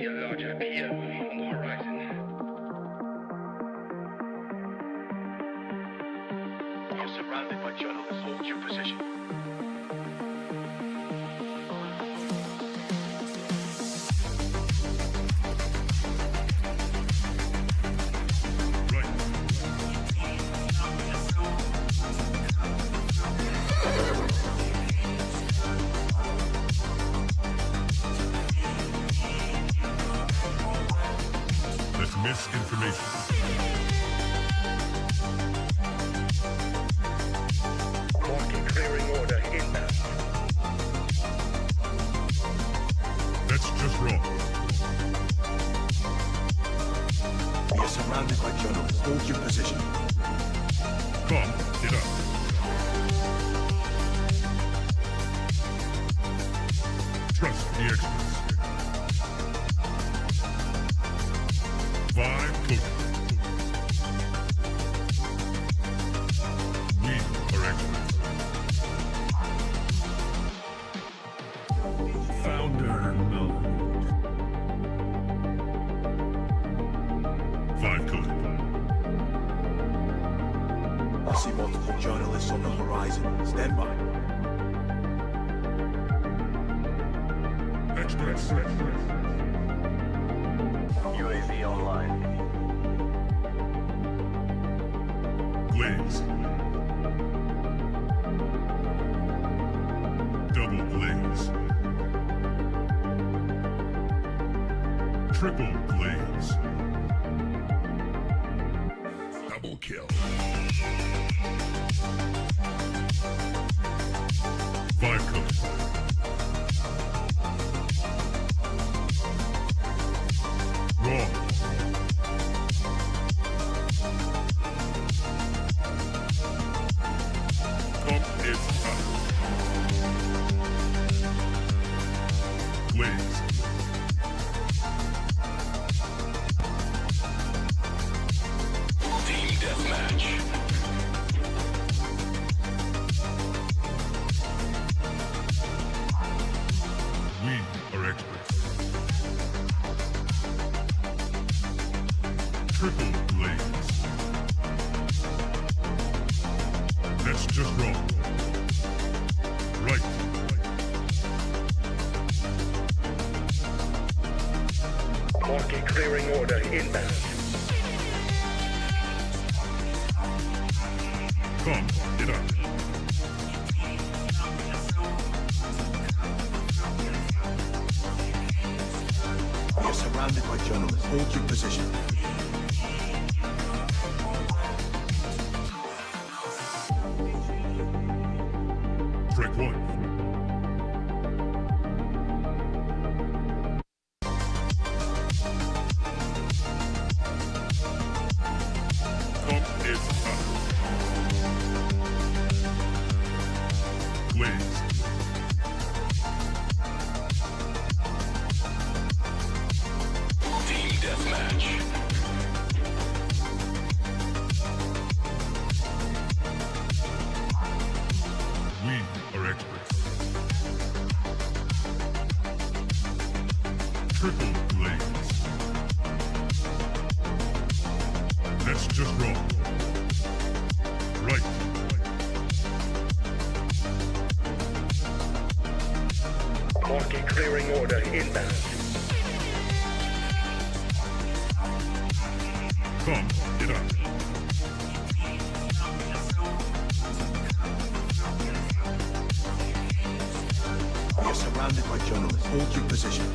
a large IPO on the horizon. You're surrounded by journalists. Hold your position. Misinformation. Market clearing order inbound. That's just wrong. We are surrounded by journalists. Hold your position. Come, get up. Trust the experts. 5 tokens. We are experts. Founder mode. 5 tokens. I see multiple journalists on the horizon. Stand by. Experts. UAV online. Glaze. Double glaze. Triple glaze. Double kill. 5 cooks. Wrong. Cook is up. Glaze. Team deathmatch. We are experts. Triple glaze. That's just wrong. Right. Market clearing order inbound. Come, get up. We are surrounded by journalists. Hold your position. Strike 1. Pump is up. Glaze. Team deathmatch. We are experts. Triple glaze. That's just wrong. Right. Market clearing order inbound. Come, get up. We are surrounded by journalists. Hold your position.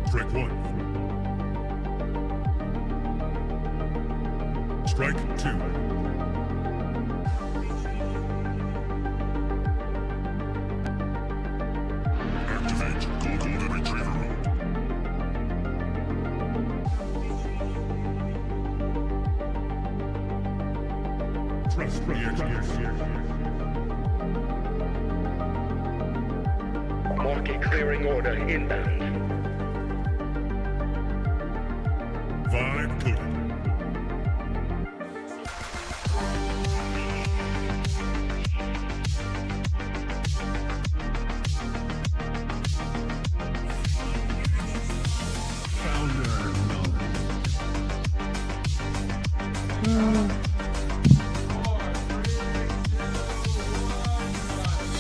Strike 1. Strike 2. Activate Golden Retriever mode. Trust the experts. Market clearing order inbound. 5 total.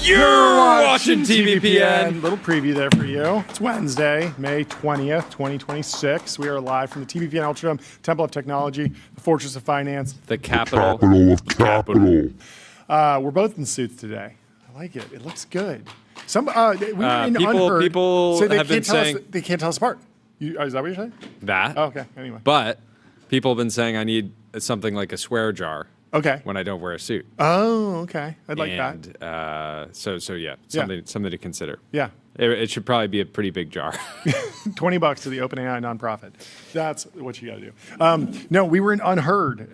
You're watching TBPN. Little preview there for you. It's Wednesday, May 20th, 2026. We are live from the TBPN Ultradome, Temple of Technology, the Fortress of Finance. The capital. Of capital. We're both in suits today. I like it. It looks good. We were in Unheard. People so they have been can't tell saying us, they can't tell us apart. Is that what you're saying? that. Oh, okay. Anyway. But people have been saying I need something like a swear jar Okay. when I don't wear a suit. Oh, okay. I'd like that. And so yeah, something to consider. Yeah. It should probably be a pretty big jar. $20 to the OpenAI nonprofit. That's what you got to do. No, we were in Unheard.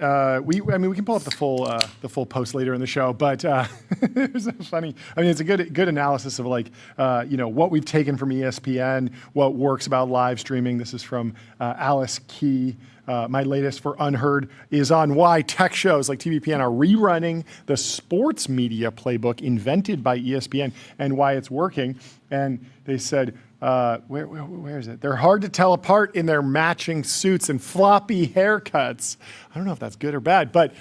We can pull up the full post later in the show, but it was funny. I mean, it's a good analysis of what we've taken from ESPN, what works about live streaming. This is from Alice Key. My latest for Unheard is on why tech shows like TBPN are rerunning the sports media playbook invented by ESPN and why it's working. And they said, where is it? They're hard to tell apart in their matching suits and floppy haircuts. I don't know if that's good or bad, but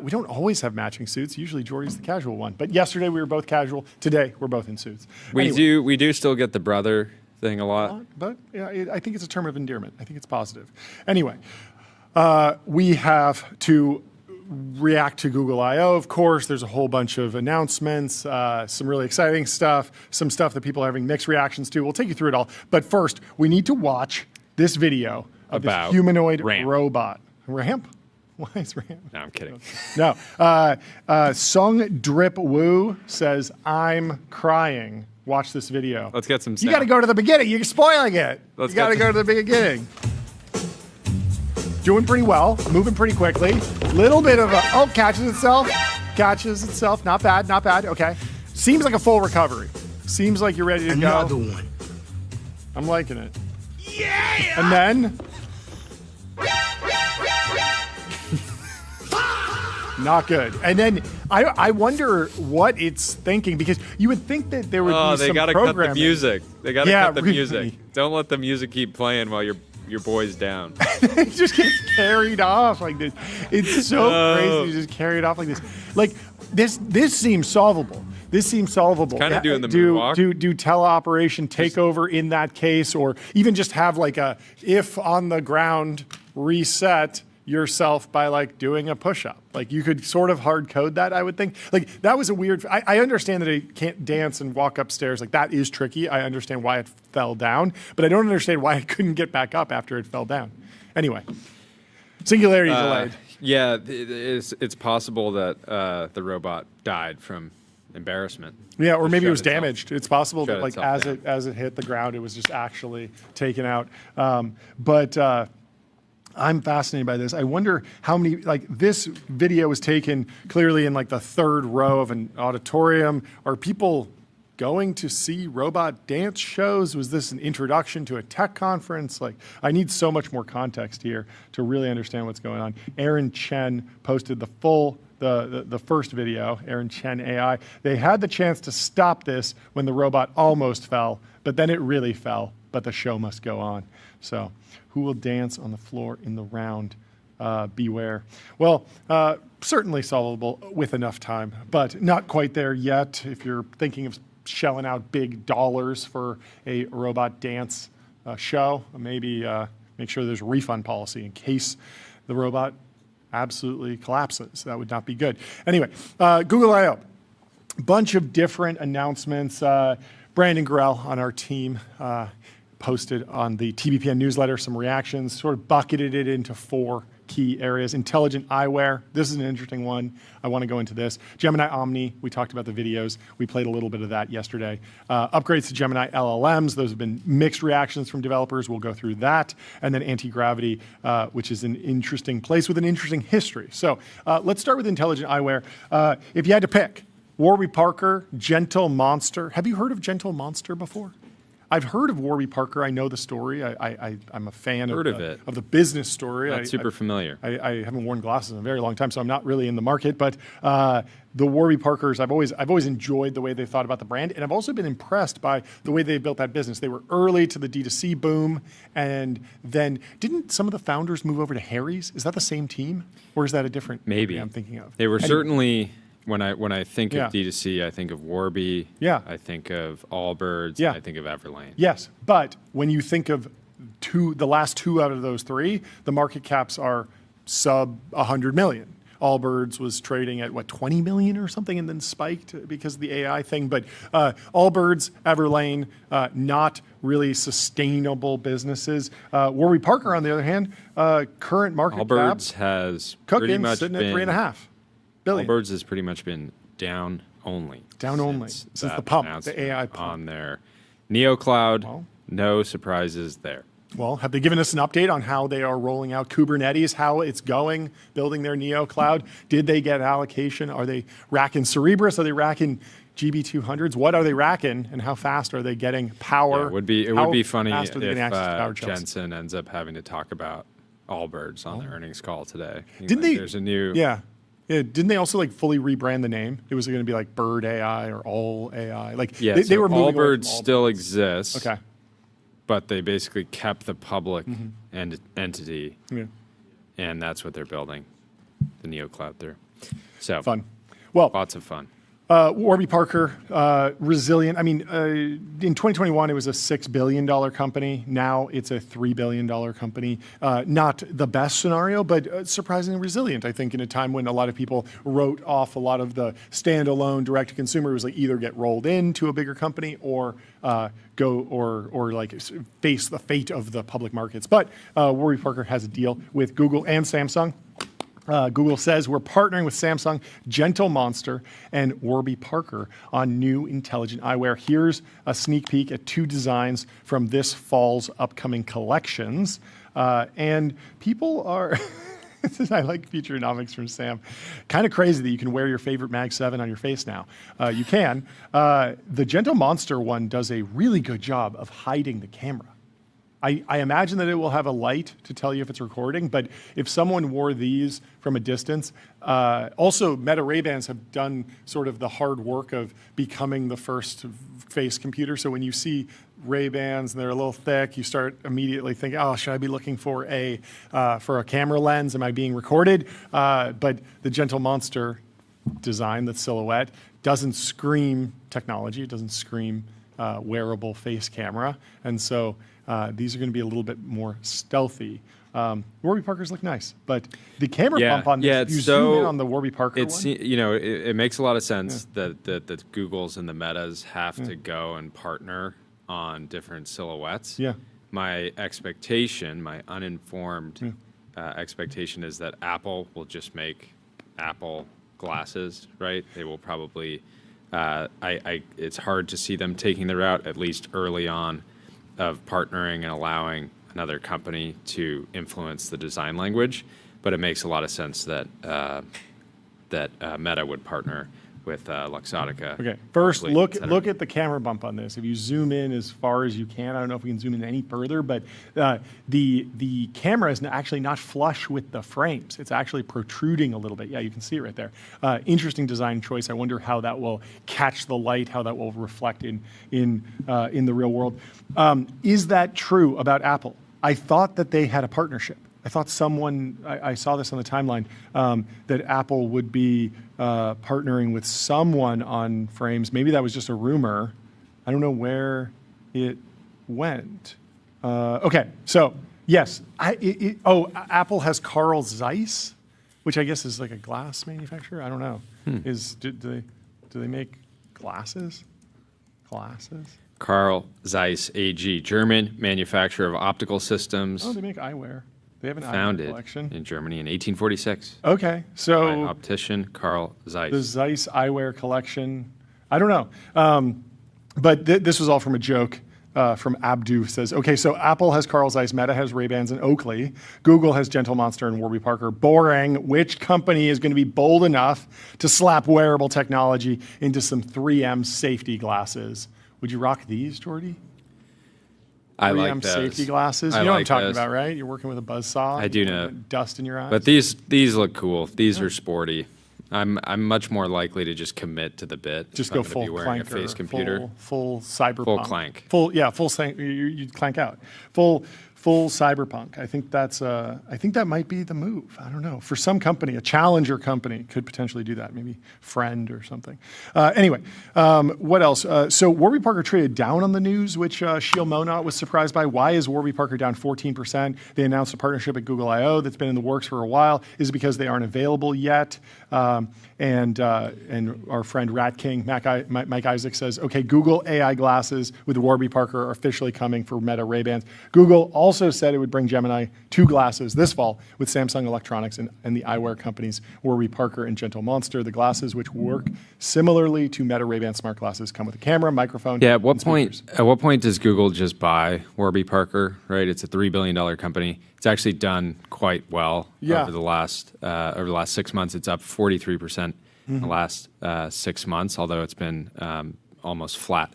we don't always have matching suits. Usually Jordy's the casual one. But yesterday we were both casual. Today we're both in suits. We do still get the brother thing a lot. But yeah, I think it's a term of endearment. I think it's positive. Anyway, we have to react to Google I/O, of course. There's a whole bunch of announcements, some really exciting stuff, some stuff that people are having mixed reactions to. We'll take you through it all. But first, we need to watch this video of about this humanoid Ramp. robot. Ramp? Why is Ramp? No, I'm kidding. No. Sung Drip Woo says, I'm crying. Watch this video. Let's get some You sound. got to go to the beginning. You're spoiling it. Let's You got to get go to the beginning. Doing pretty well, moving pretty quickly. Little bit of catches itself. Not bad, not bad. Okay. Seems like a full recovery. Seems like you're ready to Another go. one. I'm liking it. Yeah! And then. Not good. And then I wonder what it's thinking, because you would think that there would be they some gotta cut the programming. music. They gotta Yeah, cut the really. music. Don't let the music keep playing while your boy's down. It just gets carried off like this. It's so crazy to just carry it off like this. Like this seems solvable. This seems solvable. Kinda doing the moonwalk. Do teleoperation take over in that case, or even just have like a if on the ground reset yourself by like doing a push-up. Like you could sort of hard code that, I would think. Like that was a weird, I understand that it can't dance and walk upstairs. Like that is tricky. I understand why it fell down, but I don't understand why it couldn't get back up after it fell down. Anyway, singularity delayed. Yeah, it's possible that the robot died from embarrassment. Yeah, or maybe it was Shut itself. damaged. It's possible that Shut like itself as it hit the ground, it was just actually taken out. I'm fascinated by this. I wonder how many, like this video was taken clearly in like the third row of an auditorium. Are people going to see robot dance shows? Was this an introduction to a tech conference? Like, I need so much more context here to really understand what's going on. Aaron Chen posted the first video, Aaron Chen AI. They had the chance to stop this when the robot almost fell, but then it really fell. But the show must go on. So, who will dance on the floor in the round? Beware. Well, certainly solvable with enough time, but not quite there yet. If you're thinking of shelling out big dollars for a robot dance show, maybe make sure there's a refund policy in case the robot absolutely collapses. That would not be good. Anyway, Google I/O. Bunch of different announcements. Brandon Grell on our team posted on the TBPN newsletter some reactions, sort of bucketed it into 4 key areas. Intelligent eyewear. This is an interesting one. I want to go into this. Gemini Omni. We talked about the videos. We played a little bit of that yesterday. Upgrades to Gemini LLMs. Those have been mixed reactions from developers. We'll go through that. And then anti-gravity, which is an interesting place with an interesting history. So let's start with intelligent eyewear. If you had to pick, Warby Parker, Gentle Monster. Have you heard of Gentle Monster before? I've heard of Warby Parker. I know the story. I'm a fan of the business story. Not super familiar. I haven't worn glasses in a very long time, so I'm not really in the market. But the Warby Parkers, I've always enjoyed the way they thought about the brand, and I've also been impressed by the way they built that business. They were early to the D2C boom, and then didn't some of the founders move over to Harry's? Is that the same team, or is that a different? Maybe I'm thinking of. They were certainly When I think Yeah. of D2C, I think of Warby. Yeah. I think of Allbirds. Yeah. I think of Everlane. Yes, but when you think of the last two out of those three, the market caps are sub 100 million. Allbirds was trading at what, 20 million or something, and then spiked because of the AI thing. But Allbirds, Everlane, not really sustainable businesses. Warby Parker, on the other hand, current market Allbirds cap has pretty cooking, much sitting been, at 3.5 billion. Allbirds has pretty much been down only. Since that the pump, the announcement AI pump. on their NeoCloud. Well. No surprises there. Well, have they given us an update on how they are rolling out Kubernetes, how it's going, building their Neo Cloud? Did they get allocation? Are they racking Cerebras? Are they racking GB200s? What are they racking, and how fast are they getting power? Yeah, it would be funny if Jensen Jensen ends up having to talk about Allbirds on the earnings call today. Didn't they? There's a new. Yeah. Didn't they also like fully rebrand the name? It was going to be like Bird AI or All AI. Like Yeah, they were moving away from Allbirds still exists. Okay. But they basically kept the public entity, Yeah. and that's what they're building, the NeoCloud through. So Fun. Well, lots of fun. Warby Parker, resilient. I mean, in 2021, it was a $6 billion company. Now it's a $3 billion company. Not the best scenario, but surprisingly resilient, I think, in a time when a lot of people wrote off a lot of the standalone direct-to-consumer. It was like either get rolled into a bigger company or go or like face the fate of the public markets. But Warby Parker has a deal with Google and Samsung. Google says we're partnering with Samsung, Gentle Monster, and Warby Parker on new intelligent eyewear. Here's a sneak peek at two designs from this fall's upcoming collections. And people are, I like Futurenomics from Sam. Kind of crazy that you can wear your favorite Mag 7 on your face now. You can. The Gentle Monster one does a really good job of hiding the camera. I imagine that it will have a light to tell you if it's recording, but if someone wore these from a distance, also Meta Ray-Bans have done sort of the hard work of becoming the first face computer. So when you see Ray-Bans and they're a little thick, you start immediately thinking, oh, should I be looking for a camera lens? Am I being recorded? But the Gentle Monster design, the silhouette, doesn't scream technology. It doesn't scream wearable face camera. And so these are going to be a little bit more stealthy. Warby Parkers look nice, but the camera bump on this, you zoom in on the Warby Parker one. You know, it makes a lot of sense that Googles and the Metas have to go and partner on different silhouettes. Yeah. My expectation, my uninformed expectation is that Apple will just make Apple glasses, right? They will probably, it's hard to see them taking the route, at least early on, of partnering and allowing another company to influence the design language, but it makes a lot of sense that Meta would partner with Luxottica. Okay, first Oakley, look et cetera. at the camera bump on this. If you zoom in as far as you can, I don't know if we can zoom in any further, but the camera is actually not flush with the frames. It's actually protruding a little bit. Yeah, you can see it right there. Interesting design choice. I wonder how that will catch the light, how that will reflect in the real world. Is that true about Apple? I thought that they had a partnership. I thought I saw this on the timeline, that Apple would be partnering with someone on frames. Maybe that was just a rumor. I don't know where it went. Okay, so yes, Apple has Carl Zeiss, which I guess is like a glass manufacturer. I don't know. Do they make glasses? Glasses? Carl Zeiss AG, German manufacturer of optical systems. Oh, they make eyewear. They have an eyewear Founded collection. in Germany in 1846 Okay, by so optician Carl Zeiss. the Zeiss eyewear collection. I don't know. But this was all from a joke from Abdu. Says, okay, so Apple has Carl Zeiss, Meta has Ray-Bans and Oakley, Google has Gentle Monster and Warby Parker. Boring. Which company is going to be bold enough to slap wearable technology into some 3M safety glasses? Would you rock these, Jordy? I 3M like those. safety glasses. I You know what I'm like talking those. about, right? You're working with a buzzsaw. I do you know. want dust in your eyes. But these look cool. These are sporty. I'm much more likely to just commit to the bit. Just if go I'm gonna full be wearing a clanker, face computer. full cyberpunk, Full clank. you'd clank out, full cyberpunk. I think that might be the move. I don't know. For some company, a challenger company could potentially do that. Maybe Friend or something. Anyway, what else? So Warby Parker traded down on the news, which Sheil Monat was surprised by. Why is Warby Parker down 14%? They announced a partnership at Google I/O that's been in the works for a while. Is it because they aren't available yet? And our friend Rat King, Mike Isaac says, okay, Google AI glasses with Warby Parker are officially coming for Meta Ray-Bans. Google also said it would bring Gemini 2 glasses this fall with Samsung Electronics and the eyewear companies Warby Parker and Gentle Monster. The glasses, which work similarly to Meta Ray-Ban smart glasses, come with a camera, microphone. Yeah. At what point does Google just buy Warby Parker? Right. It's a $3 billion company. It's actually done quite well over the last 6 months. It's up 43% in the last 6 months, although it's been almost flat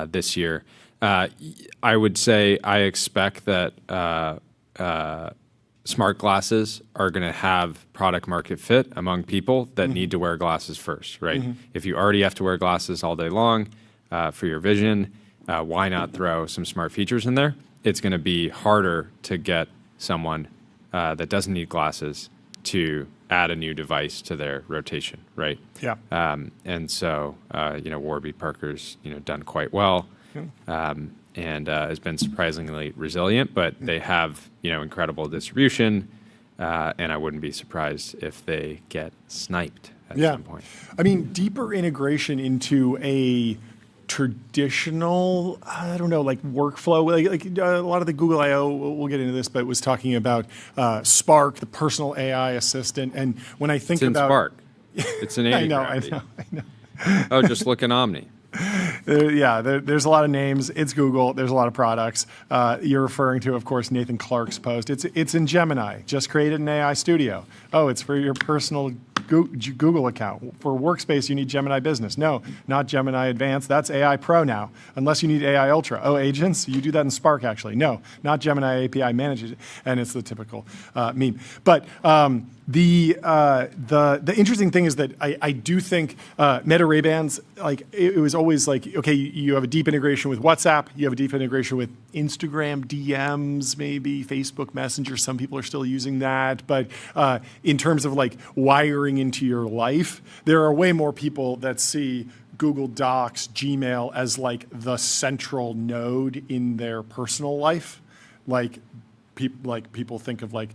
this year. I would say I expect that smart glasses are going to have product market fit among people that need to wear glasses first, right? If you already have to wear glasses all day long for your vision, why not throw some smart features in there? It's going to be harder to get someone that doesn't need glasses to add a new device to their rotation, right? Yeah. And so, Warby Parker's, done quite well, and has been surprisingly resilient. But they have, incredible distribution, and I wouldn't be surprised if they get sniped at some point. I mean, deeper integration into a traditional, I don't know, like workflow, like a lot of the Google I/O, we'll get into this, but was talking about Spark, the personal AI assistant. And when I think about Spark, it's an I know. Oh, just look in Omni. There's a lot of names. It's Google. There's a lot of products. You're referring to, of course, Nathan Clark's post. It's in Gemini. Just created an AI studio. Oh, it's for your personal Google account. For Workspace, you need Gemini Business. No, not Gemini Advanced. That's AI Pro now, unless you need AI Ultra. Oh, agents? You do that in Spark, actually. No, not Gemini API manages it. And it's the typical meme. But the interesting thing is that I do think Meta Ray-Bans, like it was always like, okay, you have a deep integration with WhatsApp, you have a deep integration with Instagram DMs, maybe Facebook Messenger. Some people are still using that, but in terms of like wiring into your life, there are way more people that see Google Docs, Gmail as like the central node in their personal life, people think of like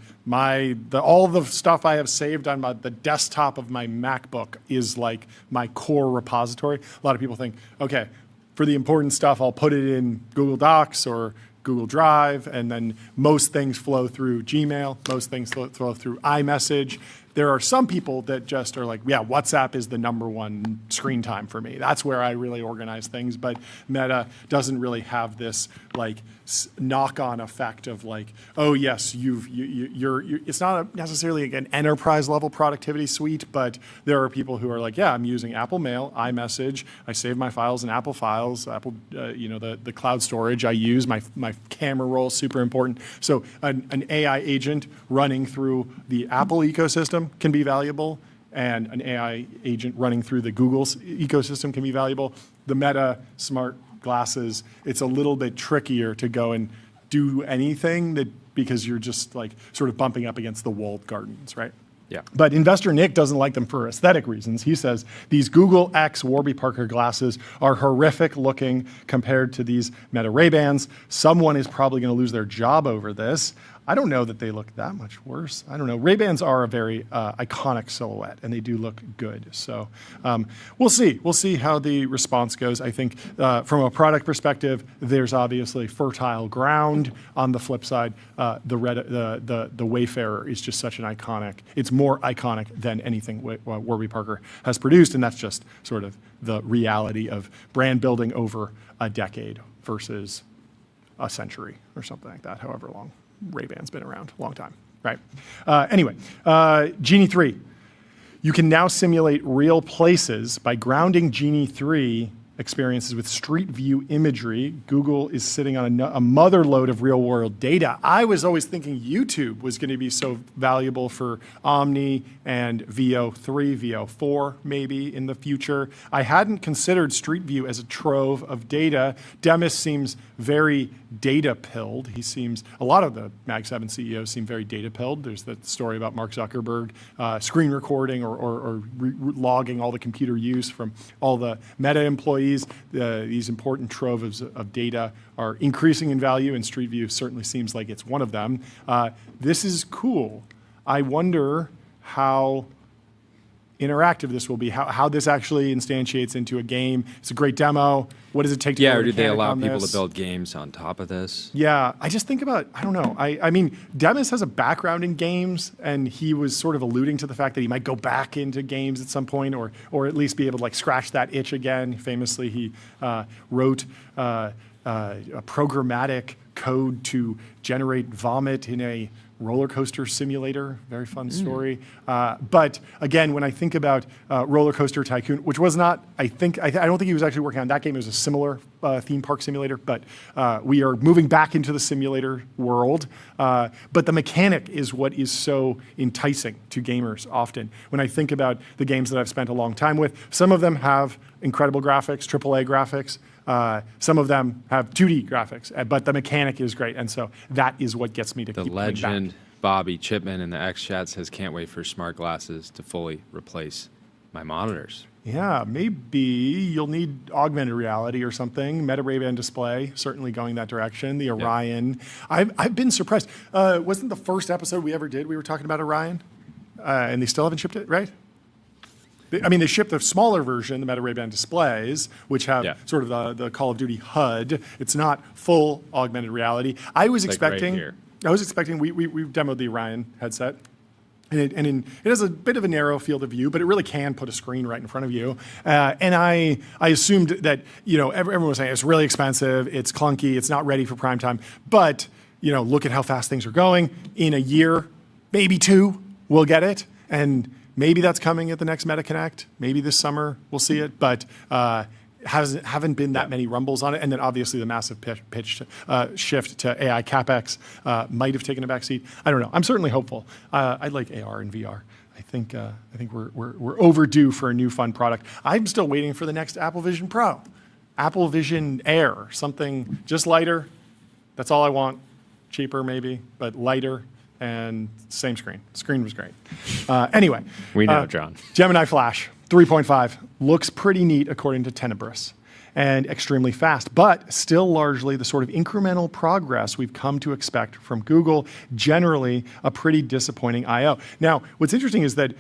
all the stuff I have saved on the desktop of my MacBook is like my core repository. A lot of people think, okay, for the important stuff, I'll put it in Google Docs or Google Drive, and then most things flow through Gmail, most things flow through iMessage. There are some people that just are like, yeah, WhatsApp is the number 1 screen time for me. That's where I really organize things. But Meta doesn't really have this like knock-on effect of like, oh yes, you're it's not necessarily like an enterprise level productivity suite, but there are people who are like, yeah, I'm using Apple Mail, iMessage, I save my files in Apple Files, Apple, the cloud storage I use, my camera roll, super important. So an AI agent running through the Apple ecosystem can be valuable, and an AI agent running through the Google's ecosystem can be valuable. The Meta smart glasses, it's a little bit trickier to go and do anything because you're just like sort of bumping up against the walled gardens, right? Yeah. But investor Nick doesn't like them for aesthetic reasons. He says these Google X Warby Parker glasses are horrific looking compared to these Meta Ray-Bans. Someone is probably going to lose their job over this. I don't know that they look that much worse. I don't know. Ray-Bans are a very iconic silhouette, and they do look good. So we'll see. We'll see how the response goes. I think from a product perspective, there's obviously fertile ground. On the flip side, the Wayfarer is just such an iconic. It's more iconic than anything Warby Parker has produced, and that's just sort of the reality of brand building over a decade versus a century or something like that, however long Ray-Ban's been around, a long time, right? Anyway, Genie 3. You can now simulate real places by grounding Genie 3 experiences with Street View imagery. Google is sitting on a mother load of real world data. I was always thinking YouTube was going to be so valuable for Omni and VO3, VO4 maybe in the future. I hadn't considered Street View as a trove of data. Demis seems very data pilled. A lot of the Mag 7 CEOs seem very data pilled. There's that story about Mark Zuckerberg screen recording or logging all the computer use from all the Meta employees. These important troves of data are increasing in value, and Street View certainly seems like it's one of them. This is cool. I wonder how interactive this will be, how this actually instantiates into a game. It's a great demo. What does it take to Yeah, build or a do they mechanic allow on people this? to build games on top of this? Yeah, I just think about, I don't know. I mean, Demis has a background in games, and he was sort of alluding to the fact that he might go back into games at some point, or at least be able to like scratch that itch again. Famously, he wrote a programmatic code to generate vomit in a roller coaster simulator. Very fun story. But again, when I think about Roller Coaster Tycoon, which was not, I don't think he was actually working on that game. It was a similar theme park simulator, but we are moving back into the simulator world. But the mechanic is what is so enticing to gamers often. When I think about the games that I've spent a long time with, some of them have incredible graphics, AAA graphics. Some of them have 2D graphics, but the mechanic is great, and so that is what gets me to The keep coming back. legend Bobby Chipman in the X chat says, "Can't wait for smart glasses to fully replace my monitors." Yeah, maybe you'll need augmented reality or something. Meta Ray-Ban display, certainly going that direction. The Orion. I've been surprised. Wasn't the first episode we ever did, we were talking about Orion? And they still haven't shipped it, right? I mean, they shipped the smaller version, the Meta Ray-Ban displays, which have sort of the Call of Duty HUD. It's not full augmented reality. I was expecting, we demoed the Orion headset. And it has a bit of a narrow field of view, but it really can put a screen right in front of you. And I assumed that, everyone was saying it's really expensive, it's clunky, it's not ready for prime time. But, look at how fast things are going. In a year, maybe 2, we'll get it. And maybe that's coming at the next Meta Connect. Maybe this summer we'll see it, but haven't been that many rumbles on it. And then obviously the massive shift to AI CapEx might have taken a backseat. I don't know. I'm certainly hopeful. I like AR and VR. I think we're overdue for a new fun product. I'm still waiting for the next Apple Vision Pro, Apple Vision Air, something just lighter. That's all I want. Cheaper maybe, but lighter. And same screen. Screen was great. Anyway. We know, John. Gemini Flash 3.5 looks pretty neat according to Tenebris and extremely fast, but still largely the sort of incremental progress we've come to expect from Google, generally a pretty disappointing I/O. Now, what's interesting is that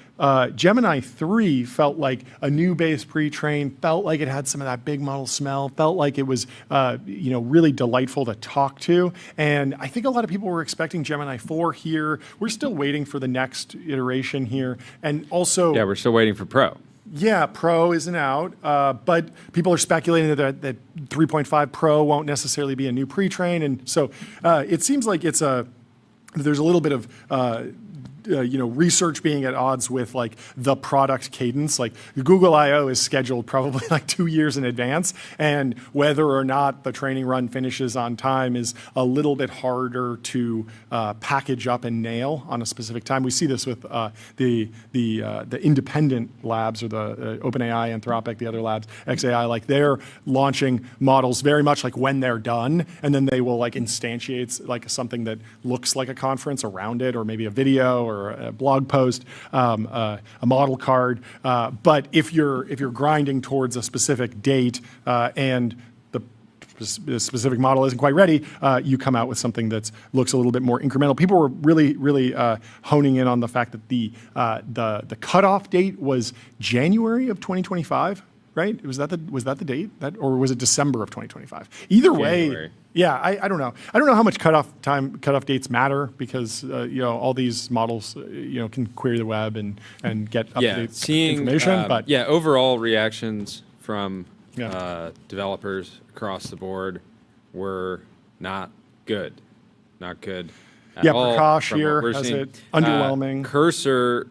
Gemini 3 felt like a new base pre-trained, felt like it had some of that big model smell, felt like it was really delightful to talk to. And I think a lot of people were expecting Gemini 4 here. We're still waiting for the next iteration here. And also... Yeah, we're still waiting for Pro. Yeah, Pro isn't out, but people are speculating that 3.5 Pro won't necessarily be a new pre-train, and so it seems like there's a little bit of research being at odds with like the product cadence. Like Google I/O is scheduled probably like 2 years in advance, and whether or not the training run finishes on time is a little bit harder to package up and nail on a specific time. We see this with the independent labs, or the OpenAI, Anthropic, the other labs, XAI. Like they're launching models very much like when they're done, and then they will like instantiate like something that looks like a conference around it, or maybe a video or a blog post, a model card. But if you're grinding towards a specific date and the specific model isn't quite ready, you come out with something that looks a little bit more incremental. People were really honing in on the fact that the cutoff date was January of 2025. Right? Was that the date? Or was it December of 2025? Either way, January. Yeah, I don't know. I don't know how much cutoff dates matter, because all these models can query the web and get up-to-date information. But overall reactions from developers across the board were not good. Not good at all. Prakash from what here we're has seeing. it underwhelming. Cursor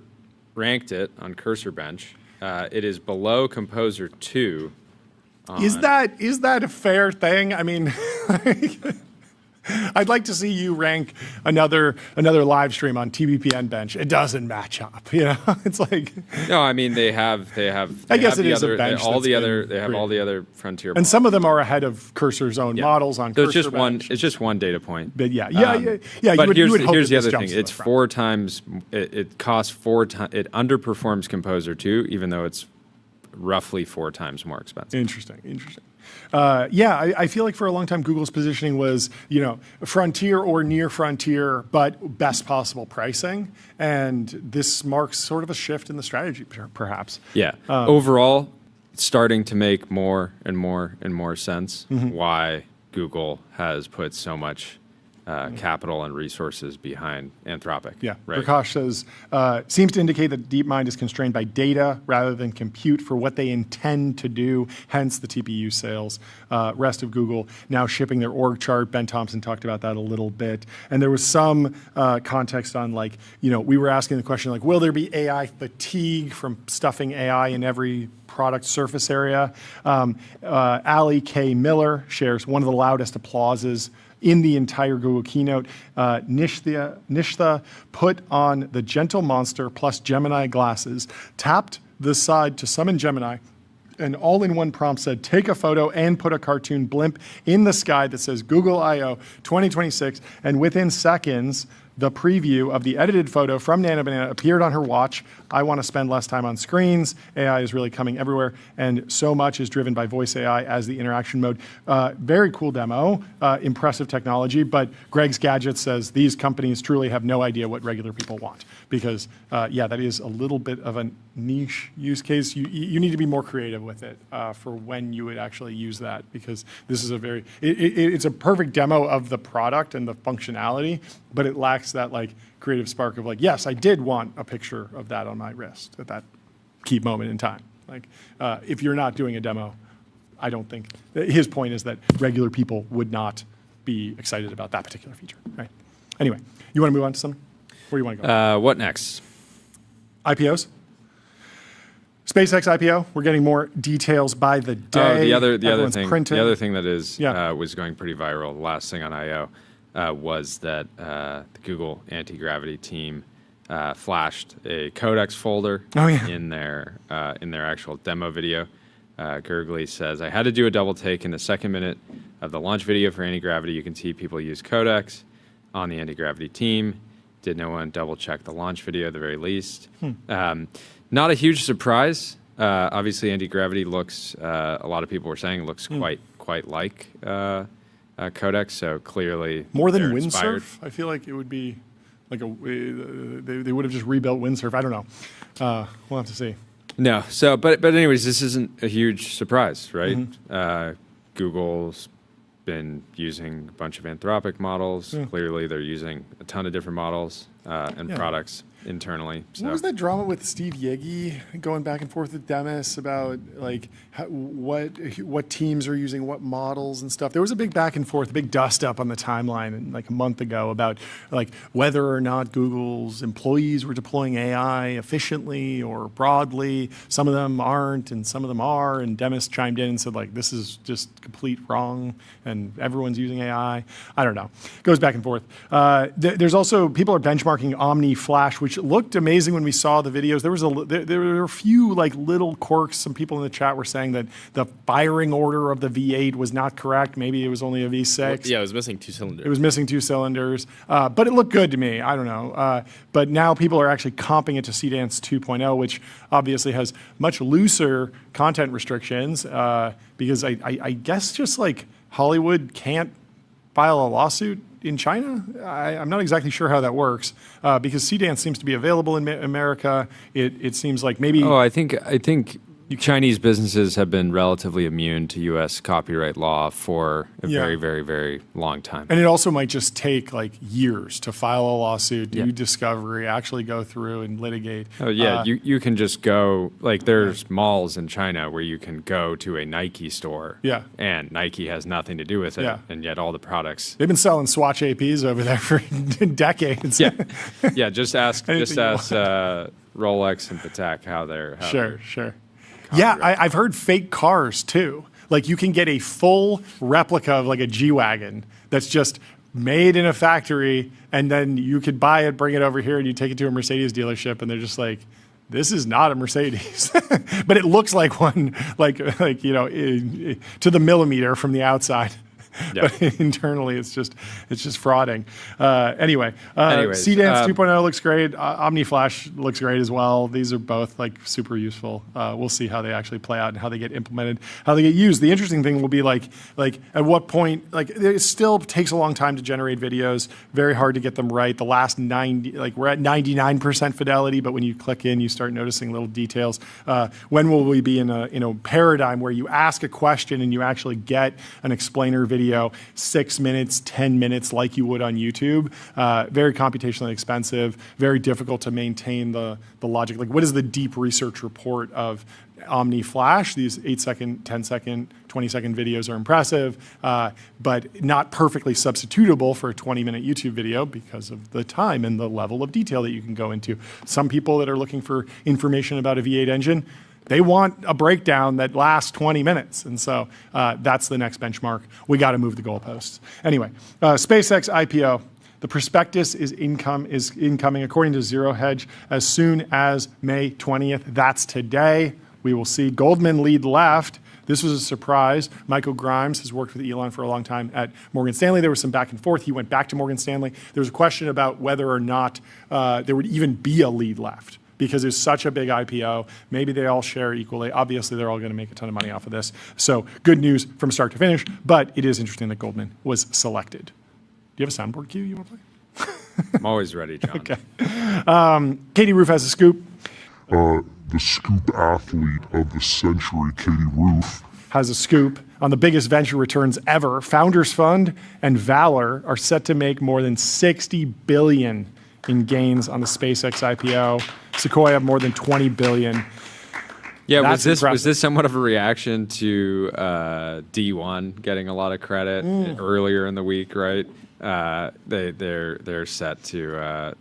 ranked it on Cursor Bench. It is below Composer 2 Is that a fair thing? I mean, I'd like to see you rank another live stream on TBPN bench. It doesn't match up, you know. It's like No, I mean they have. I guess it is a bench. They have all the other frontier. And some of them are ahead of Cursor's own models on So Cursor it's just one. bench. It's just one data point. But yeah. But you would hope here's that the this other jumps thing. to It's the front. 4 times. It costs 4 times. It underperforms Composer 2, even though it's roughly 4 times more expensive. Interesting. I feel like for a long time Google's positioning was, you know, frontier or near frontier, but best possible pricing. And this marks sort of a shift in the strategy, perhaps. Yeah. Overall, it's starting to make more and more sense why Google has put so much capital and resources behind Anthropic. Yeah, right. Prakash says, seems to indicate that DeepMind is constrained by data rather than compute for what they intend to do, hence the TPU sales. Rest of Google now shipping their org chart. Ben Thompson talked about that a little bit. And there was some context on, like, you know, we were asking the question, like, will there be AI fatigue from stuffing AI in every product surface area? Ali K. Miller shares one of the loudest applauses in the entire Google keynote. Nishtha put on the Gentle Monster plus Gemini glasses, tapped the side to summon Gemini, and all in one prompt said, take a photo and put a cartoon blimp in the sky that says Google I/O 2026. And within seconds, the preview of the edited photo from Nana Banana appeared on her watch. I want to spend less time on screens. AI is really coming everywhere, and so much is driven by voice AI as the interaction mode. Very cool demo, impressive technology, but Greg's Gadget says these companies truly have no idea what regular people want, because, that is a little bit of a niche use case. You need to be more creative with it for when you would actually use that, because this is it's a perfect demo of the product and the functionality, but it lacks that, like, creative spark of, like, yes, I did want a picture of that on my wrist at that key moment in time. Like, if you're not doing a demo, I don't think, his point is that regular people would not be excited about that particular feature, right? Anyway, you want to move on to something? Where do you want to go? What next? IPOs? SpaceX IPO. We're getting more details by the day. The other Everyone's thing. printing. The other thing that is Yeah. was going pretty viral. The last thing on I/O was that the Google anti-gravity team flashed a codex folder in their actual demo video. Gurgley says, I had to do a double take in the 2nd minute of the launch video for anti-gravity. You can see people use codex on the anti-gravity team. Did no one double check the launch video at the very least? Not a huge surprise. Obviously, anti-gravity looks, a lot of people were saying, looks quite like codex, so clearly More than they're Windsurf? inspired. I feel like it would be like they would have just rebuilt Windsurf. I don't know. We'll have to see. No, so but anyways, this isn't a huge surprise, right? Google's been using a bunch of Anthropic models. Clearly, they're using a ton of different models and products internally. So. What was that drama with Steve Yegi going back and forth with Demis about, like, what teams are using what models and stuff? There was a big back and forth, a big dust up on the timeline like a month ago about, like, whether or not Google's employees were deploying AI efficiently or broadly. Some of them aren't and some of them are, and Demis chimed in and said, like, this is just complete wrong and everyone's using AI. I don't know. Goes back and forth. There's also, people are benchmarking Omni Flash, which looked amazing when we saw the videos. There were a few, like, little quirks. Some people in the chat were saying that the firing order of the V8 was not correct. Maybe it was only a V6. Yeah, it was missing 2 cylinders. It was missing 2 cylinders, but it looked good to me. I don't know. But now people are actually comping it to CDance 2.0, which obviously has much looser content restrictions, because I guess just, like, Hollywood can't file a lawsuit in China. I'm not exactly sure how that works, because CDance seems to be available in America. It seems like maybe. Oh, I think Chinese businesses have been relatively immune to U.S. copyright law for a very, very, very long time. And it also might just take, like, years to file a lawsuit, do discovery, actually go through and litigate. Oh, yeah. You can just go, like, there's malls in China where you can go to a Nike store. Yeah. And Nike has nothing to do with it. Yeah. And yet all the products. They've been selling Swatch APs over there for decades. Yeah. Yeah. Just ask Anything Rolex and Patek how they're. Sure. Yeah, I've heard fake cars too. Like you can get a full replica of like a G-Wagon that's just made in a factory, and then you could buy it, bring it over here, and you take it to a Mercedes dealership, and they're just like, this is not a Mercedes, but it looks like one, like you know, to the millimeter from the outside. Yeah. But internally, it's just frauding. Anyways, Anyways, CDance 2.0 looks great. OmniFlash looks great as well. These are both like super useful. We'll see how they actually play out and how they get implemented, how they get used. The interesting thing will be like at what point, like it still takes a long time to generate videos. Very hard to get them right. The last 90, like we're at 99% fidelity, but when you click in, you start noticing little details. When will we be in a paradigm where you ask a question and you actually get an explainer video? 6 minutes, 10 minutes, like you would on YouTube. Very computationally expensive, very difficult to maintain the logic. Like, what is the deep research report of OmniFlash? These 8-second, 10-second, 20-second videos are impressive, but not perfectly substitutable for a 20-minute YouTube video because of the time and the level of detail that you can go into. Some people that are looking for information about a V8 engine, they want a breakdown that lasts 20 minutes. And so that's the next benchmark. We got to move the goalposts. Anyway, SpaceX IPO. The prospectus is incoming according to Zero Hedge as soon as May 20th. That's today. We will see. Goldman lead left. This was a surprise. Michael Grimes has worked with Elon for a long time at Morgan Stanley. There was some back and forth. He went back to Morgan Stanley. There was a question about whether or not there would even be a lead left, because it's such a big IPO. Maybe they all share equally. Obviously, they're all going to make a ton of money off of this. So good news from start to finish, but it is interesting that Goldman was selected. Do you have a soundboard cue you want to play? I'm always ready, John. Okay. Katie Roof has a scoop. The scoop athlete of the century, Katie Roof, has a scoop on the biggest venture returns ever. Founders Fund and Valor are set to make more than $60 billion in gains on the SpaceX IPO. Sequoia more than $20 billion. Yeah, That's was this somewhat of a reaction to D1 getting a lot of credit earlier in the week, right? They're set to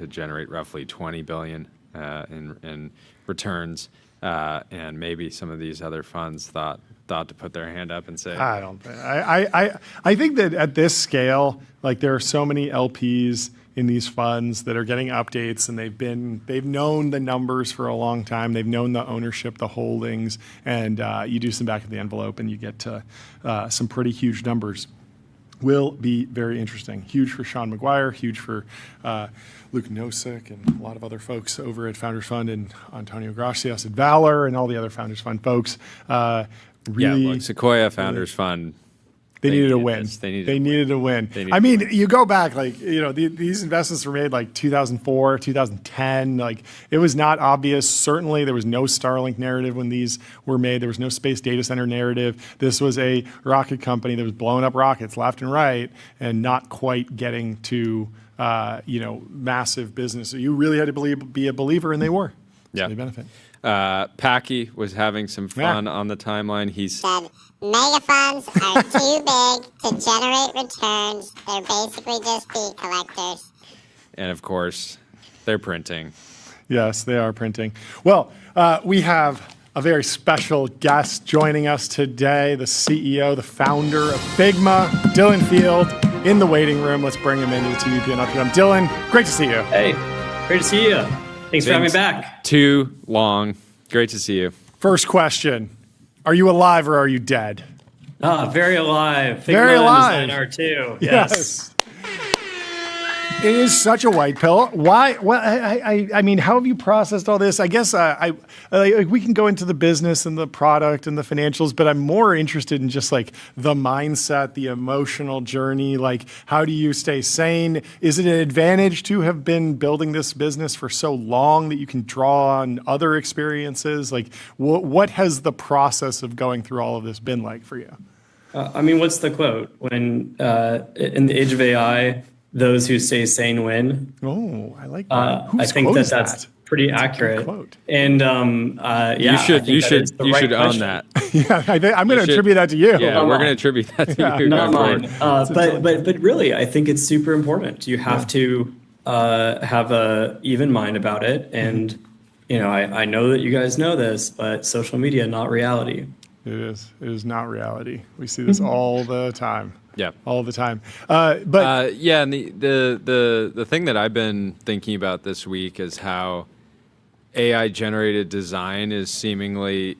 generate roughly $20 billion in returns, and maybe some of these other funds thought to put their hand up and say, I don't think. I think that at this scale, like there are so many LPs in these funds that are getting updates, and they've known the numbers for a long time. They've known the ownership, the holdings, and you do some back of the envelope and you get to some pretty huge numbers. Will be very interesting. Huge for Sean McGuire, huge for Luke Nosek and a lot of other folks over at Founders Fund, and Antonio Gracias at Valor and all the other Founders Fund folks. Really, yeah, look, Sequoia Founders Fund. They needed a win. They needed a win. I mean, you go back, like, you know, these investments were made like 2004, 2010. Like, it was not obvious. Certainly, there was no Starlink narrative when these were made. There was no space data center narrative. This was a rocket company that was blowing up rockets left and right and not quite getting to, massive business. So you really had to be a believer, and they were. Yeah. So they benefit. Packy was having some fun on the timeline. He said, mega funds are too big to generate returns. They're basically just fee collectors. And of course, they're printing. Yes, they are printing. Well, we have a very special guest joining us today, the CEO, the founder of Figma, Dylan Field, in the waiting room. Let's bring him into the TBPN Update. Dylan, great to see you. Hey, great to see you. Thanks for having me back. Too long. Great to see you. First question. Are you alive or are you dead? Very alive. Very alive. Design are too. Yes. It is such a white pill. Why? Well, I mean, how have you processed all this? I guess we can go into the business and the product and the financials, but I'm more interested in just like the mindset, the emotional journey. Like, how do you stay sane? Is it an advantage to have been building this business for so long that you can draw on other experiences? Like, what has the process of going through all of this been like for you? I mean, what's the quote? When in the age of AI, those who stay sane win. Oh, I like that. I think that's pretty accurate. Quote. And you should own that. Yeah, I'm going to attribute that to you. Yeah, we're going to attribute that to you. Not mine. But really, I think it's super important. You have to have a even mind about it. And I know that you guys know this, but social media, not reality. It is. It is not reality. We see this all the time. Yeah. All the time. But yeah, and the thing that I've been thinking about this week is how AI generated design is seemingly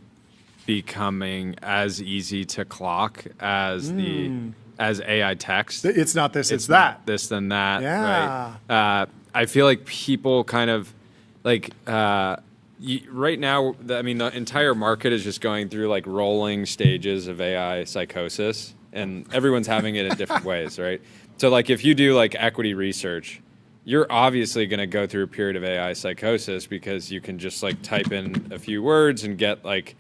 becoming as easy to clock as as AI text. it's not this, it's that. This then that. Yeah. Right. I feel like people kind of like right now. I mean, the entire market is just going through like rolling stages of AI psychosis, and everyone's having it in different ways, right? So, like, if you do like equity research, you're obviously going to go through a period of AI psychosis because you can just like type in a few words and get like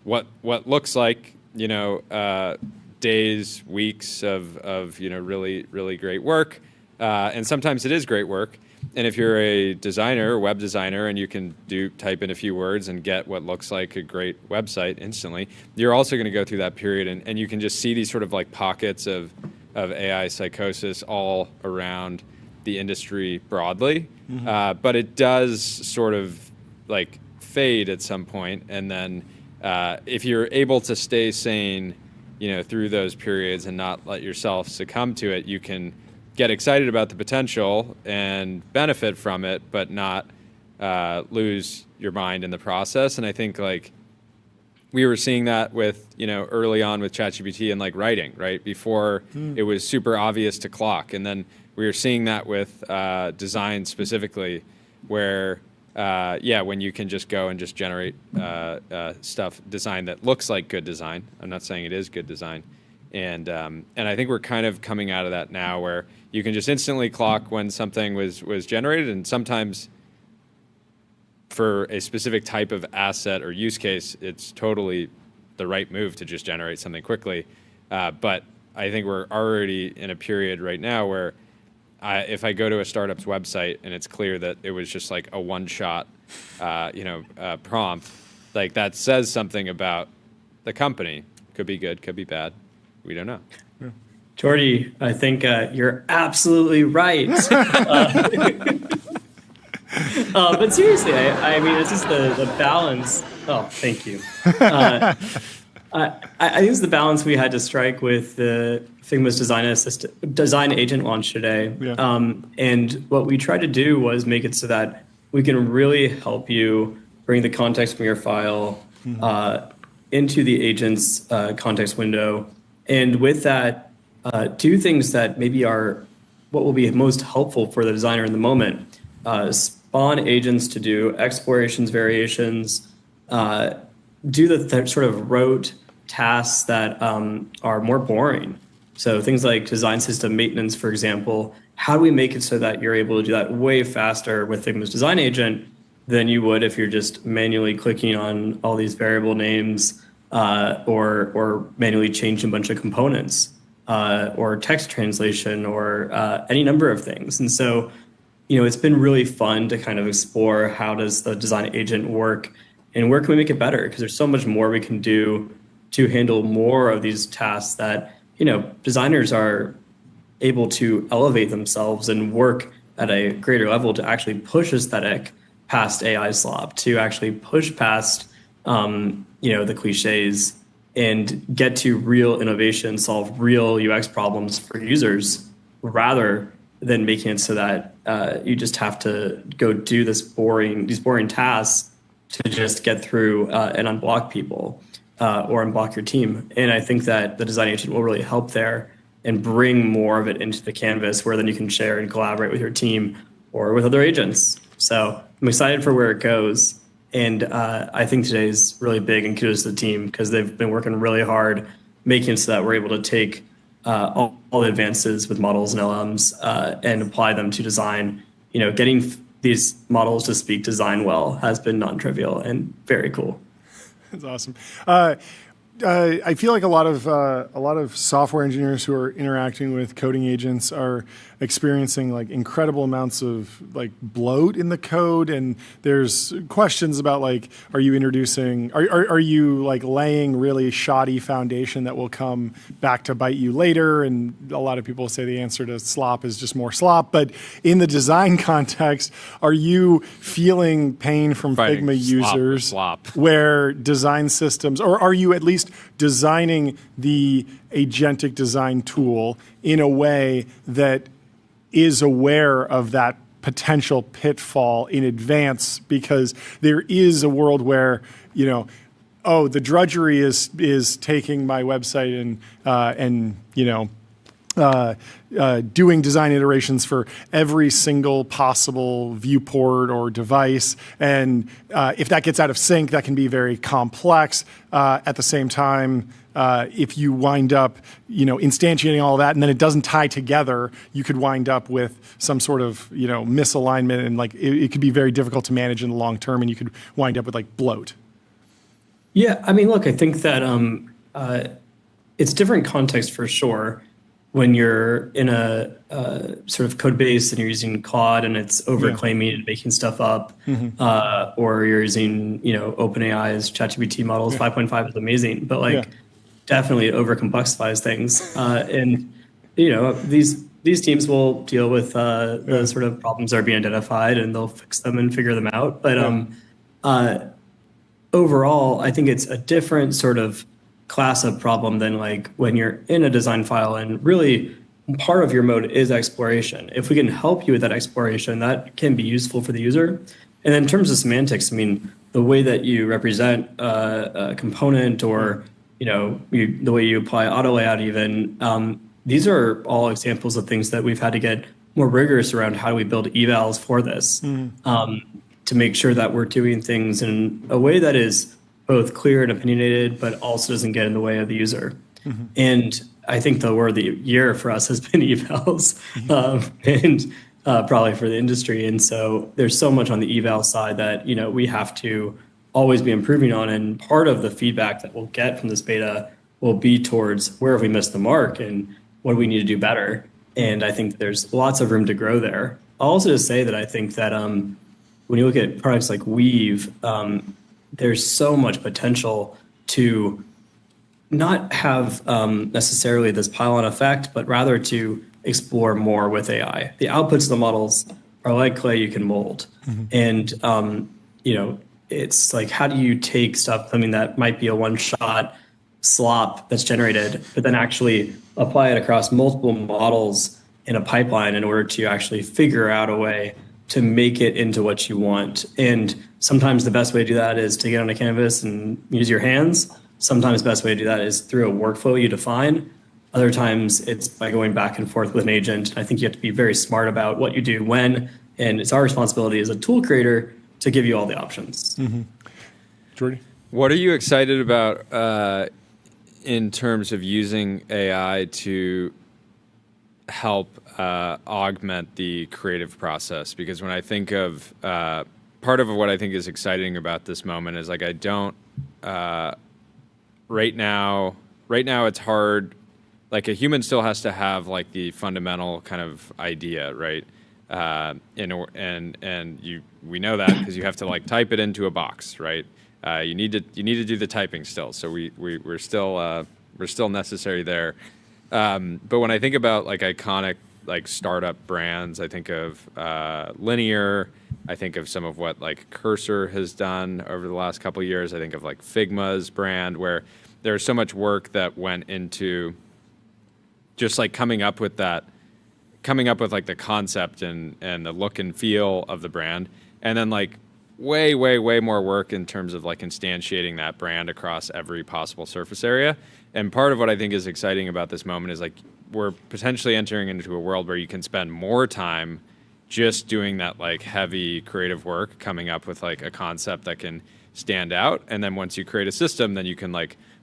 what looks like, you know, days, weeks of you know, really great work, and sometimes it is great work. And if you're a designer, a web designer, and you can type in a few words and get what looks like a great website instantly, you're also going to go through that period, and you can just see these sort of like pockets of AI psychosis all around the industry broadly. But it does sort of like fade at some point, and then if you're able to stay sane, you know, through those periods and not let yourself succumb to it, you can get excited about the potential and benefit from it, but not lose your mind in the process. And I think like we were seeing that with, you know, early on with ChatGPT and like writing, right? Before it was super obvious to clock. And then we were seeing that with design specifically, where when you can just go and just generate design that looks like good design. I'm not saying it is good design. And I think we're kind of coming out of that now, where you can just instantly clock when something was generated, and sometimes for a specific type of asset or use case, it's totally the right move to just generate something quickly. But I think we're already in a period right now where if I go to a startup's website and it's clear that it was just like a one-shot, prompt, like that says something about the company. Could be good, could be bad. We don't know. Jordy, I think you're absolutely right. But seriously, I mean, it's just the balance. Oh, thank you. I think it's the balance we had to strike with the Figma's design agent launch today. Yeah. And what we tried to do was make it so that we can really help you bring the context from your file into the agent's context window. And with that, do things that maybe are what will be most helpful for the designer in the moment. Spawn agents to do explorations, variations, do the sort of rote tasks that are more boring. So things like design system maintenance, for example. How do we make it so that you're able to do that way faster with Figma's design agent than you would if you're just manually clicking on all these variable names or manually changing a bunch of components or text translation or any number of things. And so, you know, it's been really fun to kind of explore how does the design agent work and where can we make it better? Because there's so much more we can do to handle more of these tasks that, you know, designers are able to elevate themselves and work at a greater level to actually push aesthetic past AI slop, to actually push past, the cliches and get to real innovation, solve real UX problems for users, rather than making it so that you just have to go do these boring tasks to just get through and unblock people or unblock your team. And I think that the design agent will really help there and bring more of it into the canvas, where then you can share and collaborate with your team or with other agents. So I'm excited for where it goes. And I think today's really big, and kudos to the team because they've been working really hard, making it so that we're able to take all the advances with models and LMs and apply them to design. You know, getting these models to speak design well has been non-trivial and very cool. That's awesome. I feel like a lot of software engineers who are interacting with coding agents are experiencing like incredible amounts of like bloat in the code, and there's questions about like, are you like laying really shoddy foundation that will come back to bite you later? And a lot of people say the answer to slop is just more slop. But in the design context, are you feeling pain from Figma users slop. where design systems, or are you at least just designing the agentic design tool in a way that is aware of that potential pitfall in advance, because there is a world where, oh, the drudgery is taking my website and doing design iterations for every single possible viewport or device. And if that gets out of sync, that can be very complex. At the same time, if you wind up, instantiating all of that and then it doesn't tie together, you could wind up with some sort of, misalignment, and it could be very difficult to manage in the long term, and you could wind up with bloat. Yeah, I mean, look, I think that it's different context for sure. When you're in a sort of code base and you're using Claude and it's overclaiming and making stuff up, or you're using, OpenAI's ChatGPT models, 5.5 is amazing, but definitely it overcomplexifies things. And, these teams will deal with the sort of problems that are being identified, and they'll fix them and figure them out. But overall, I think it's a different sort of class of problem than when you're in a design file, and really part of your mode is exploration. If we can help you with that exploration, that can be useful for the user. And in terms of semantics, I mean, the way that you represent a component, or the way you apply auto layout even, these are all examples of things that we've had to get more rigorous around. How do we build evals for this, to make sure that we're doing things in a way that is both clear and opinionated, but also doesn't get in the way of the user. And I think the word of the year for us has been evals, and probably for the industry. And so there's so much on the eval side that we have to always be improving on. And part of the feedback that we'll get from this beta will be towards where have we missed the mark and what do we need to do better. And I think there's lots of room to grow there. I'll also just say that I think that when you look at products like Weave, there's so much potential to not have necessarily this pile-on effect, but rather to explore more with AI. The outputs of the models are like clay you can mold. And, it's how do you take stuff, that might be a one-shot slop that's generated, but then actually apply it across multiple models in a pipeline in order to actually figure out a way to make it into what you want. And sometimes the best way to do that is to get on a canvas and use your hands. Sometimes the best way to do that is through a workflow you define. Other times it's by going back and forth with an agent. I think you have to be very smart about what you do when, and it's our responsibility as a tool creator to give you all the options. Jordy? What are you excited about in terms of using AI to help augment the creative process? Because when I think of part of what I think is exciting about this moment is I don't right now it's hard. A human still has to have the fundamental kind of idea, right? We know that because you have to type it into a box, right? You need to do the typing still. So we're still necessary there. But when I think about iconic startup brands, I think of Linear. I think of some of what Cursor has done over the last couple of years. I think of Figma's brand, where there's so much work that went into just coming up with the concept and the look and feel of the brand, and then way more work in terms of instantiating that brand across every possible surface area. And part of what I think is exciting about this moment is we're potentially entering into a world where you can spend more time just doing that heavy creative work, coming up with a concept that can stand out. And then once you create a system, then you can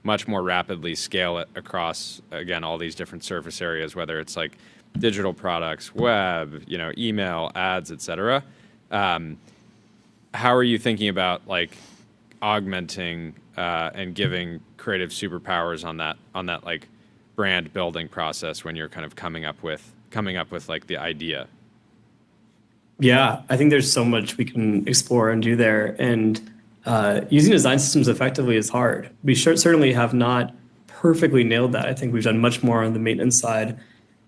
much more rapidly scale it across, again, all these different surface areas, whether it's digital products, web, email, ads, et cetera. How are you thinking about augmenting and giving creative superpowers on that brand building process when you're kind of coming up with the idea? Yeah, I think there's so much we can explore and do there. And using design systems effectively is hard. We certainly have not perfectly nailed that. I think we've done much more on the maintenance side,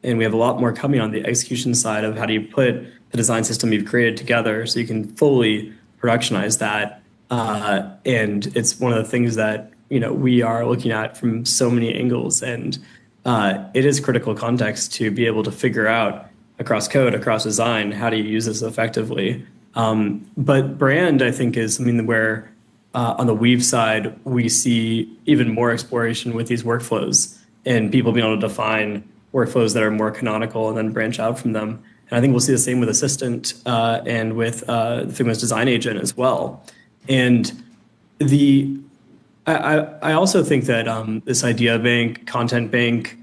and we have a lot more coming on the execution side of how do you put the design system you've created together so you can fully productionize that. And it's one of the things that we are looking at from so many angles, and it is critical context to be able to figure out across code, across design, how do you use this effectively. But brand, I think, is something where on the Weave side, we see even more exploration with these workflows and people being able to define workflows that are more canonical and then branch out from them. And I think we'll see the same with Assistant and with Figma's design agent as well. And I also think that this idea bank, content bank,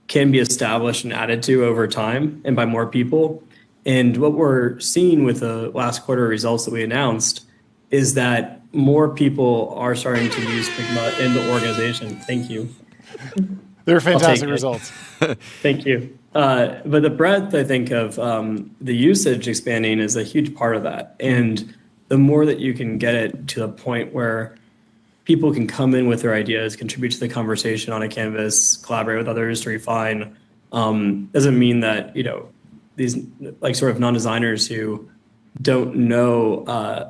can be established and added to over time and by more people. And what we're seeing with the last quarter results that we announced is that more people are starting to use Figma in the organization. Thank you. They're fantastic results. Thank you. But the breadth, I think, of the usage expanding is a huge part of that. And the more that you can get it to the point where people can come in with their ideas, contribute to the conversation on a canvas, collaborate with others to refine, doesn't mean that, these like sort of non-designers who don't know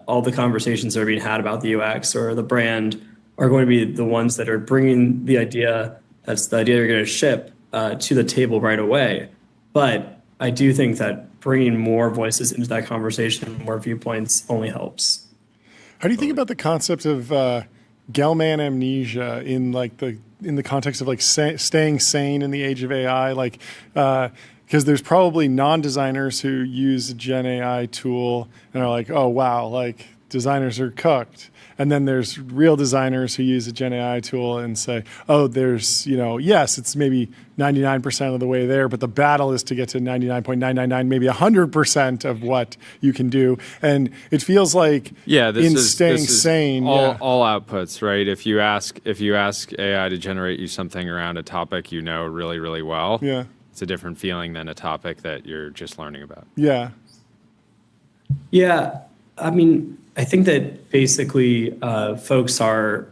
all the conversations that are being had about the UX or the brand are going to be the ones that are bringing the idea, that's the idea you're going to ship to the table right away. But I do think that bringing more voices into that conversation, more viewpoints only helps. How do you think about the concept of Gell-Mann amnesia in the context of staying sane in the age of AI? Because there's probably non-designers who use a Gen AI tool and are like, oh wow, designers are cooked. And then there's real designers who use a Gen AI tool and say, oh, there's, yes, it's maybe 99% of the way there, but the battle is to get to 99.999, maybe 100% of what you can do. And it feels like staying sane. All outputs, right? If you ask AI to generate you something around a topic really, really well, it's a different feeling than a topic that you're just learning about. Yeah. Yeah. I mean, I think that basically folks are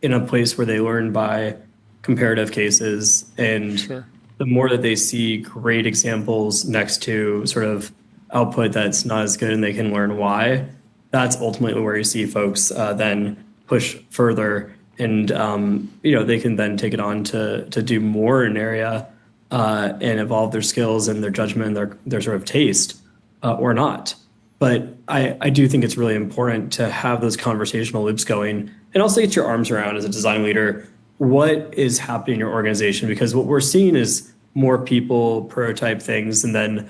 in a place where they learn by comparative cases, and the more that they see great examples next to sort of output that's not as good and they can learn why, that's ultimately where you see folks then push further, and they can then take it on to do more in an area and evolve their skills and their judgment and their sort of taste or not. But I do think it's really important to have those conversational loops going and also get your arms around as a design leader what is happening in your organization, because what we're seeing is more people prototype things, and then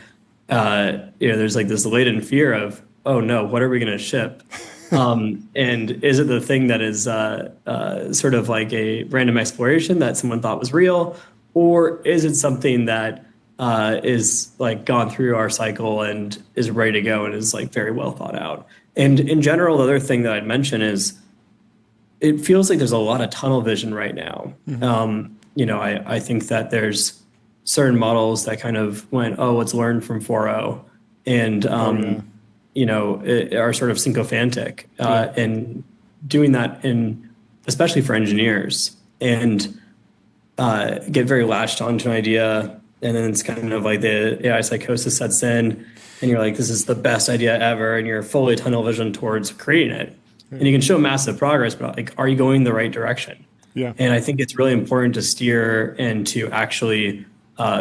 there's this latent fear of, oh no, what are we going to ship? And is it the thing that is sort of like a random exploration that someone thought was real, or is it something that is gone through our cycle and is ready to go and is very well thought out? And in general, the other thing that I'd mention is it feels like there's a lot of tunnel vision right now. Mm-hmm. I think that there's certain models that kind of went, let's learn from 4.0 and, are sort of sycophantic and doing that especially for engineers, and get very latched onto an idea. And then it's kind of like the AI psychosis sets in, and you're like, this is the best idea ever, and you're fully tunnel vision towards creating it. And you can show massive progress, but are you going the right direction? Yeah. And I think it's really important to steer and to actually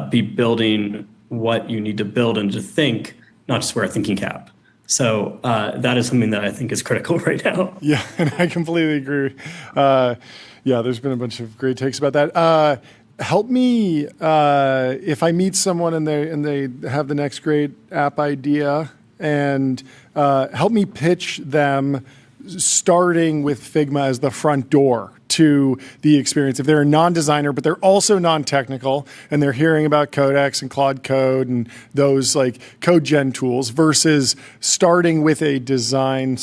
be building what you need to build and to think, not just wear a thinking cap. So that is something that I think is critical right now. Yeah, and I completely agree. There's been a bunch of great takes about that. Help me if I meet someone and they have the next great app idea, and help me pitch them starting with Figma as the front door to the experience. If they're a non-designer, but they're also non-technical, and they're hearing about Codex and Claude Code and those code gen tools, versus starting with a design,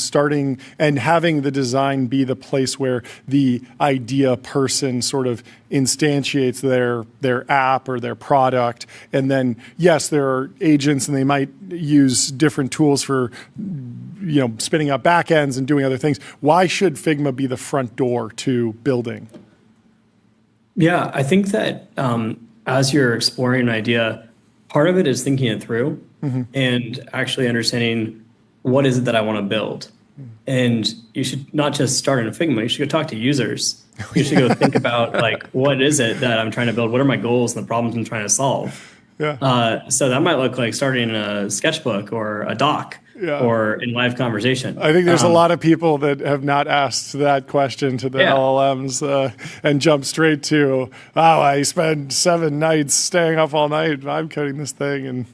and having the design be the place where the idea person sort of instantiates their app or their product. And then, yes, there are agents, and they might use different tools for spinning up backends and doing other things. Why should Figma be the front door to building? Yeah, I think that as you're exploring an idea, part of it is thinking it through and actually understanding what is it that I want to build. And you should not just start in Figma, you should go talk to users You should go think about like, what is it that I'm trying to build? What are my goals and the problems I'm trying to solve? Yeah. So that might look like starting a sketchbook or a doc or in live conversation. I think there's a lot of people that have not asked that question to the LLMs and jump straight to, I spend 7 nights staying up all night vibe coding this thing and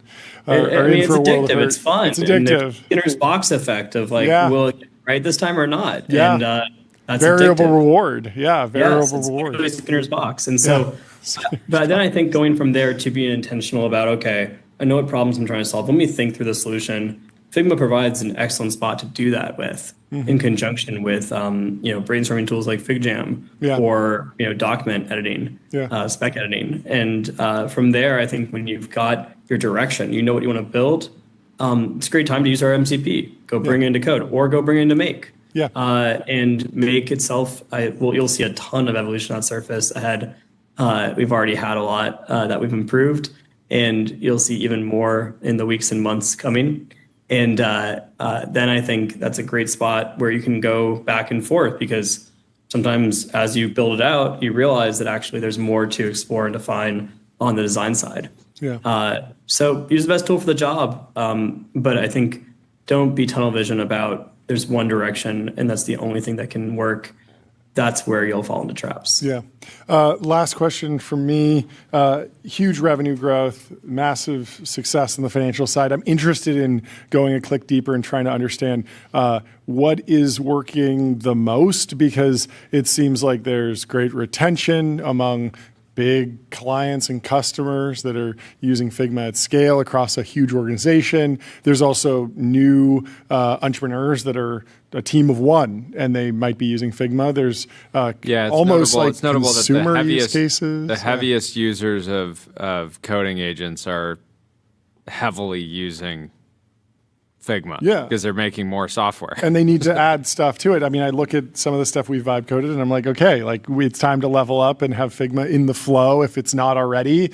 are in it's for a world of addictive. hurt. It's fun. It's addictive. Skinner's box effect of like, will it get right this time or not? Yeah. And that's variable addictive. Reward. Yeah, variable It's reward. literally Skinner's box. And so, but then I think going from there to being intentional about, okay, I know what problems I'm trying to solve. Let me think through the solution. Figma provides an excellent spot to do that with, in conjunction with brainstorming tools like FigJam or document editing, spec editing, and from there, I think when you've got your direction, you know what you want to build. It's a great time to use our MCP. Go bring it into code or go bring it into Make. And Make itself, you'll see a ton of evolution on Surface ahead. We've already had a lot that we've improved, and you'll see even more in the weeks and months coming. And then I think that's a great spot where you can go back and forth, because sometimes as you build it out, you realize that actually there's more to explore and define on the design side. So use the best tool for the job. But I think don't be tunnel vision about there's one direction and that's the only thing that can work. That's where you'll fall into traps. Last question from me. Huge revenue growth, massive success on the financial side. I'm interested in going a click deeper and trying to understand what is working the most, because it seems like there's great retention among big clients and customers that are using Figma at scale across a huge organization. There's also new entrepreneurs that are a team of one, and they might be using Figma. There's almost notable. like It's notable consumer that use cases. The heaviest users of coding agents are heavily using Figma, because they're making more software. And they need to add stuff to it. I mean, I look at some of the stuff we've vibe coded and I'm like, okay, it's time to level up and have Figma in the flow if it's not already,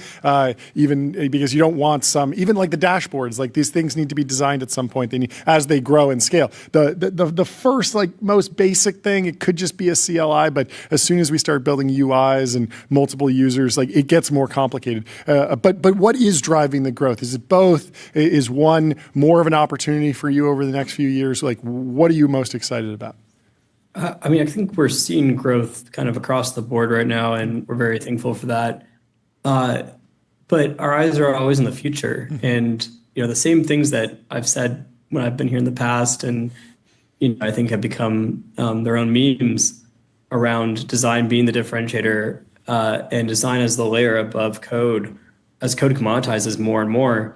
even because you don't want even like the dashboards, like these things need to be designed at some point. As they grow and scale. The first, like most basic thing, it could just be a CLI, but as soon as we start building UIs and multiple users, like it gets more complicated. But what is driving the growth? Is it both? Is one more of an opportunity for you over the next few years? Like, what are you most excited about? I mean, I think we're seeing growth kind of across the board right now, and we're very thankful for that. But our eyes are always in the future, and the same things that I've said when I've been here in the past, and I think have become their own memes around design being the differentiator, and design as the layer above code. As code commoditizes more and more,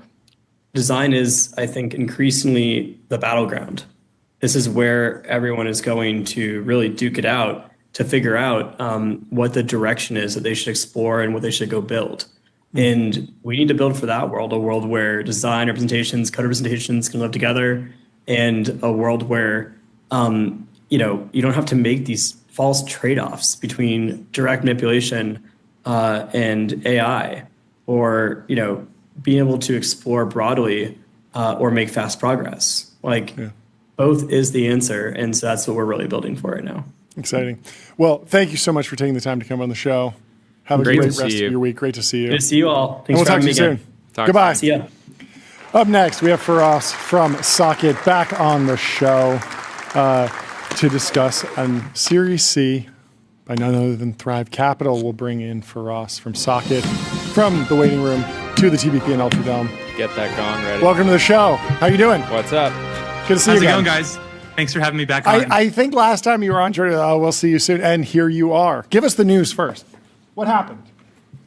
design is, I think, increasingly the battleground. This is where everyone is going to really duke it out to figure out what the direction is that they should explore and what they should go build. And we need to build for that world, a world where design representations, code representations can live together, and a world where you don't have to make these false trade-offs between direct manipulation and AI, or being able to explore broadly or make fast progress. Both is the answer. And so that's what we're really building for right now. Exciting. Well, thank you so much for taking the time to come on the show. Have a great rest of your week. Great to see you. Good to see you all. Thanks we'll for talk to you having me soon. Goodbye. See ya. Up next, we have Firas from Socket back on the show to discuss a Series C by none other than Thrive Capital. We'll bring in Firas from Socket from the waiting room to the TBPN Ultra Dome. Get that gong ready. Welcome to the show. How you doing? What's up? Good to see How's you it again. going, guys? Thanks for having me back on. I think last time you were on, Jordan, we'll see you soon. And here you are. Give us the news first. What happened?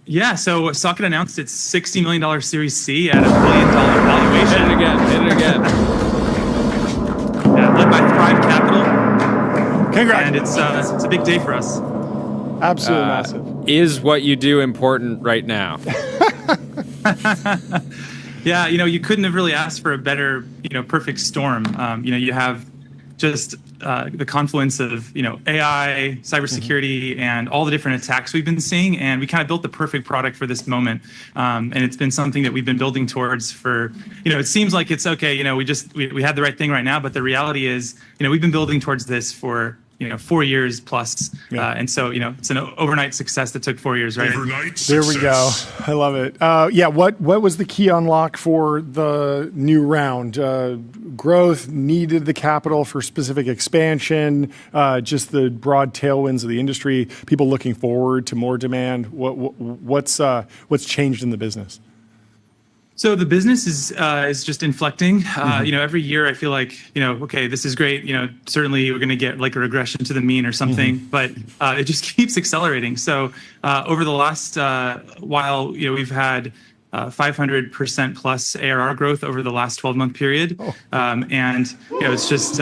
Yeah, so Socket announced its $60 million Series C at $1 billion valuation. Hit it again. Yeah, led by Thrive Capital. Congrats. And it's a big day for us. Absolutely massive. Is what you do important right now? Yeah, you couldn't have really asked for a better, perfect storm. You have just the confluence of, AI, cybersecurity, and all the different attacks we've been seeing. And we kind of built the perfect product for this moment. And it's been something that we've been building towards for, it seems like it's okay. We had the right thing right now. But the reality is, we've been building towards this for, 4 years plus. And so, it's an overnight success that took 4 years, right? Overnight There we go. I love it. What was the key unlock for the new round? Growth, needed the capital for specific expansion, just the broad tailwinds of the industry, people looking forward to more demand. What's changed in the business? So the business is just inflecting. Every year I feel like, okay, this is great. Certainly we're going to get like a regression to the mean or something, but it just keeps accelerating. So over the last while, we've had 500% plus ARR growth over the last 12-month period, and it's just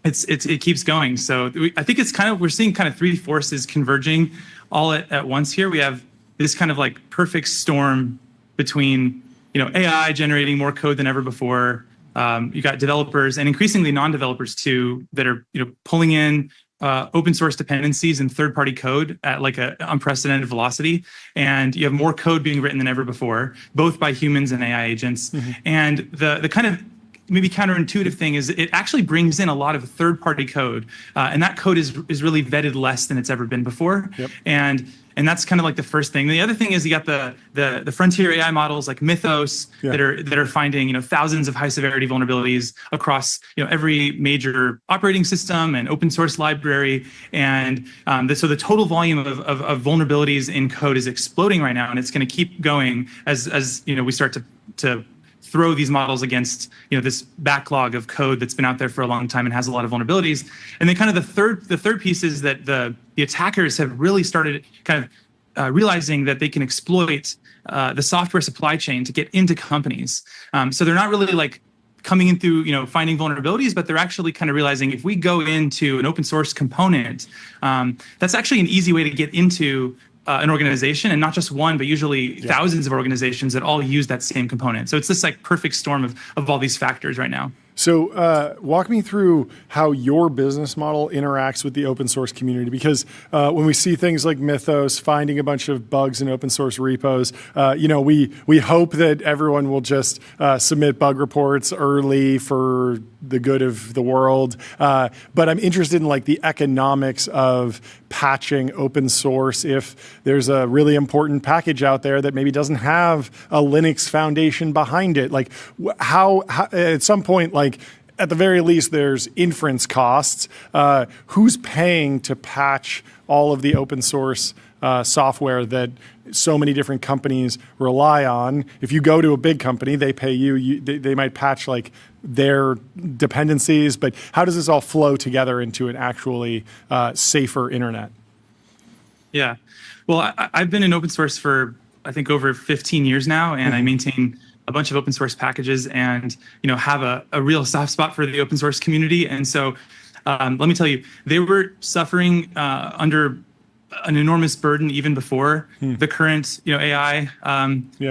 it keeps going. So I think we're seeing kind of three forces converging all at once here. We have this kind of like perfect storm between AI generating more code than ever before. You got developers and increasingly non-developers too that are pulling in open source dependencies and third-party code at like an unprecedented velocity, and you have more code being written than ever before, both by humans and AI agents. And the kind of maybe counterintuitive thing is it actually brings in a lot of third-party code, and that code is really vetted less than it's ever been before. And that's kind of like the first thing. The other thing is you got the frontier AI models like Mythos that are finding thousands of high severity vulnerabilities across every major operating system and open source library, and so the total volume of vulnerabilities in code is exploding right now, and it's going to keep going as we start to throw these models against this backlog of code that's been out there for a long time and has a lot of vulnerabilities. And then kind of the third piece is that the attackers have really started kind of realizing that they can exploit the software supply chain to get into companies. So they're not really like coming in through finding vulnerabilities, but they're actually kind of realizing if we go into an open source component, that's actually an easy way to get into an organization, and not just one, but usually thousands of organizations that all use that same component. So it's this like perfect storm of all these factors right now. So walk me through how your business model interacts with the open source community, because when we see things like Mythos finding a bunch of bugs in open source repos, we hope that everyone will just submit bug reports early for the good of the world. But I'm interested in like the economics of patching open source. If there's a really important package out there that maybe doesn't have a Linux foundation behind it, like how at some point, like at the very least, there's inference costs. Who's paying to patch all of the open source software that so many different companies rely on? If you go to a big company, they pay you. They might patch like their dependencies, but how does this all flow together into an actually safer internet? Yeah, well, I've been in open source for I think over 15 years now, and I maintain a bunch of open source packages and have a real soft spot for the open source community. And so let me tell you, they were suffering under an enormous burden even before the current AI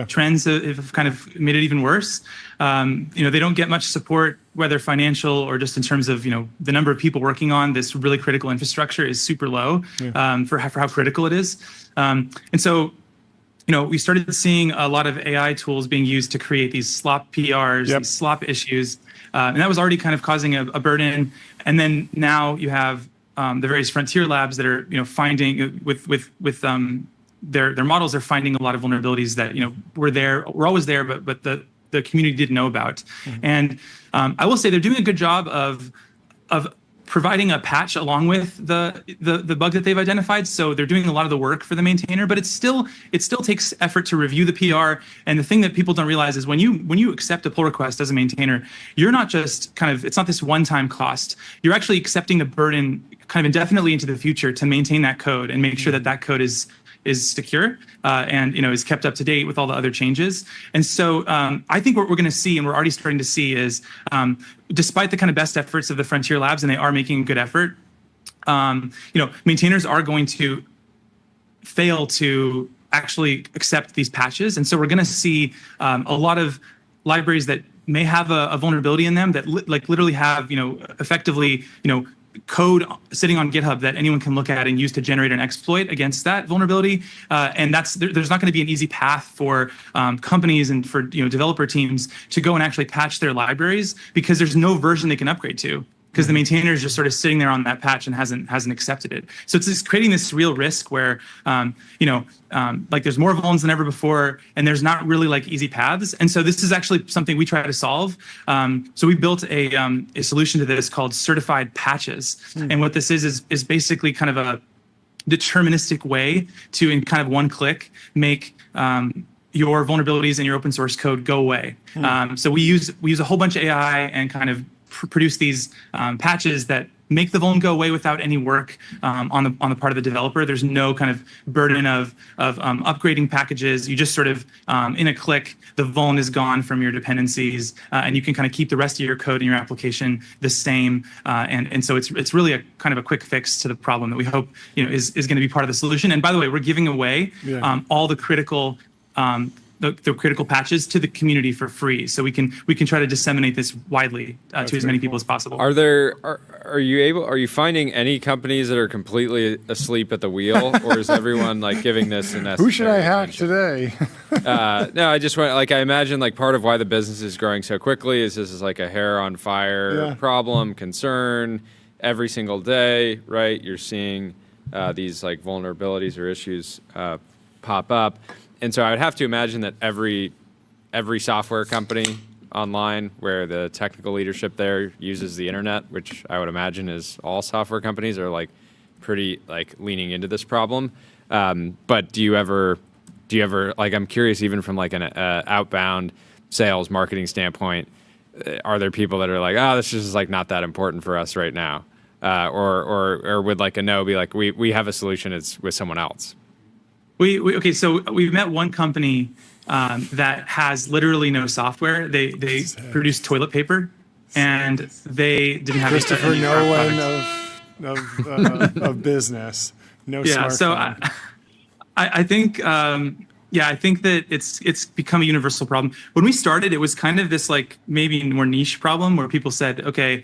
trends have kind of made it even worse. They don't get much support, whether financial or just in terms of the number of people working on this really critical infrastructure is super low for how critical it is. And so we started seeing a lot of AI tools being used to create these slop PRs, these slop issues, and that was already kind of causing a burden. And then now you have the various frontier labs that are finding with their models are finding a lot of vulnerabilities that were always there, but the community didn't know about. And I will say they're doing a good job of providing a patch along with the bug that they've identified. So they're doing a lot of the work for the maintainer, but it still takes effort to review the PR. And the thing that people don't realize is when you accept a pull request as a maintainer, you're not just it's not this one-time cost. You're actually accepting the burden kind of indefinitely into the future to maintain that code and make sure that code is secure and is kept up to date with all the other changes. And so I think what we're going to see, and we're already starting to see, is despite the kind of best efforts of the frontier labs, and they are making a good effort, maintainers are going to fail to actually accept these patches. And so we're going to see a lot of libraries that may have a vulnerability in them that literally have effectively code sitting on GitHub that anyone can look at and use to generate an exploit against that vulnerability. And there's not going to be an easy path for companies and for developer teams to go and actually patch their libraries because there's no version they can upgrade to. because the maintainer is just sort of sitting there on that patch and hasn't accepted it. So it's just creating this real risk where, like there's more vulns than ever before, and there's not really like easy paths. And so this is actually something we try to solve. So we built a solution to this called certified patches. And what this is basically kind of a deterministic way to, in kind of one click, make your vulnerabilities in your open source code go away. So we use a whole bunch of AI and kind of produce these patches that make the vuln go away without any work on the part of the developer. There's no kind of burden of upgrading packages. You just sort of, in a click, the vuln is gone from your dependencies, and you can kind of keep the rest of your code and your application the same. And so it's really a kind of a quick fix to the problem that we hope is going to be part of the solution. And by the way, we're giving away all the critical the critical patches to the community for free, so we can try to disseminate this widely to as many people as possible. Are you finding any companies that are completely asleep at the wheel, or is everyone like giving this a necessary Who should I hack attention? today? No, I just want I imagine like part of why the business is growing so quickly is this is like a hair on fire problem, concern every single day, right? You're seeing these like vulnerabilities or issues pop up. And so I would have to imagine that every software company online where the technical leadership there uses the internet, which I would imagine is all software companies, are like pretty like leaning into this problem. But do you ever like, I'm curious, even from like an outbound sales marketing standpoint, are there people that are like, oh, this is like not that important for us right now, or would like a no be like, we have a solution, it's with someone else? Okay, so we've met one company that has literally no software. They produce toilet paper, and they didn't have Christopher Nolan of business. No smartphone. So I think I think that it's become a universal problem. When we started, it was kind of this like maybe more niche problem where people said, okay,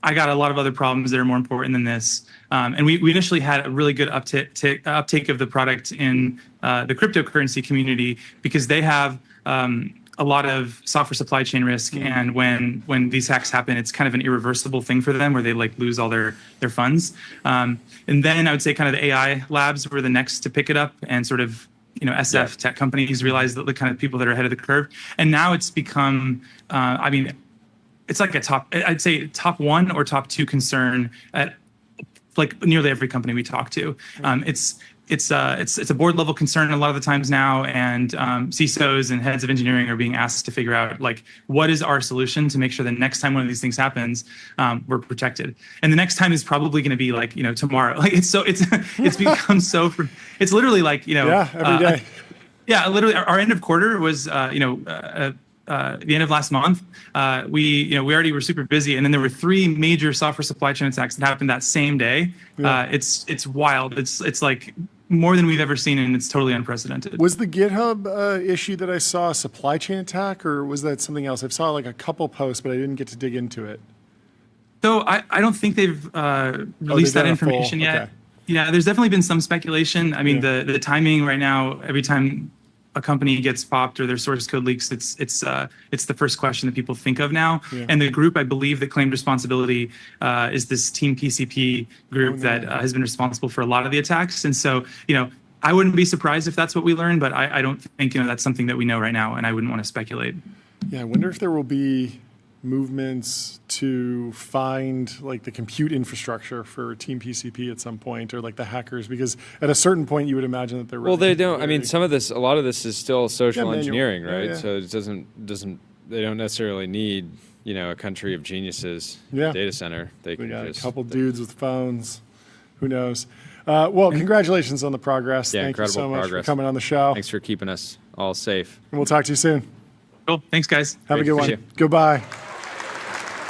I got a lot of other problems that are more important than this. And we initially had a really good uptake of the product in the cryptocurrency community because they have a lot of software supply chain risk. And when these hacks happen, it's kind of an irreversible thing for them where they like lose all their funds. And then I would say kind of the AI labs were the next to pick it up, and sort of SF tech companies realized that the kind of people that are ahead of the curve. And now it's become, it's like I'd say top one or top two concern at like nearly every company we talk to. It's a board level concern a lot of the times now, and CISOs and heads of engineering are being asked to figure out like what is our solution to make sure the next time one of these things happens, we're protected. And the next time is probably going to be like tomorrow. Like it's become so. It's literally like every day. Literally our end of quarter was the end of last month, we already were super busy, and then there were 3 major software supply chain attacks that happened that same day. It's wild. It's like more than we've ever seen, and it's totally unprecedented. Was the GitHub issue that I saw a supply chain attack, or was that something else? I saw like a couple posts, but I didn't get to dig into it. So I don't think they've released that information yet. Okay. Yeah, there's definitely been some speculation. I mean, the timing right now, every time a company gets popped or their source code leaks, it's the first question that people think of now. And the group, I believe, that claimed responsibility is this Team PCP group that has been responsible for a lot of the attacks. And so, I wouldn't be surprised if that's what we learned, but I don't think that's something that we know right now, and I wouldn't want to speculate. Yeah, I wonder if there will be movements to find like the compute infrastructure for Team PCP at some point, or like the hackers, because at a certain point you would imagine that they're really they don't. I mean, a lot of this is still social engineering, right? Yeah. So it doesn't. They don't necessarily need a country of geniuses data center. They we can got just a couple dudes with phones. Who knows? Well, congratulations on the progress. Yeah, Thank you so incredible much progress. for coming on the show. Thanks for keeping us all safe. And we'll talk to you soon. Cool. Thanks, guys. Have a Great good to one. see you. Goodbye.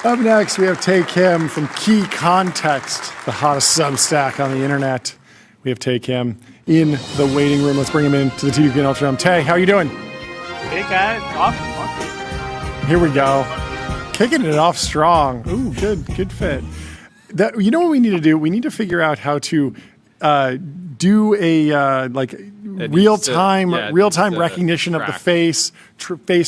Up next, we have Tay Kim from Key Context, the hottest Substack on the internet. We have Tay Kim in the waiting room. Let's bring him into the TBPN Ultra Room. Tay, how are you doing? Hey guys, awesome. Here we go. Kicking it off strong. Ooh, good fit. You know what we need to do? We need to figure out how to do a real-time recognition of the face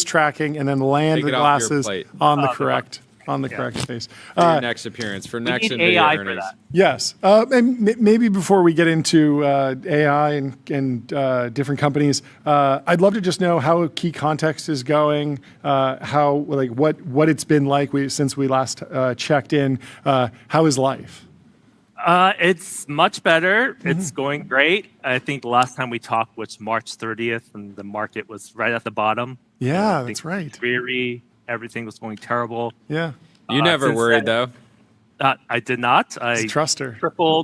tracking, and then land the glasses on the correct on the correct space. For your next appearance, for next need NVIDIA AI for earnings. that. Yes. And maybe before we get into AI and different companies, I'd love to just know how key context is going, how like what it's been like since we last checked in. How is life? It's much better. It's going great. I think the last time we talked was March 30th, and the market was right at the bottom. Yeah, I that's think right. Dreary. Everything was going terrible. Yeah. You never since worried, then- though? I did not. I Truster.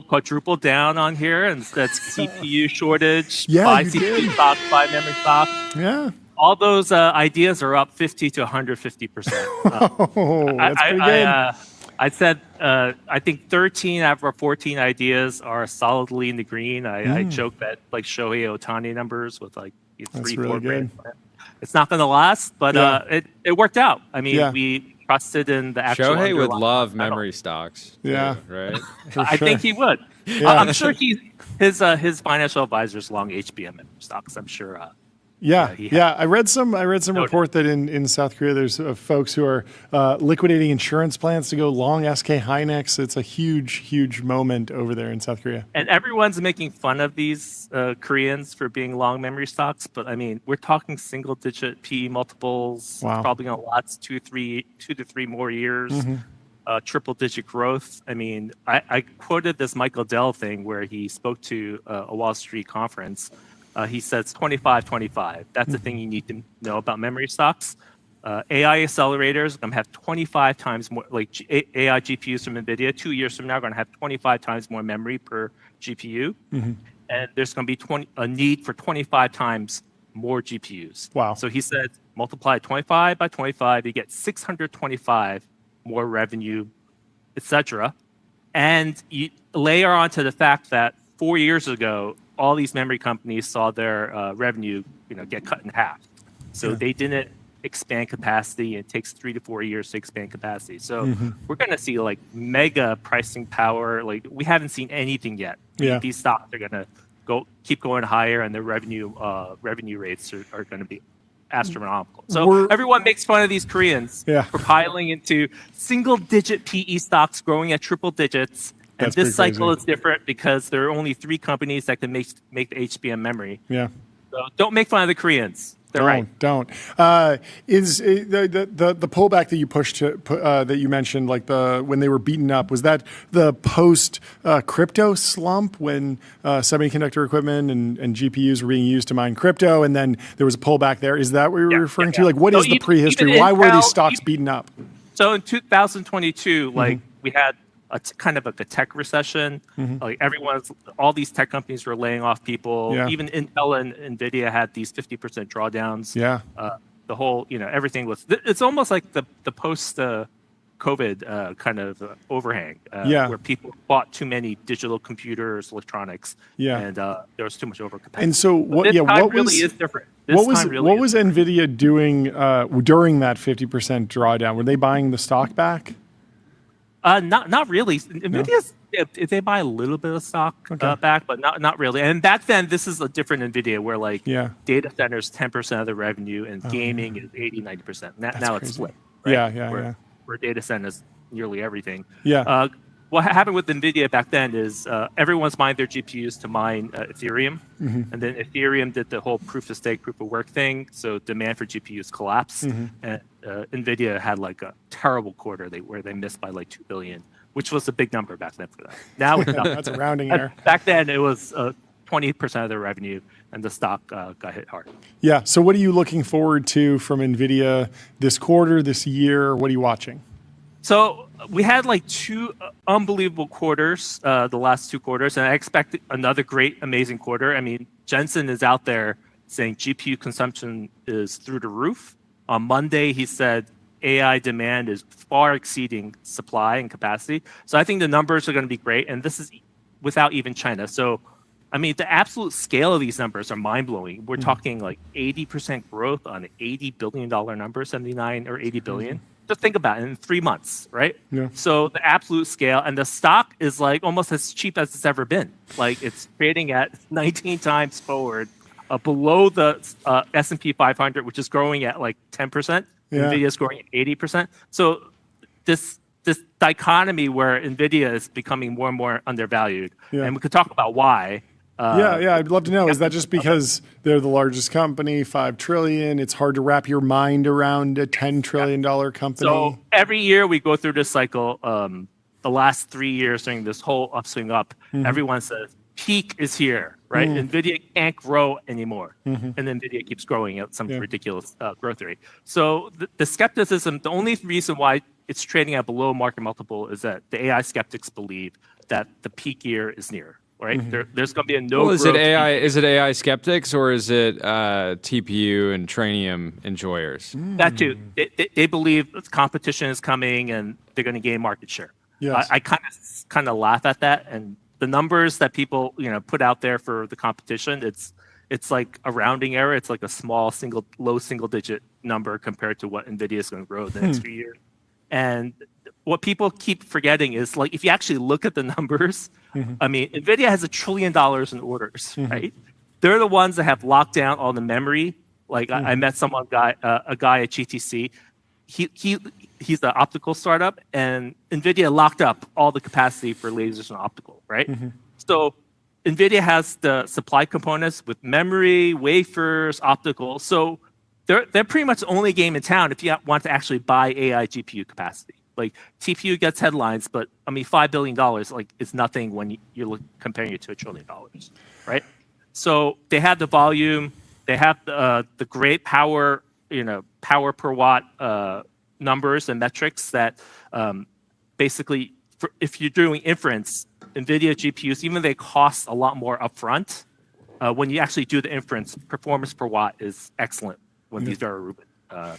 quadrupled down on here, and that's CPU shortage. Yeah, buy you CPU did. stocks, buy memory stocks. Yeah. All those ideas are up 50 to 150%. Oh, that's pretty good. I said I think 13 out of our 14 ideas are solidly in the green. I joke that like Shohei Ohtani numbers with like That's 3-4 really grand. good. It's not going to last, but Yeah. it worked out. I mean, Yeah. we trusted in the actual. Shohei would underlying love fundamental. memory stocks. Yeah. Right? I think he would. I'm sure his financial advisors long HBM memory stocks. I'm sure. Yeah. I read some report that in South Korea there's folks who are liquidating insurance plans to go long SK Hynix. It's a huge moment over there in South Korea. And everyone's making fun of these Koreans for being long memory stocks, but I mean, we're talking single-digit PE multiples. Wow. Probably going to last 2 to 3 more years. Triple-digit growth. I mean, I quoted this Michael Dell thing where he spoke to a Wall Street conference. He says 25-25. That's the thing you need to know about memory stocks. AI accelerators are going to have 25 times more, like AI GPUs from NVIDIA. 2 years from now, are going to have 25 times more memory per GPU. And there's going to be a need for 25 times more GPUs. Wow. So he said, multiply 25 by 25, you get 625 more revenue, etc. And you layer onto the fact that 4 years ago, all these memory companies saw their revenue, get cut in half. So they didn't expand capacity. It takes 3 to 4 years to expand capacity. So we're going to see like mega pricing power. Like we haven't seen anything yet. Yeah. These stocks are going to keep going higher, and their revenue rates are going to be astronomical. So everyone makes fun of these Koreans for piling into single-digit PE stocks growing at triple digits. And That's this pretty cycle crazy. is different because there are only 3 companies that can make the HBM memory. Yeah. So don't make fun of the Koreans. They're right. Don't. Is the pullback that you pushed to that you mentioned, like when they were beaten up, was that the post crypto slump when semiconductor equipment and GPUs were being used to mine crypto, and then there was a pullback there? Is that what you're referring to? Like, what is the prehistory? Why were these stocks beaten up? So in 2022, like we had kind of like a tech recession. Like all these tech companies were laying off people. Yeah. Even Intel and NVIDIA had these 50% drawdowns. Yeah. The whole, everything was. It's almost like the post COVID kind of overhang. Where people bought too many digital computers, electronics. Yeah. And there was too much overcapacity. And so But this time really was is different. what was NVIDIA doing during that 50% drawdown? Were they buying the stock back? Not really. NVIDIA's, if they buy a little bit of stock back, but not really. And back then, this is a different NVIDIA where like data centers 10% of the revenue and gaming is 80-90%. Now it's split. Right? Where data centers nearly everything. Yeah. What happened with NVIDIA back then is everyone's mined their GPUs to mine Ethereum. And then Ethereum did the whole proof of stake, proof of work thing. So demand for GPUs collapsed. And NVIDIA had like a terrible quarter where they missed by like 2 billion, which was a big number back then for them. Now it's not. That's a rounding error. Back then, it was 20% of their revenue, and the stock got hit hard. Yeah. So what are you looking forward to from NVIDIA this quarter, this year? What are you watching? So we had like 2 unbelievable quarters, the last 2 quarters, and I expect another great, amazing quarter. I mean, Jensen is out there saying GPU consumption is through the roof. On Monday, he said AI demand is far exceeding supply and capacity. So I think the numbers are going to be great, and this is without even China. So, I mean, the absolute scale of these numbers are mind-blowing. We're talking like 80% growth on an $80 billion number, 79 or 80 billion. Just think about it in 3 months, right? Yeah. So the absolute scale, and the stock is like almost as cheap as it's ever been. Like it's trading at 19 times forward, below the S&P 500, which is growing at like 10%. Yeah. NVIDIA is growing at 80%. So this dichotomy where NVIDIA is becoming more and more undervalued, Yeah. and we could talk about why. Yeah, I'd love to know. Is that just because they're the largest company, $5 trillion? It's hard to wrap your mind around a $10 trillion company. So every year we go through this cycle. The last 3 years during this whole upswing up, everyone says peak is here, right? NVIDIA can't grow anymore, and NVIDIA keeps growing at some ridiculous growth rate. So the skepticism, the only reason why it's trading at below market multiple is that the AI skeptics believe that the peak year is near. Right, there's going to be a no. Well, is it AI? Is it AI skeptics or is it TPU and Trainium enjoyers? That too. They believe competition is coming and they're going to gain market share. Yes. I kind of laugh at that, and the numbers that people put out there for the competition, it's like a rounding error. It's like a low single digit number compared to what NVIDIA is going to grow the next few years. And what people keep forgetting is, like, if you actually look at the numbers, I mean, NVIDIA has $1 trillion in orders, right? They're the ones that have locked down all the memory. Like I met a guy at GTC. He's the optical startup, and NVIDIA locked up all the capacity for lasers and optical, right? So NVIDIA has the supply components with memory, wafers, optical. So they're pretty much the only game in town if you want to actually buy AI GPU capacity. Like TPU gets headlines, but I mean, $5 billion like is nothing when you're comparing it to $1 trillion, right? So they have the volume, they have the great power, power per watt numbers and metrics that basically, if you're doing inference, NVIDIA GPUs, even they cost a lot more upfront, when you actually do the inference, performance per watt is excellent when these are Rubin. $4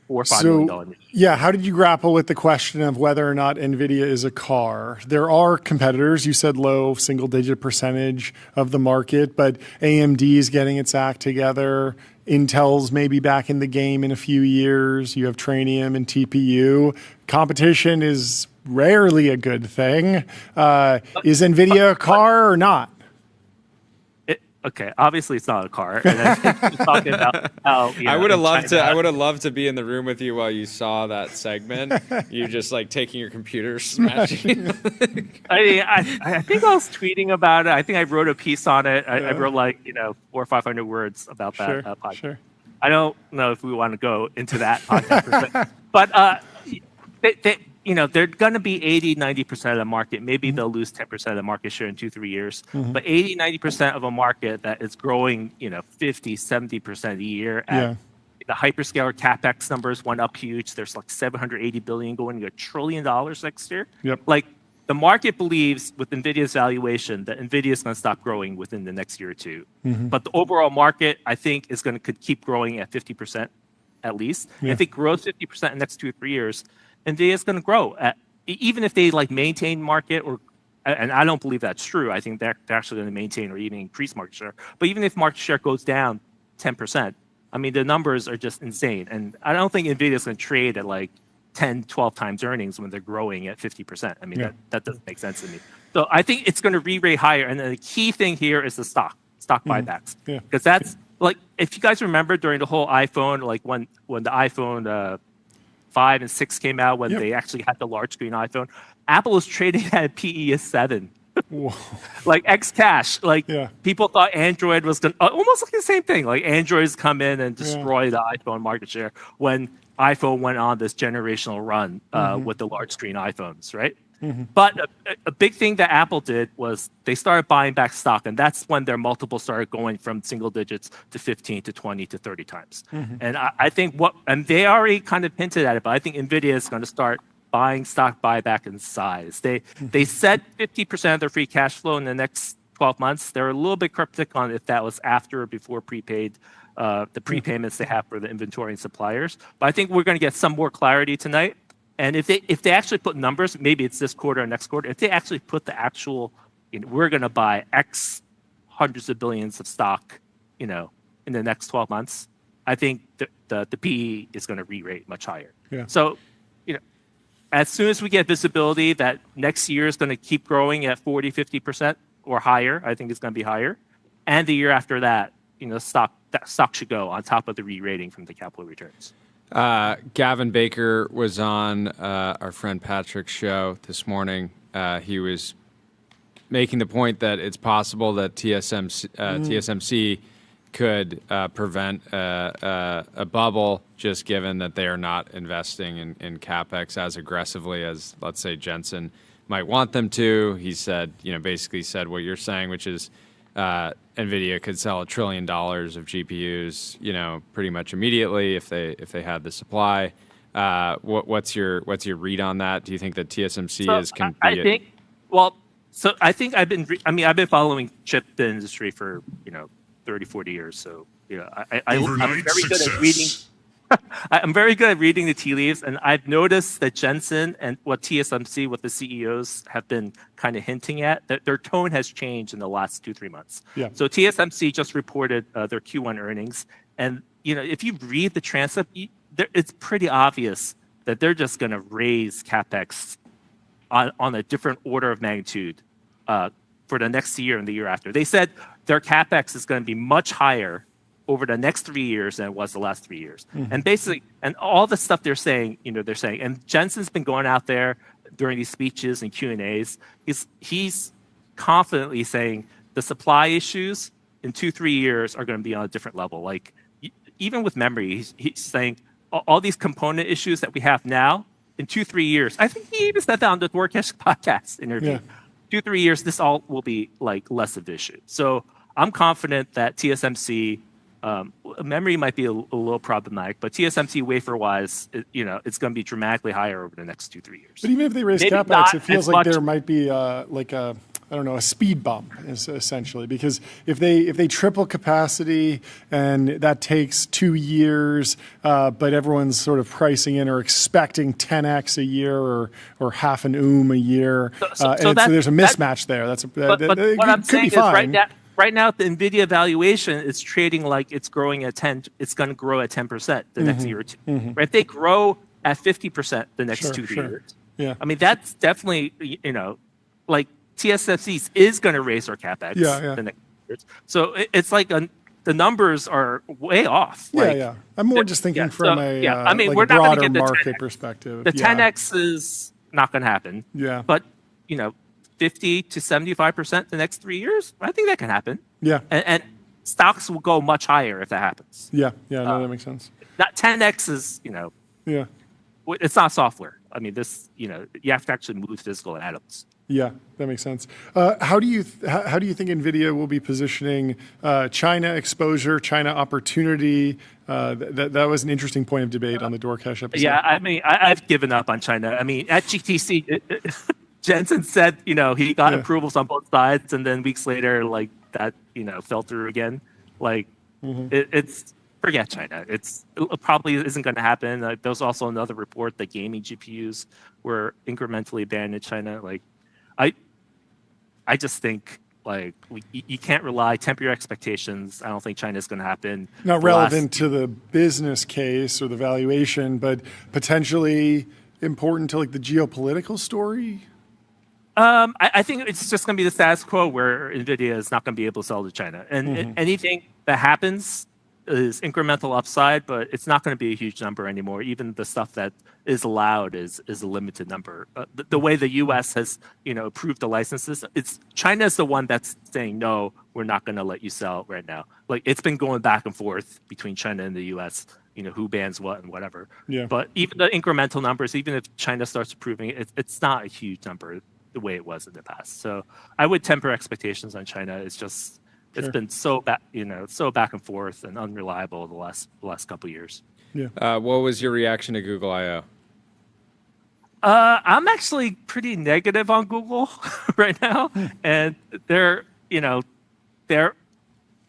or $5 million. Yeah, how did you grapple with the question of whether or not NVIDIA is a car? There are competitors. You said low single-digit percentage of the market, but AMD is getting its act together. Intel's maybe back in the game in a few years. You have Trainium and TPU. Competition is rarely a good thing. Is NVIDIA a car or not? Okay, obviously it's not a car. And I think you're talking about how I would have loved to. I would have loved to be in the room with you while you saw that segment. You just like taking your computer, smashing. I think I was tweeting about it. I think I wrote a piece on it. I wrote like 400 or 500 words about that podcast. Sure. I don't know if we want to go into that podcast, but they're going to be 80-90% of the market. Maybe they'll lose 10% of the market share in 2-3 years. But 80-90% of a market that is growing 50-70% a year. The hyperscaler capex numbers went up huge. There's like $780 billion going to $1 trillion next year. Like the market believes with NVIDIA's valuation that NVIDIA is going to stop growing within the next year or two. But the overall market, I think, is going to keep growing at 50% at least. And if it grows 50% in the next 2 or 3 years, NVIDIA is going to grow even if they like maintain market and I don't believe that's true. I think they're actually going to maintain or even increase market share. But even if market share goes down 10%, I mean, the numbers are just insane. And I don't think NVIDIA is going to trade at like 10, 12 times earnings when they're growing at 50%. I mean, that doesn't make sense to me. So I think it's going to re-rate higher. And then the key thing here is the stock buybacks. Because that's like, if you guys remember during the whole iPhone, like when the iPhone 5 and 6 came out, when they actually had the large screen iPhone, Apple was trading at a PE of 7. Like X cash. Like people thought Android was going to almost like the same thing. Like Android's come in and destroy the iPhone market share when iPhone went on this generational run with the large screen iPhones, right? But a big thing that Apple did was they started buying back stock, and that's when their multiple started going from single digits to 15 to 20 to 30 times. And I think and they already kind of hinted at it, but I think NVIDIA is going to start buying stock buyback in size. They said 50% of their free cash flow in the next 12 months. They're a little bit cryptic on if that was after or before prepaid, the prepayments they have for the inventory and suppliers. But I think we're going to get some more clarity tonight. And if they actually put numbers, maybe it's this quarter or next quarter, if they actually put the actual, we're going to buy X hundreds of billions of stock, in the next 12 months, I think the PE is going to re-rate much higher. So, as soon as we get visibility that next year is going to keep growing at 40, 50% or higher, I think it's going to be higher. And the year after that, stock should go on top of the re-rating from the capital returns. Gavin Baker was on our friend Patrick's show this morning. He was making the point that it's possible that TSMC could prevent a bubble, just given that they are not investing in CapEx as aggressively as, let's say, Jensen might want them to. He said, basically said what you're saying, which is NVIDIA could sell $1 trillion of GPUs, pretty much immediately if they had the supply. What's your read on that? Do you think that TSMC I think I've been following chip industry for 30, 40 years. So I'm very good at reading. I'm very good at reading the tea leaves, and I've noticed that Jensen and what TSMC, what the CEOs have been kind of hinting at, that their tone has changed in the last 2-3 months. Yeah. So TSMC just reported their Q1 earnings, and if you read the transcript, it's pretty obvious that they're just going to raise CapEx on a different order of magnitude for the next year and the year after. They said their CapEx is going to be much higher over the next 3 years than it was the last 3 years. And basically, and all the stuff they're saying, and Jensen's been going out there during these speeches and Q&As, he's confidently saying the supply issues in 2-3 years are going to be on a different level. Like, even with memory, he's saying all these component issues that we have now, in 2-3 years, I think he even said that on the Dwarkesh podcast interview. 2-3 years, this all will be like less of an issue. So I'm confident that TSMC, memory might be a little problematic, but TSMC wafer-wise, it's going to be dramatically higher over the next 2-3 years. But even if they raise CapEx, it feels like there might be a speed bump, essentially, because if they triple capacity and that takes 2 years, but everyone's sort of pricing in or expecting 10x a year or half an a year, so there's a mismatch there. But what I'm saying is right now, the NVIDIA valuation is trading like it's growing at 10. It's going to grow at 10% the next year or two. Right? If they grow at 50% the next 2-3 years, I mean that's definitely like TSMC is going to raise their CapEx the next years. So it's like the numbers are way off. I'm more just thinking from a we're not broader get the market 10X. perspective. The 10x is not going to happen. But 50 to 75% the next 3 years, I think that can happen. And stocks will go much higher if that happens. No, that makes sense. That 10x is it's not software. I mean, this you have to actually move physical atoms. Yeah, that makes sense. How do you think NVIDIA will be positioning China exposure, China opportunity? That was an interesting point of debate on the Dwarkesh episode. Yeah, I mean, I've given up on China. I mean, at GTC, Jensen said, he got approvals on both sides, and then weeks later, like that, fell through again. Like, it's forget China. It probably isn't going to happen. There was also another report that gaming GPUs were incrementally banned in China. Like, I just think like you can't temper your expectations. I don't think China's going to happen. Not relevant to the business case or the valuation, but potentially important to like the geopolitical story. I think it's just going to be the status quo where NVIDIA is not going to be able to sell to China. And anything that happens is incremental upside, but it's not going to be a huge number anymore. Even the stuff that is allowed is a limited number. The way the U.S. has, approved the licenses, China is the one that's saying, no, we're not going to let you sell right now. Like, it's been going back and forth between China and the U.S., who bans what and whatever. But even the incremental numbers, even if China starts approving it, it's not a huge number the way it was in the past. So I would temper expectations on China. It's just, it's been so back and forth and unreliable the last couple of years. What was your reaction to Google I/O? I'm actually pretty negative on Google right now, and they're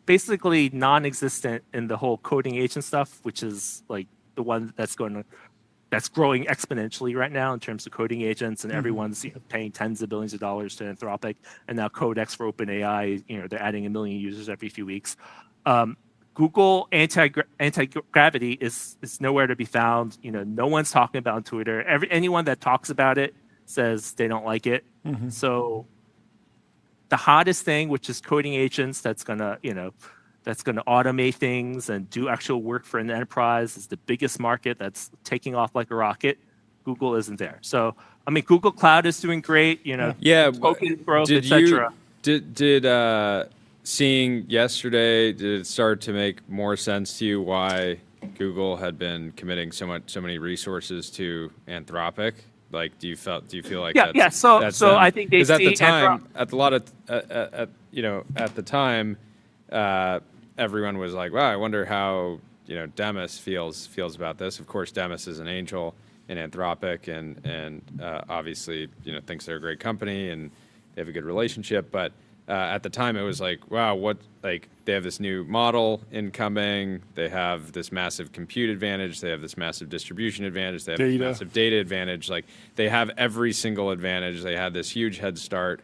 basically non-existent in the whole coding agent stuff, which is like the one that's growing exponentially right now in terms of coding agents, and everyone's paying tens of billions of dollars to Anthropic, and now Codex for OpenAI. They're adding 1 million users every few weeks. Google anti-gravity is nowhere to be found. No one's talking about it on Twitter. Anyone that talks about it says they don't like it. So the hottest thing, which is coding agents, that's gonna that's going to automate things and do actual work for an enterprise. It's the biggest market that's taking off like a rocket. Google isn't there. So, I mean, Google Cloud is doing great, token growth, etc. Did seeing yesterday, did it start to make more sense to you why Google had been committing so many resources to Anthropic? Like, do you feel like that's So them? I think they see at the time, at the time, everyone was like, "Wow, I wonder how Demis feels about this." Of course, Demis is an angel in Anthropic, and obviously thinks they're a great company and they have a good relationship. But at the time, it was like, wow, they have this new model incoming. They have this massive compute advantage. They have this massive distribution advantage. They have this massive data advantage. Like, they have every single advantage. They had this huge head start.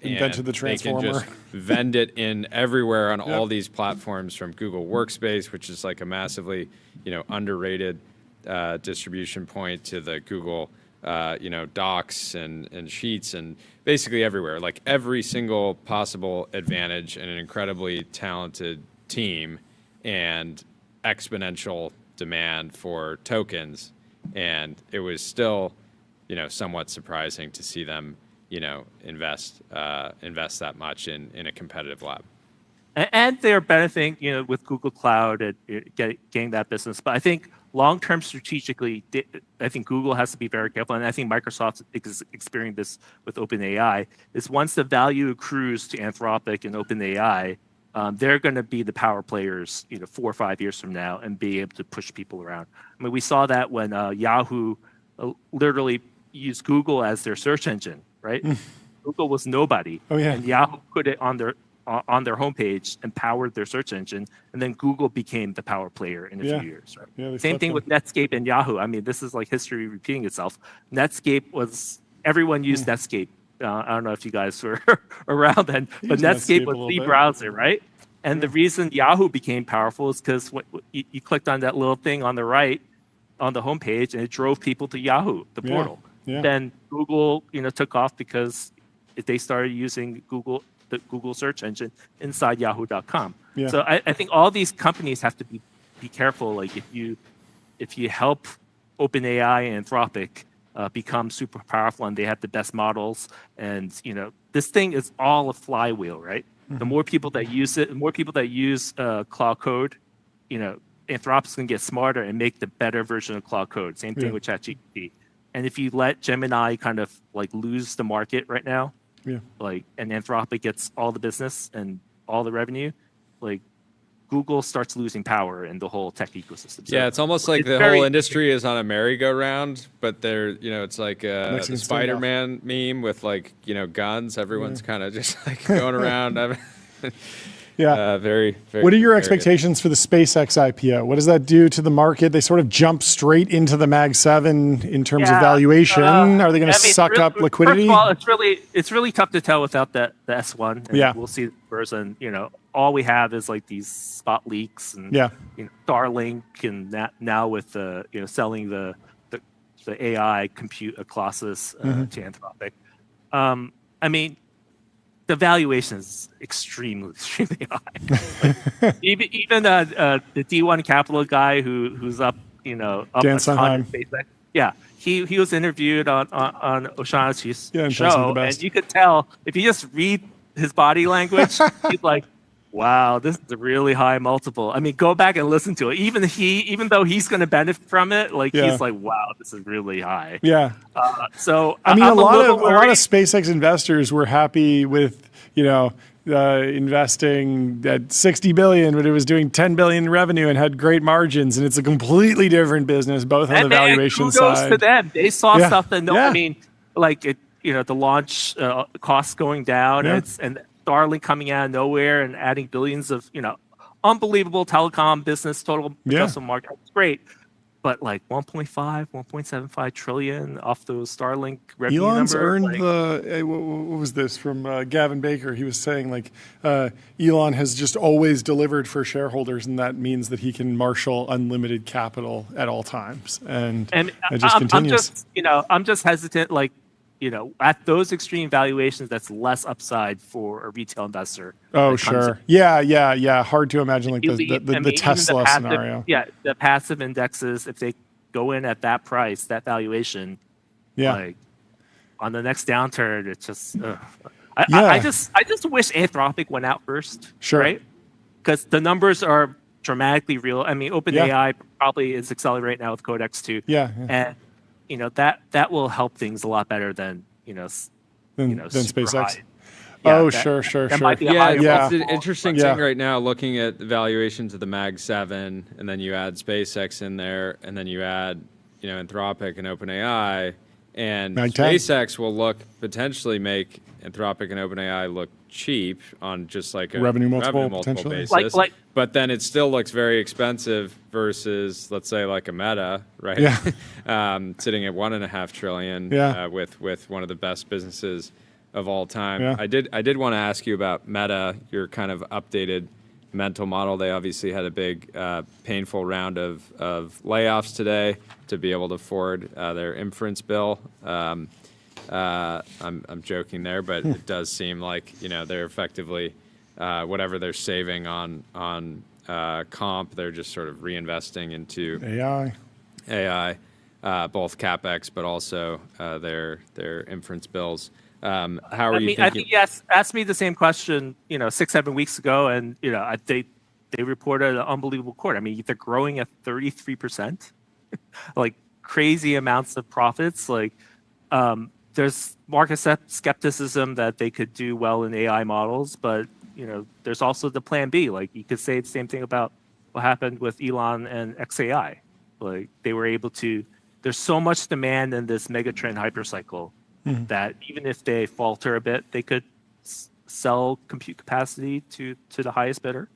Invented the transformer. They can just vend it in everywhere on all these platforms, from Google Workspace, which is like a massively underrated distribution point, to the Google Docs and Sheets, and basically everywhere. Like, every single possible advantage, and an incredibly talented team, and exponential demand for tokens. And it was still somewhat surprising to see them invest that much in a competitive lab. And they're benefiting, with Google Cloud and getting that business. But I think long-term strategically, I think Google has to be very careful, and I think Microsoft is experiencing this with OpenAI, is once the value accrues to Anthropic and OpenAI, they're going to be the power players, 4 or 5 years from now, and be able to push people around. I mean, we saw that when Yahoo literally used Google as their search engine, right? Google was nobody, and Yahoo put it on their homepage and powered their search engine, and then Google became the power player in a few years. Right? Same thing with Netscape and Yahoo. I mean, this is like history repeating itself. Everyone used Netscape. I don't know if you guys were around then, but Netscape was the browser, right? And the reason Yahoo became powerful is because you clicked on that little thing on the right on the homepage, and it drove people to Yahoo, the portal. Then Google, took off because they started using the Google search engine inside yahoo.com. So I think all these companies have to be careful. Like, if you help OpenAI and Anthropic become super powerful, and they have the best models, and this thing is all a flywheel, right? The more people that use it, the more people that use Cloud Code, Anthropic's going to get smarter and make the better version of Cloud Code. Same thing with ChatGPT. And if you let Gemini kind of like lose the market right now, and Anthropic gets all the business and all the revenue, like, Google starts losing power in the whole tech ecosystem. So it's almost like the whole industry is on a merry-go-round, but it's like a Spider-Man meme with guns. Everyone's kind of just like going around. Very, very. What are your expectations for the SpaceX IPO? What does that do to the market? They sort of jump straight into the Mag 7 in terms of valuation. Are they going to suck up liquidity? First of all, it's really tough to tell without the S1. And we'll see the person. All we have is like these spot leaks and Starlink, and now with the selling the AI compute Colossus to Anthropic. I mean, the valuation is extremely high. Even the D1 Capital guy who's up Dan SpaceX. He was interviewed on O'Shaughnessy's show, and you could tell if you just read his body language, he's like, wow, this is a really high multiple. I mean, go back and listen to it. Even though he's going to benefit from it, he's like, wow, this is really high. So I mean, a lot of SpaceX investors were happy with investing at $60 billion, but it was doing $10 billion in revenue and had great margins, and it's a completely different business, both on the valuation side. Kudos to them. They saw stuff that I mean, the launch costs going down, and Starlink coming out of nowhere and adding billions of, unbelievable telecom business, total addressable market. It's great. But 1.5, 1.75 trillion off those Starlink revenue Elon's numbers. Earned what was this from Gavin Baker? He was saying Elon has just always delivered for shareholders, and that means that he can marshal unlimited capital at all times. And it just continues. I'm just hesitant. at those extreme valuations, that's less upside for a retail investor. Oh, that comes sure. Yeah. Hard to imagine like the even Tesla passive, scenario. Yeah, the passive indexes, if they go in at that price, that valuation, Yeah. like on the next downturn, it's just. Yeah. I just wish Anthropic went out first. Sure. Right? Because the numbers are dramatically real. I mean, OpenAI probably is accelerating now with Codex too. Yeah. And that will help things a lot better than Than super SpaceX. high. Yeah, Oh, that- sure. that might be a Yeah, higher it's multiple. an interesting Yeah. thing right now, looking at the valuations of the Mag 7, and then you add SpaceX in there, and then you add, Anthropic and OpenAI, and Mag 10. SpaceX will potentially make Anthropic and OpenAI look cheap on just like a Revenue multiple, potentially. basis. Like- but then it still looks very expensive versus, let's say, like a Meta, right? Yeah. Sitting at $1.5 trillion, Yeah. with one of the best businesses of all time. Yeah. I did want to ask you about Meta, your kind of updated mental model. They obviously had a big, painful round of layoffs today to be able to afford their inference bill. I'm joking there, but it does seem like they're effectively whatever they're saving on comp, they're just sort of reinvesting into AI, both capex but also their inference bills. How are you thinking? I think yes. Asked me the same question, 6-7 weeks ago, and they reported an unbelievable quarter. I mean, they're growing at 33%, like crazy amounts of profits. Like, there's market skepticism that they could do well in AI models, but there's also the plan B. Like, you could say the same thing about what happened with Elon and XAI. Like, they were able to. There's so much demand in this megatrend hypercycle. That even if they falter a bit, they could sell compute capacity to the highest bidder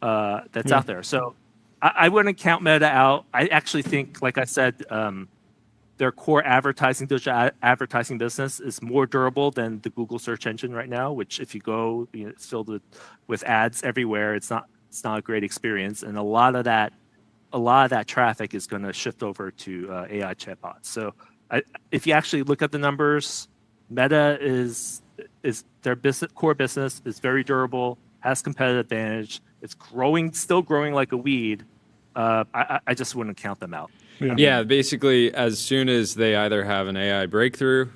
that's out there. So I wouldn't count Meta out. I actually think, like I said, their core digital advertising business is more durable than the Google search engine right now. Which, if you go, it's filled with ads everywhere. It's not a great experience, and a lot of that traffic is going to shift over to AI chatbots. So. If you actually look at the numbers, Meta is their core business is very durable, has competitive advantage. It's still growing like a weed. I just wouldn't count them out. Yeah, basically, as soon as they either have an AI breakthrough,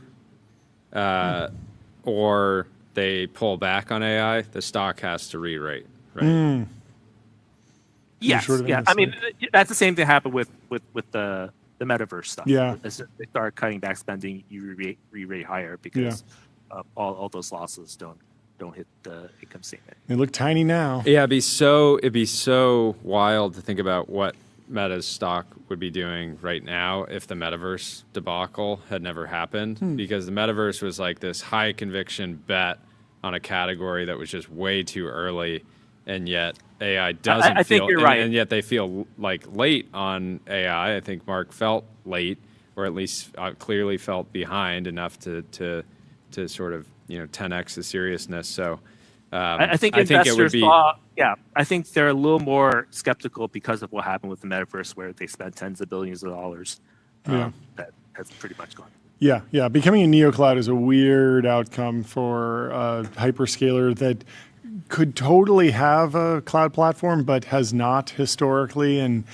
or they pull back on AI, the stock has to re-rate, right? Yes, yeah. I mean, that's the same thing happened with the metaverse stuff. Yeah. As they start cutting back spending, you re-rate higher because all those losses don't hit the income statement. They look tiny now. Yeah, it'd be so wild to think about what Meta's stock would be doing right now if the metaverse debacle had never happened, because the metaverse was like this high conviction bet on a category that was just way too early, and yet AI doesn't I think you're right. And yet they feel like late on AI. I think Mark felt late, or at least clearly felt behind enough to sort of 10x the seriousness. So I think it would investors be. I think they're a little more skeptical because of what happened with the metaverse, where they spent tens of billions of dollars. That has pretty much gone. Yeah. Becoming a neocloud is a weird outcome for a hyperscaler that could totally have a cloud platform, but has not historically. And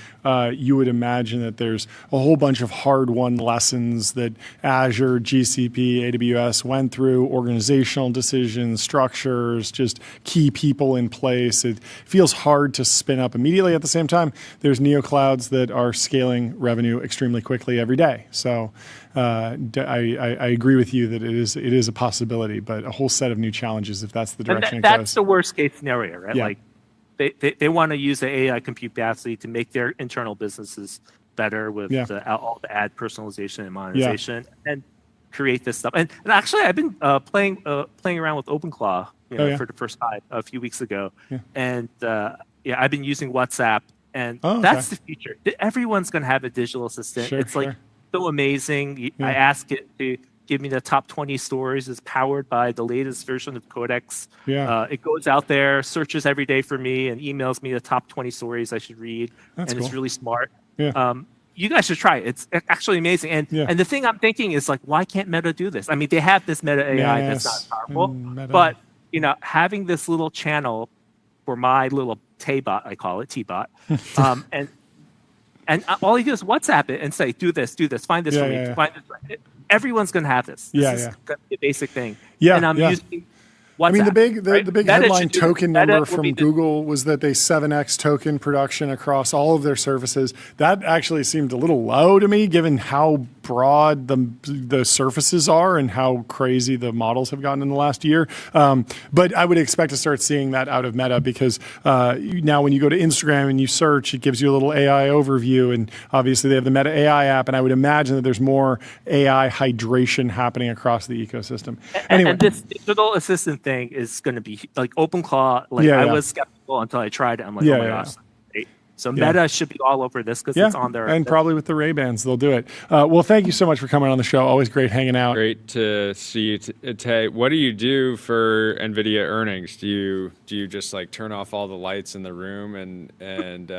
you would imagine that there's a whole bunch of hard-won lessons that Azure, GCP, AWS went through, organizational decisions, structures, just key people in place. It feels hard to spin up immediately. At the same time, there's neoclouds that are scaling revenue extremely quickly every day. So I agree with you that it is a possibility, but a whole set of new challenges if that's the direction it goes. That's the worst case scenario, right? Yeah. Like they want to use the AI compute capacity to make their internal businesses better with all the ad personalization and monetization, and create this stuff. And actually, I've been playing around with OpenClaw for the first time a few weeks ago, and I've been using WhatsApp, and that's the future. Everyone's going to have a digital assistant. It's like so amazing. I ask it to give me the top 20 stories. It's powered by the latest version of Codex. It goes out there, searches every day for me, and emails me the top 20 stories I should read. That's and cool. It's really smart. you guys should try it. It's actually amazing. And the thing I'm thinking is like, why can't Meta do this? I mean, they have this Meta AI that's not powerful, but having this little channel for my little T-bot, I call it T-bot, and all you do is WhatsApp it and say, do this, find this for me, find this. Everyone's going to have this. This is going to be a basic thing. And I'm using WhatsApp. I mean, the big headline token number from Google was that they 7x token production across all of their services. That actually seemed a little low to me, given how broad the surfaces are and how crazy the models have gotten in the last year. But I would expect to start seeing that out of Meta, because now when you go to Instagram and you search, it gives you a little AI overview. And obviously they have the Meta AI app. And I would imagine that there's more AI hydration happening across the ecosystem. Anyway. And this digital assistant thing is going to be like OpenClaw. I was skeptical until I tried it. I'm like, oh my gosh. So Meta should be all over this because it's on there. And probably with the Ray-Bans, they'll do it. Well, thank you so much for coming on the show. Always great hanging out. Great to see you, Tay. What do you do for NVIDIA earnings? Do you just like turn off all the lights in the room and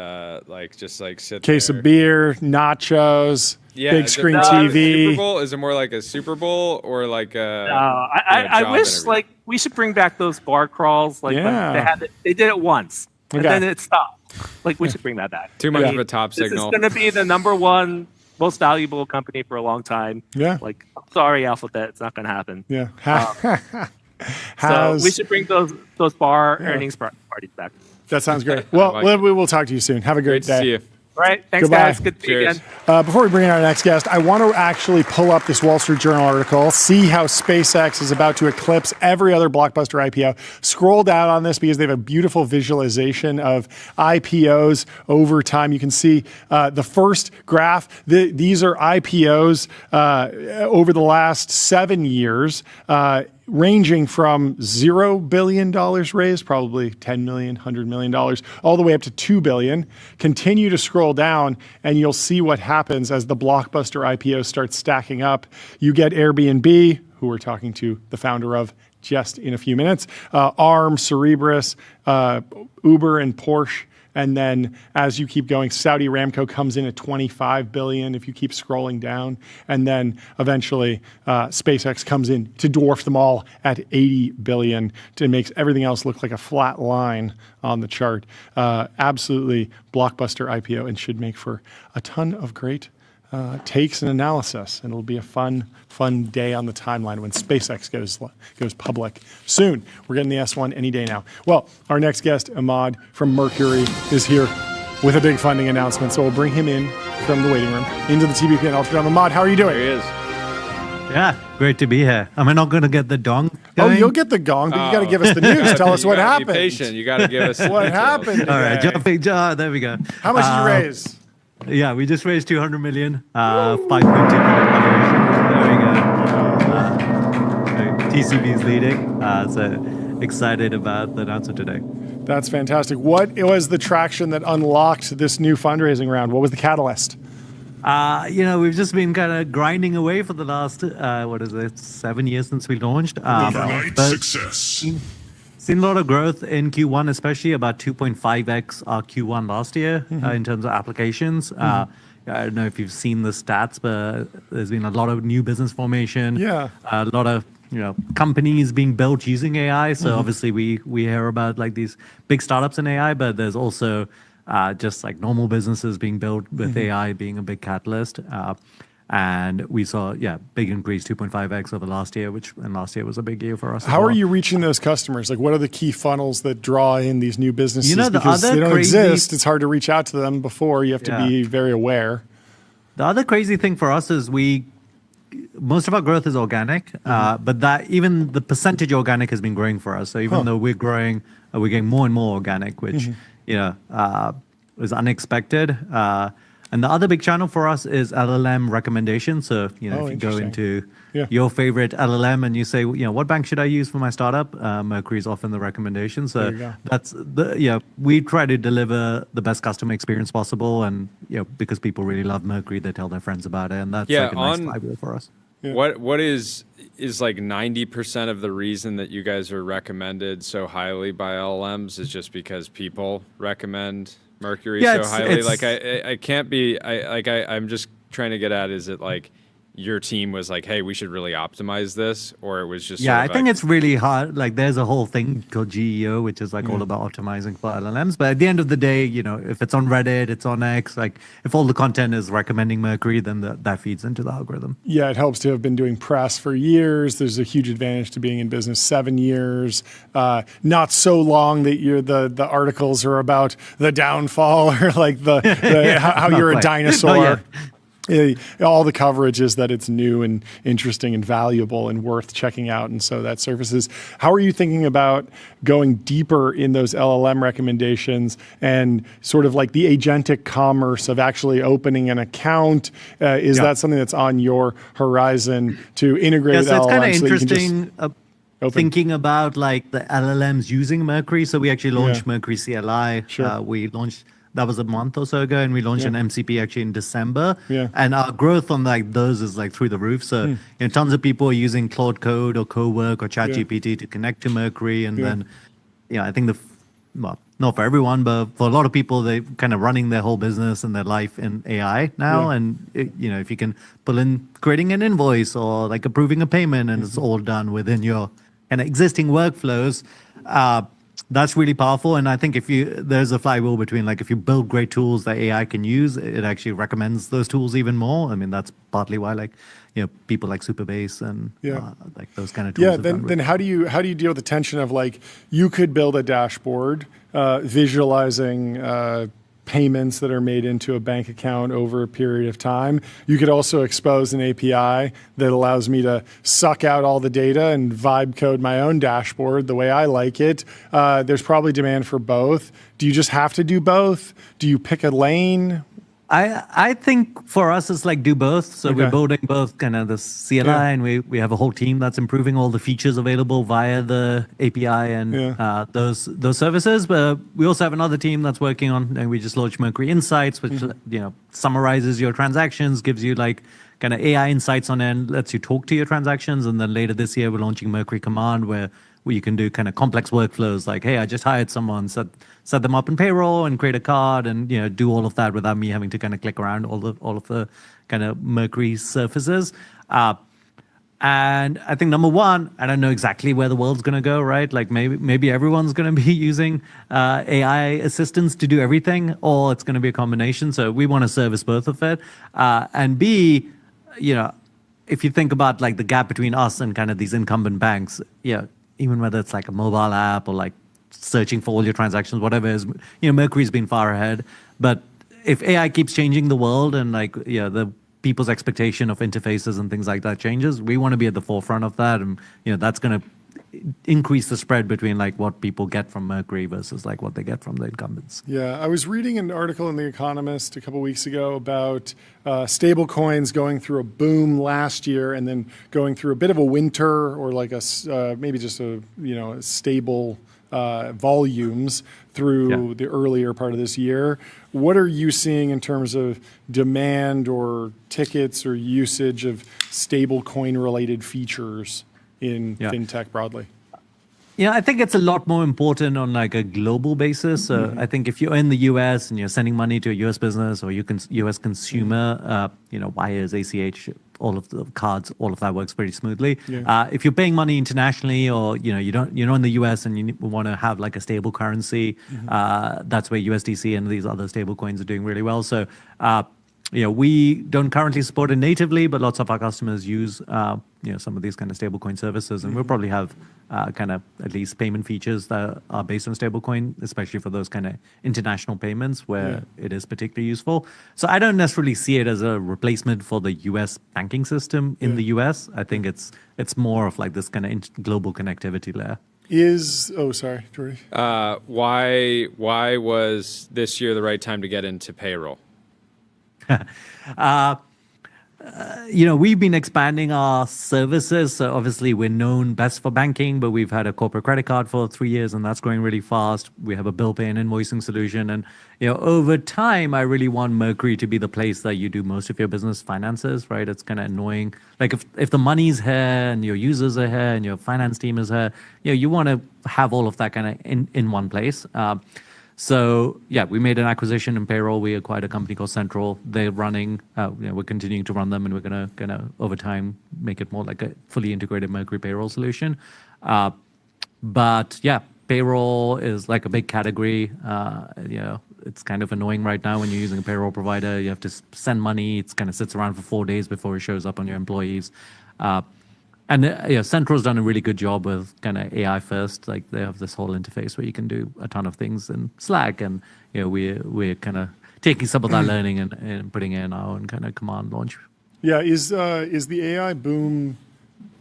like just like sit Case there? of beer, nachos, big screen TV. Super Bowl? Is it more like a Super Bowl or like a? I wish interview? Like we should bring back those bar crawls. Like they did it once and then it stopped. Like we should bring that back. Too much of a top signal. This is going to be the #1 most valuable company for a long time. Like, sorry, Alphabet, it's not going to happen. So we should bring those bar earnings parties back. That sounds great. Well, we will talk to you soon. Have a great day. To see you. All right. Thanks, guys. Good to see you again. Before we bring in our next guest, I want to actually pull up this Wall Street Journal article, see how SpaceX is about to eclipse every other blockbuster IPO. Scroll down on this because they have a beautiful visualization of IPOs over time. You can see the first graph. These are IPOs over the last 7 years. Ranging from $0 billion raised, probably $10 million, $100 million, all the way up to $2 billion. Continue to scroll down and you'll see what happens as the blockbuster IPOs start stacking up. You get Airbnb, who we're talking to the founder of just in a few minutes, ARM, Cerebras, Uber, and Porsche. And then as you keep going, Saudi Aramco comes in at $25 billion if you keep scrolling down. And then eventually SpaceX comes in to dwarf them all at $80 billion. It makes everything else look like a flat line on the chart. Absolutely blockbuster IPO and should make for a ton of great takes and analysis. And it'll be a fun day on the timeline when SpaceX goes public soon. We're getting the S1 any day now. Well, our next guest, Ahmad from Mercury, is here with a big funding announcement. So we'll bring him in from the waiting room into the TBPN Ultra. Ahmad, how are you doing? There he is. Yeah, great to be here. Am I not going to get the dong going? Oh, you'll get the gong, but you got to give us the news. Tell us what happened. Be patient. You got to give us what happened. All right, jumping. There we go. How much did you raise? Yeah, we just raised 200 million, 5.2 million valuation. TCB is leading. So excited about the announcement today. That's fantastic. What was the traction that unlocked this new fundraising round? What was the catalyst? We've just been kind of grinding away for the last, 7 years since we launched. Overnight success. Seen a lot of growth in Q1, especially about 2.5x our Q1 last year in terms of applications. I don't know if you've seen the stats, but there's been a lot of new business formation. A lot of companies being built using AI. So obviously we hear about like these big startups in AI, but there's also just like normal businesses being built with AI being a big catalyst. And we saw, big increase, 2.5x over last year, and last year was a big year for us. How are you reaching those customers? Like, what are the key funnels that draw in these new businesses? Because they don't exist. It's hard to reach out to them before. You have to be very aware. The other crazy thing for us is most of our growth is organic, but that even the percentage organic has been growing for us. So even though we're growing, we're getting more and more organic, which was unexpected. And the other big channel for us is LLM recommendations. So, if you go into your favorite LLM and you say, what bank should I use for my startup? Mercury is often the recommendation. So that's we try to deliver the best customer experience possible. And, because people really love Mercury, they tell their friends about it. And that's like a nice flywheel for us. What is like 90% of the reason that you guys are recommended so highly by LLMs is just because people recommend Mercury so highly? Like I can't be. I'm just trying to get at, is it like your team was like, hey, we should really optimize this, or it was just I think it's really hard. Like there's a whole thing called GEO, which is like all about optimizing for LLMs. But at the end of the day, if it's on Reddit, it's on X, like if all the content is recommending Mercury, then that feeds into the algorithm. Yeah, it helps to have been doing press for years. There's a huge advantage to being in business 7 years. Not so long that the articles are about the downfall or like how you're a dinosaur. All the coverage is that it's new and interesting and valuable and worth checking out. And so that surfaces. How are you thinking about going deeper in those LLM recommendations and sort of like the agentic commerce of actually opening an account? Is that something that's on your horizon to integrate with LLMs? It's kind of interesting thinking about like the LLMs using Mercury. So we actually launched Mercury CLI. Sure. We launched. That was a month or so ago, and we launched an MCP actually in December. Yeah. And our growth on like those is like through the roof. So tons of people are using Claude Code or Cowork or ChatGPT to connect to Mercury, and then I think not for everyone, but for a lot of people, they're kind of running their whole business and their life in AI now. And if you can pull in creating an invoice or like approving a payment, and it's all done within your kind of existing workflows. That's really powerful. And I think there's a flywheel between like if you build great tools that AI can use, it actually recommends those tools even more. I mean, that's partly why like, people like Supabase and like those kind of tools. Yeah. Then how do you deal with the tension of like, you could build a dashboard visualizing payments that are made into a bank account over a period of time. You could also expose an API that allows me to suck out all the data and vibe code my own dashboard the way I like it. There's probably demand for both. Do you just have to do both? Do you pick a lane? I think for us, it's like do both. So we're building both kind of the CLI and we have a whole team that's improving all the features available via the API and those services. But we also have another team that's working on, and we just launched Mercury Insights, which summarizes your transactions, gives you like kind of AI insights on it, lets you talk to your transactions. And then later this year, we're launching Mercury Command, where you can do kind of complex workflows like, hey, I just hired someone, set them up in payroll and create a card and do all of that without me having to kind of click around all of the kind of Mercury surfaces. And I think number one, I don't know exactly where the world's going to go, right? Like maybe everyone's going to be using AI assistants to do everything, or it's going to be a combination. So we want to service both of it. And B, if you think about like the gap between us and kind of these incumbent banks, even whether it's like a mobile app or like searching for all your transactions, whatever it is, Mercury's been far ahead. But if AI keeps changing the world and like, the people's expectation of interfaces and things like that changes, we want to be at the forefront of that. And, that's going to increase the spread between like what people get from Mercury versus like what they get from the incumbents. Yeah, I was reading an article in The Economist a couple weeks ago about stable coins going through a boom last year and then going through a bit of a winter or like maybe just a stable volumes through the earlier part of this year. What are you seeing in terms of demand or tickets or usage of stable coin related features in fintech broadly? I think it's a lot more important on like a global basis. So I think if you're in the US and you're sending money to a US business or US consumer, wires, ACH, all of the cards, all of that works pretty smoothly. If you're paying money internationally or you're not in the US and you want to have like a stable currency, that's where USDC and these other stable coins are doing really well. So we don't currently support it natively, but lots of our customers use some of these kind of stablecoin services, and we'll probably have kind of at least payment features that are based on stablecoin, especially for those kind of international payments where it is particularly useful. So I don't necessarily see it as a replacement for the U.S. banking system in the U.S. I think it's more of like this kind of global connectivity layer. Sorry, Jordy. Why was this year the right time to get into payroll? we've been expanding our services. So obviously, we're known best for banking, but we've had a corporate credit card for 3 years, and that's growing really fast. We have a bill pay and invoicing solution, and over time, I really want Mercury to be the place that you do most of your business finances. Right? It's kind of annoying. Like if the money's here and your users are here and your finance team is here, you want to have all of that kind of in one place. So yeah, we made an acquisition in payroll. We acquired a company called Central. They're running. We're continuing to run them, and we're gonna over time make it more like a fully integrated Mercury payroll solution. But yeah, payroll is like a big category. It's kind of annoying right now when you're using a payroll provider. You have to send money. It kind of sits around for 4 days before it shows up on your employees. And Central's done a really good job with kind of AI first. Like they have this whole interface where you can do a ton of things in Slack, and we're kind of taking some of that learning and putting it in our own kind of command launch. Yeah, is the AI boom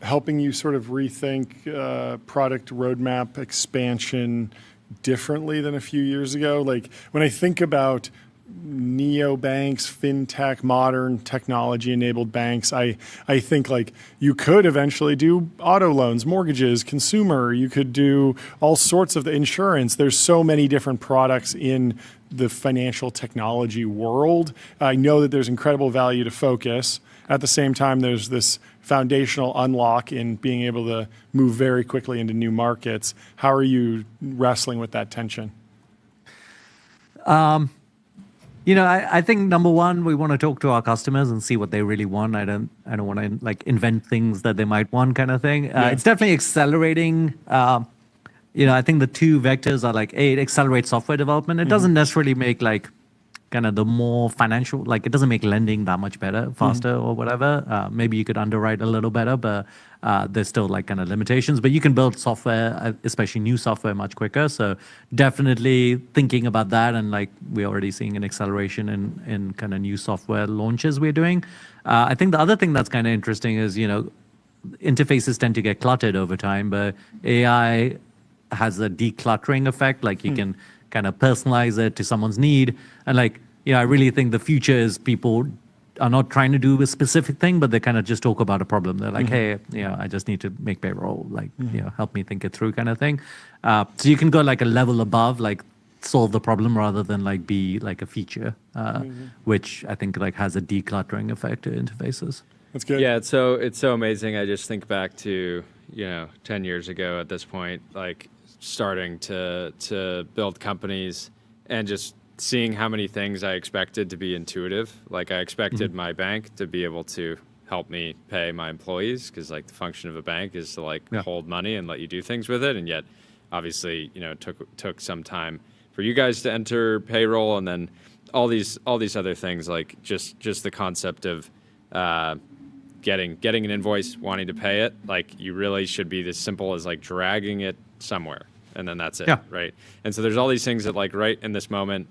helping you sort of rethink product roadmap expansion differently than a few years ago? Like when I think about neobanks, fintech, modern technology-enabled banks, I think like you could eventually do auto loans, mortgages, consumer. You could do all sorts of the insurance. There's so many different products in the financial technology world. I know that there's incredible value to Focus. At the same time, there's this foundational unlock in being able to move very quickly into new markets. How are you wrestling with that tension? I think number one, we want to talk to our customers and see what they really want. I don't want to like invent things that they might want, kind of thing. It's definitely accelerating. I think the two vectors are like, A, it accelerates software development. It doesn't necessarily make like kind of the more financial, like it doesn't make lending that much better, faster or whatever. Maybe you could underwrite a little better, but there's still like kind of limitations. But you can build software, especially new software, much quicker. So definitely thinking about that, and like we're already seeing an acceleration in kind of new software launches we're doing. I think the other thing that's kind of interesting is, interfaces tend to get cluttered over time, but AI has a decluttering effect. Like you can kind of personalize it to someone's need. And like, I really think the future is people are not trying to do a specific thing, but they kind of just talk about a problem. They're like, hey, I just need to make payroll, like, help me think it through, kind of thing. So you can go like a level above, like solve the problem rather than like be like a feature, which I think like has a decluttering effect to interfaces. That's good. Yeah, it's so amazing. I just think back to 10 years ago at this point, like starting to build companies and just seeing how many things I expected to be intuitive. Like I expected my bank to be able to help me pay my employees, because like the function of a bank is to like hold money and let you do things with it. And yet obviously, it took some time for you guys to enter payroll, and then all these other things, like just the concept of getting an invoice, wanting to pay it. Like you really should be as simple as like dragging it somewhere, and then that's it, right? And so there's all these things that like right in this moment,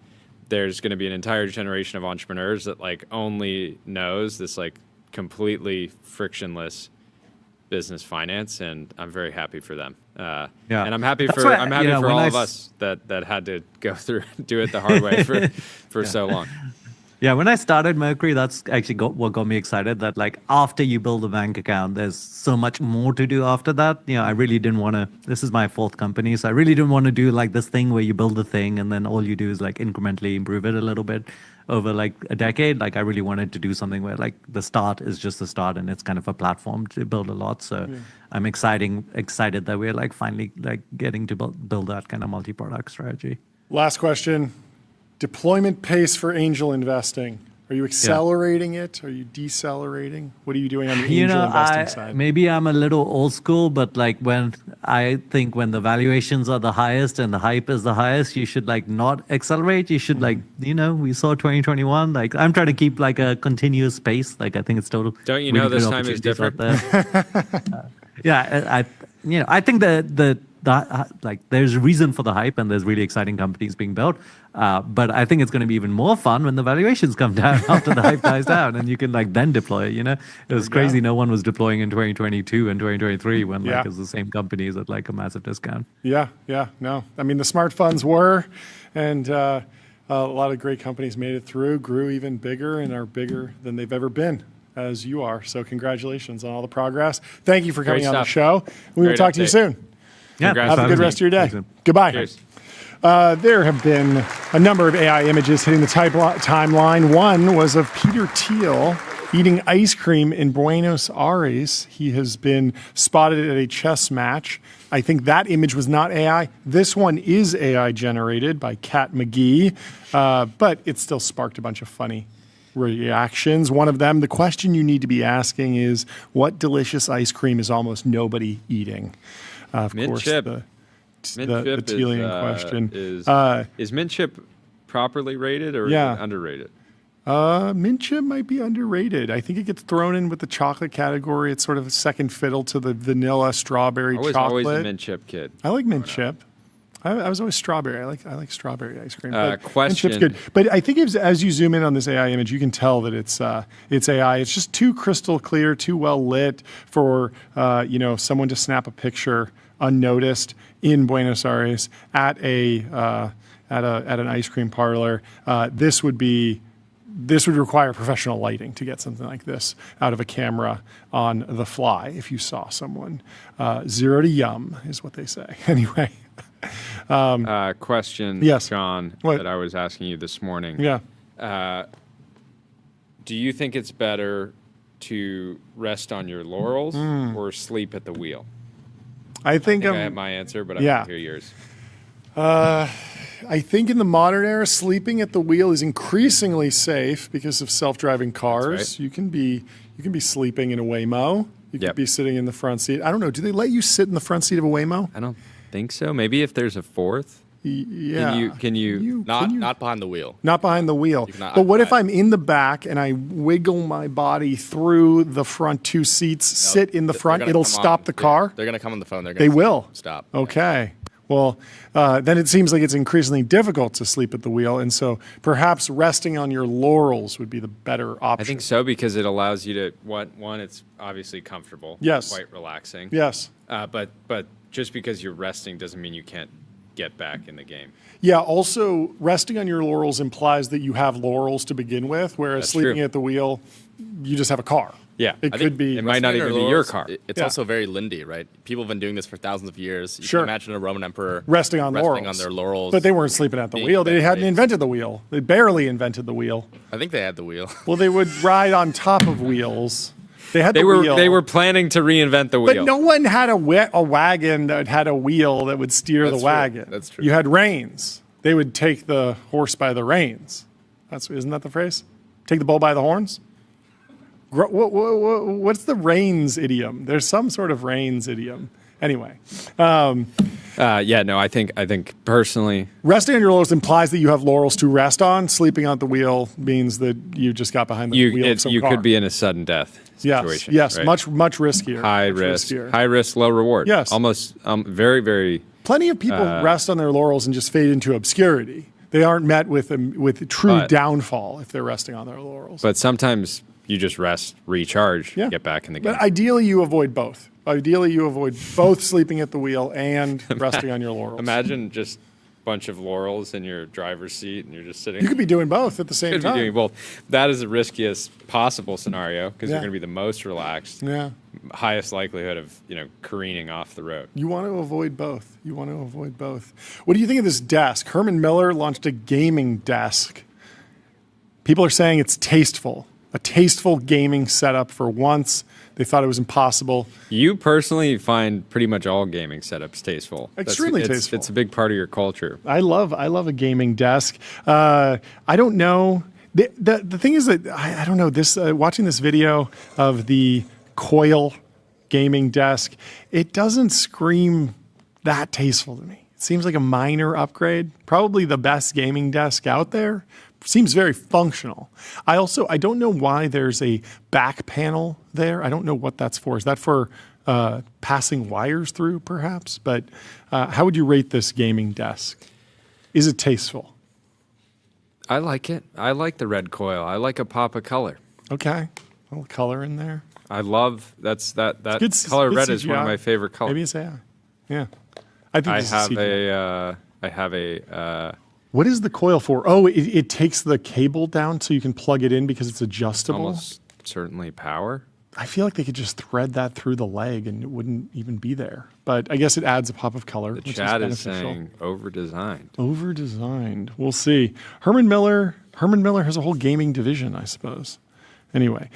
there's going to be an entire generation of entrepreneurs that like only knows this like completely frictionless business finance, and I'm very happy for them. And I'm happy for all of us that had to go through do it the hard way for so long. Yeah, when I started Mercury, that's actually what got me excited, that like after you build a bank account, there's so much more to do after that. I really didn't want to, this is my fourth company, so I really didn't want to do like this thing where you build the thing and then all you do is like incrementally improve it a little bit over like a decade. Like I really wanted to do something where like the start is just the start and it's kind of a platform to build a lot. So I'm excited that we're like finally like getting to build that kind of multi-product strategy. Last question. Deployment pace for angel investing. Are you accelerating it? Are you decelerating? What are you doing on the angel investing side? Maybe I'm a little old school, but like when the valuations are the highest and the hype is the highest, you should like not accelerate. You should like, we saw 2021. Like I'm trying to keep like a continuous pace. Like I think it's total. Don't you know this time is different? I think that like there's a reason for the hype and there's really exciting companies being built. But I think it's going to be even more fun when the valuations come down after the hype dies down and you can like then deploy it, It was crazy. No one was deploying in 2022 and 2023 when like it's the same companies at like a massive discount. No. I mean, the smart funds were, and a lot of great companies made it through, grew even bigger and are bigger than they've ever been. as you are. So congratulations on all the progress. Thank you for coming on the stuff. show. We will Great talk to you update. soon. Yeah, Congrats. Have a good rest of your day. Goodbye. Cheers. There have been a number of AI images hitting the timeline. One was of Peter Thiel eating ice cream in Buenos Aires. He has been spotted at a chess match. I think that image was not AI. This one is AI generated by Kat McGee, but it still sparked a bunch of funny reactions. One of them, the question you need to be asking is, what delicious ice cream is almost nobody eating? Of Mint course, chip. the Mint chip Thielian question. Is mint chip properly rated or Yeah. is it underrated? Mint chip might be underrated. I think it gets thrown in with the chocolate category. It's sort of a second fiddle to the vanilla strawberry I was chocolate. always a mint chip kid. I like mint chip. I was always strawberry. I like strawberry ice cream. But Question. Mint chip's good. But I think as you zoom in on this AI image, you can tell that it's AI. It's just too crystal clear, too well lit for someone to snap a picture unnoticed in Buenos Aires at an ice cream parlor. This would require professional lighting to get something like this out of a camera on the fly. If you saw someone, 0 to yum is what they say. Anyway. Question, Yes. John, What? that I was asking you this morning. Yeah. Do you think it's better to rest on your laurels or sleep at the wheel? I think I have my answer, but I yeah. want to hear yours. I think in the modern era, sleeping at the wheel is increasingly safe because of self-driving cars. That's right. You can be sleeping in a Waymo. You could be sitting in the front seat. I don't know. Do they let you sit in the front seat of a Waymo? I don't think so. Maybe if there's a fourth. Yeah. Can you Not behind the wheel. Not behind the wheel. cannot But what if occupy. I'm in the back and I wiggle my body through the front two seats, sit in the They're front, gonna it'll come stop on. the car? They're going to come on the phone. They will. Stop. Okay. Well, then it seems like it's increasingly difficult to sleep at the wheel. And so perhaps resting on your laurels would be the better option. I think so because it allows you to one. It's obviously comfortable. Yes. Quite relaxing. Yes. But just because you're resting doesn't mean you can't get back in the game. Yeah. Also, resting on your laurels implies that you have laurels to begin with, whereas That's sleeping true. at the wheel, you just have a car. Yeah. It could be. It might not even be your car. It's Yeah. also very Lindy, right? People have been doing this for thousands of years. You Sure. can imagine a Roman emperor resting on laurels. on their laurels. But they weren't sleeping at the being wheel. They hadn't days. invented the wheel. They barely invented the wheel. I think they had the wheel. Well, they would ride on top of wheels. They had the wheel. They were planning to reinvent the wheel. But no one had a wagon that had a wheel that would steer That's the true. wagon. That's true. You had reins. They would take the horse by the reins. Isn't that the phrase? Take the bull by the horns? What's the reins idiom? There's some sort of reins idiom. Anyway. I think personally, Resting on your laurels implies that you have laurels to rest on. Sleeping on the wheel means that you just got behind the wheel of some car. could be in a sudden death situation. Yes, right? much riskier. high much risk, riskier. high risk, low reward. Yes. Almost very, very. Plenty of people rest on their laurels and just fade into obscurity. They aren't met with true downfall if they're resting on their laurels. But sometimes you just rest, recharge, get back in the game. But ideally, you avoid both. Ideally, you avoid both sleeping at the wheel and resting on your laurels. Imagine just a bunch of laurels in your driver's seat and you're just sitting. You could be doing both at the same could time. be doing both. That is the riskiest possible scenario because Yeah. you're going to be the most relaxed. Yeah. Highest likelihood of careening off the road. You want to avoid both. You want to avoid both. What do you think of this desk? Herman Miller launched a gaming desk. People are saying it's tasteful. A tasteful gaming setup for once. They thought it was impossible. You personally find pretty much all gaming setups tasteful. Extremely tasteful. It's a big part of your culture. I love a gaming desk. I don't know. The thing is that I don't know this. Watching this video of the Coil gaming desk, it doesn't scream that tasteful to me. It seems like a minor upgrade. Probably the best gaming desk out there. Seems very functional. I don't know why there's a back panel there. I don't know what that's for. Is that for passing wires through, perhaps? But how would you rate this gaming desk? Is it tasteful? I like it. I like the red coil. I like a pop of color. Okay, a little color in there. I love that Good color good red is one of CGI. my favorite colors. Maybe it's AI. Yeah, I think this is CGI. I have a What is the coil for? Oh, it takes the cable down so you can plug it in because it's adjustable. almost certainly power. I feel like they could just thread that through the leg and it wouldn't even be there. But I guess it adds a pop of color. The which chat is is saying over-designed. Over-designed. We'll see. Herman Miller has a whole gaming division, I suppose. Anyway,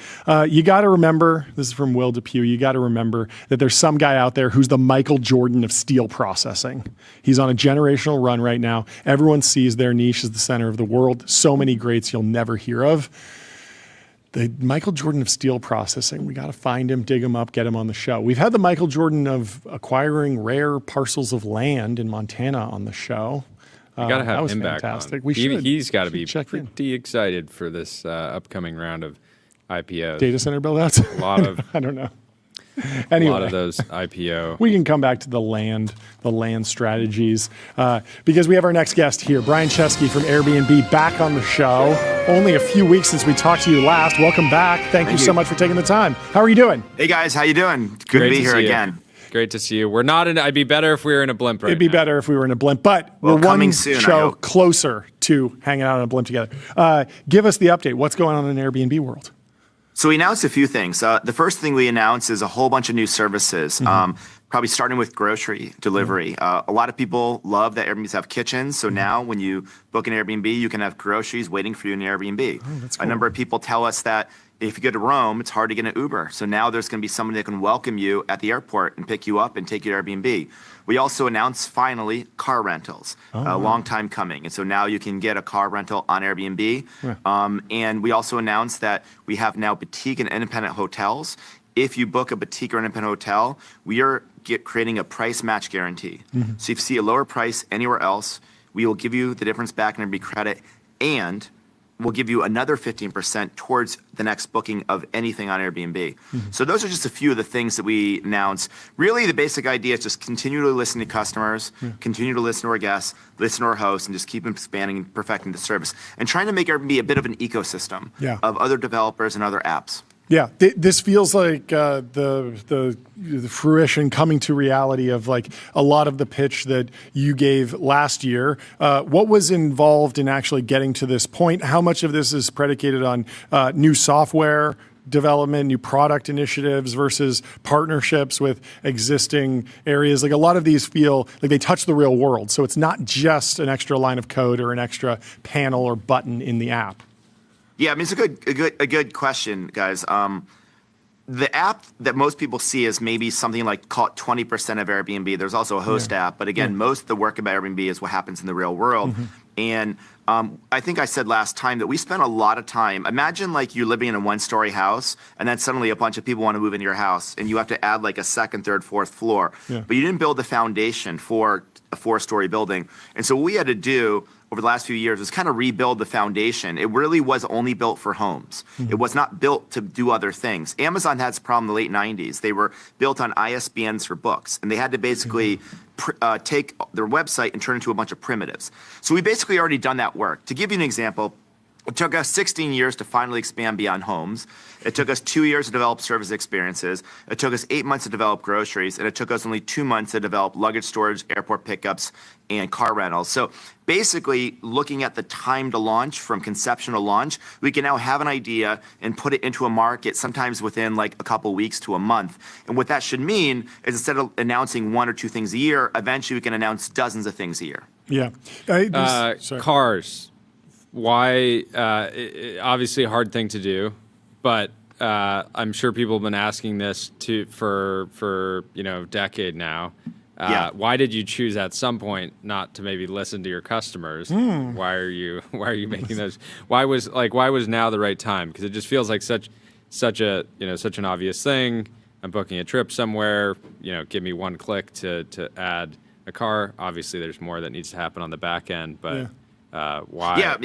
you got to remember, this is from Will Depew, you got to remember that there's some guy out there who's the Michael Jordan of steel processing. He's on a generational run right now. Everyone sees their niche as the center of the world. So many greats you'll never hear of. The Michael Jordan of steel processing, we got to find him, dig him up, get him on the show. We've had the Michael Jordan of acquiring rare parcels of land in Montana on the show. We got to have him fantastic. back on. He's got to be pretty excited for this upcoming round of IPOs. Data center build-outs? A lot of I don't know. Anyway, a lot of those IPO. We can come back to the land strategies because we have our next guest here, Brian Chesky from Airbnb, back on the show. Only a few weeks since we talked to you last. Welcome back. Thank you so much for taking the time. How are you doing? Hey guys, how you doing? Good to be here again. Great to see you. We're not in. It'd be better if we were in a blimp right It'd be now. better if we were in a blimp, but we're one show closer to hanging out on a blimp together. Give us the update. What's going on in Airbnb world? So we announced a few things. The first thing we announced is a whole bunch of new services, probably starting with grocery delivery. A lot of people love that Airbnbs have kitchens. So now when you book an Airbnb, you can have groceries waiting for you in your Airbnb. Oh, that's cool. A number of people tell us that if you go to Rome, it's hard to get an Uber. So now there's going to be somebody that can welcome you at the airport and pick you up and take you to Airbnb. We also announced, finally, car rentals. A long time coming. And so now you can get a car rental on Airbnb. Yeah. And we also announced that we have now boutique and independent hotels. If you book a boutique or independent hotel, we are creating a price match guarantee. So if you see a lower price anywhere else, we will give you the difference back in Airbnb credit, and we'll give you another 15% towards the next booking of anything on Airbnb. So those are just a few of the things that we announced. Really, the basic idea is just continue to listen to customers, continue to listen to our guests, listen to our hosts, and just keep expanding and perfecting the service. And trying to make Airbnb a bit of an ecosystem of other developers and other apps. Yeah, this feels like the fruition coming to reality of like a lot of the pitch that you gave last year. What was involved in actually getting to this point? How much of this is predicated on new software development, new product initiatives versus partnerships with existing areas? Like a lot of these feel like they touch the real world. So it's not just an extra line of code or an extra panel or button in the app. Yeah, I mean, it's a good question, guys. The app that most people see is maybe something like, call it 20% of Airbnb. There's also a host app, but again, most of the work about Airbnb is what happens in the real world. And I think I said last time that we spent a lot of time. Imagine like you're living in a one-story house, and then suddenly a bunch of people want to move into your house, and you have to add like a second, third, fourth floor. But you didn't build the foundation for a 4-story building. And so what we had to do over the last few years is kind of rebuild the foundation. It really was only built for homes. It was not built to do other things. Amazon had this problem in the late 90s. They were built on ISBNs for books, and they had to basically take their website and turn it into a bunch of primitives. So we basically already done that work. To give you an example, it took us 16 years to finally expand beyond homes. It took us 2 years to develop service experiences. It took us 8 months to develop groceries, and it took us only 2 months to develop luggage storage, airport pickups, and car rentals. So basically, looking at the time to launch from conception to launch, we can now have an idea and put it into a market sometimes within like a couple weeks to a month. And what that should mean is instead of announcing 1 or 2 things a year, eventually we can announce dozens of things a year. Yeah. Cars. Why? Obviously, a hard thing to do, but I'm sure people have been asking this for a decade now. Why did you choose at some point not to maybe listen to your customers? Why are you making those? Why was now the right time? Because it just feels like such an obvious thing. I'm booking a trip somewhere. Give me one click to add a car. Obviously, there's more that needs to happen on the back end, but. Yeah. Why? Yeah,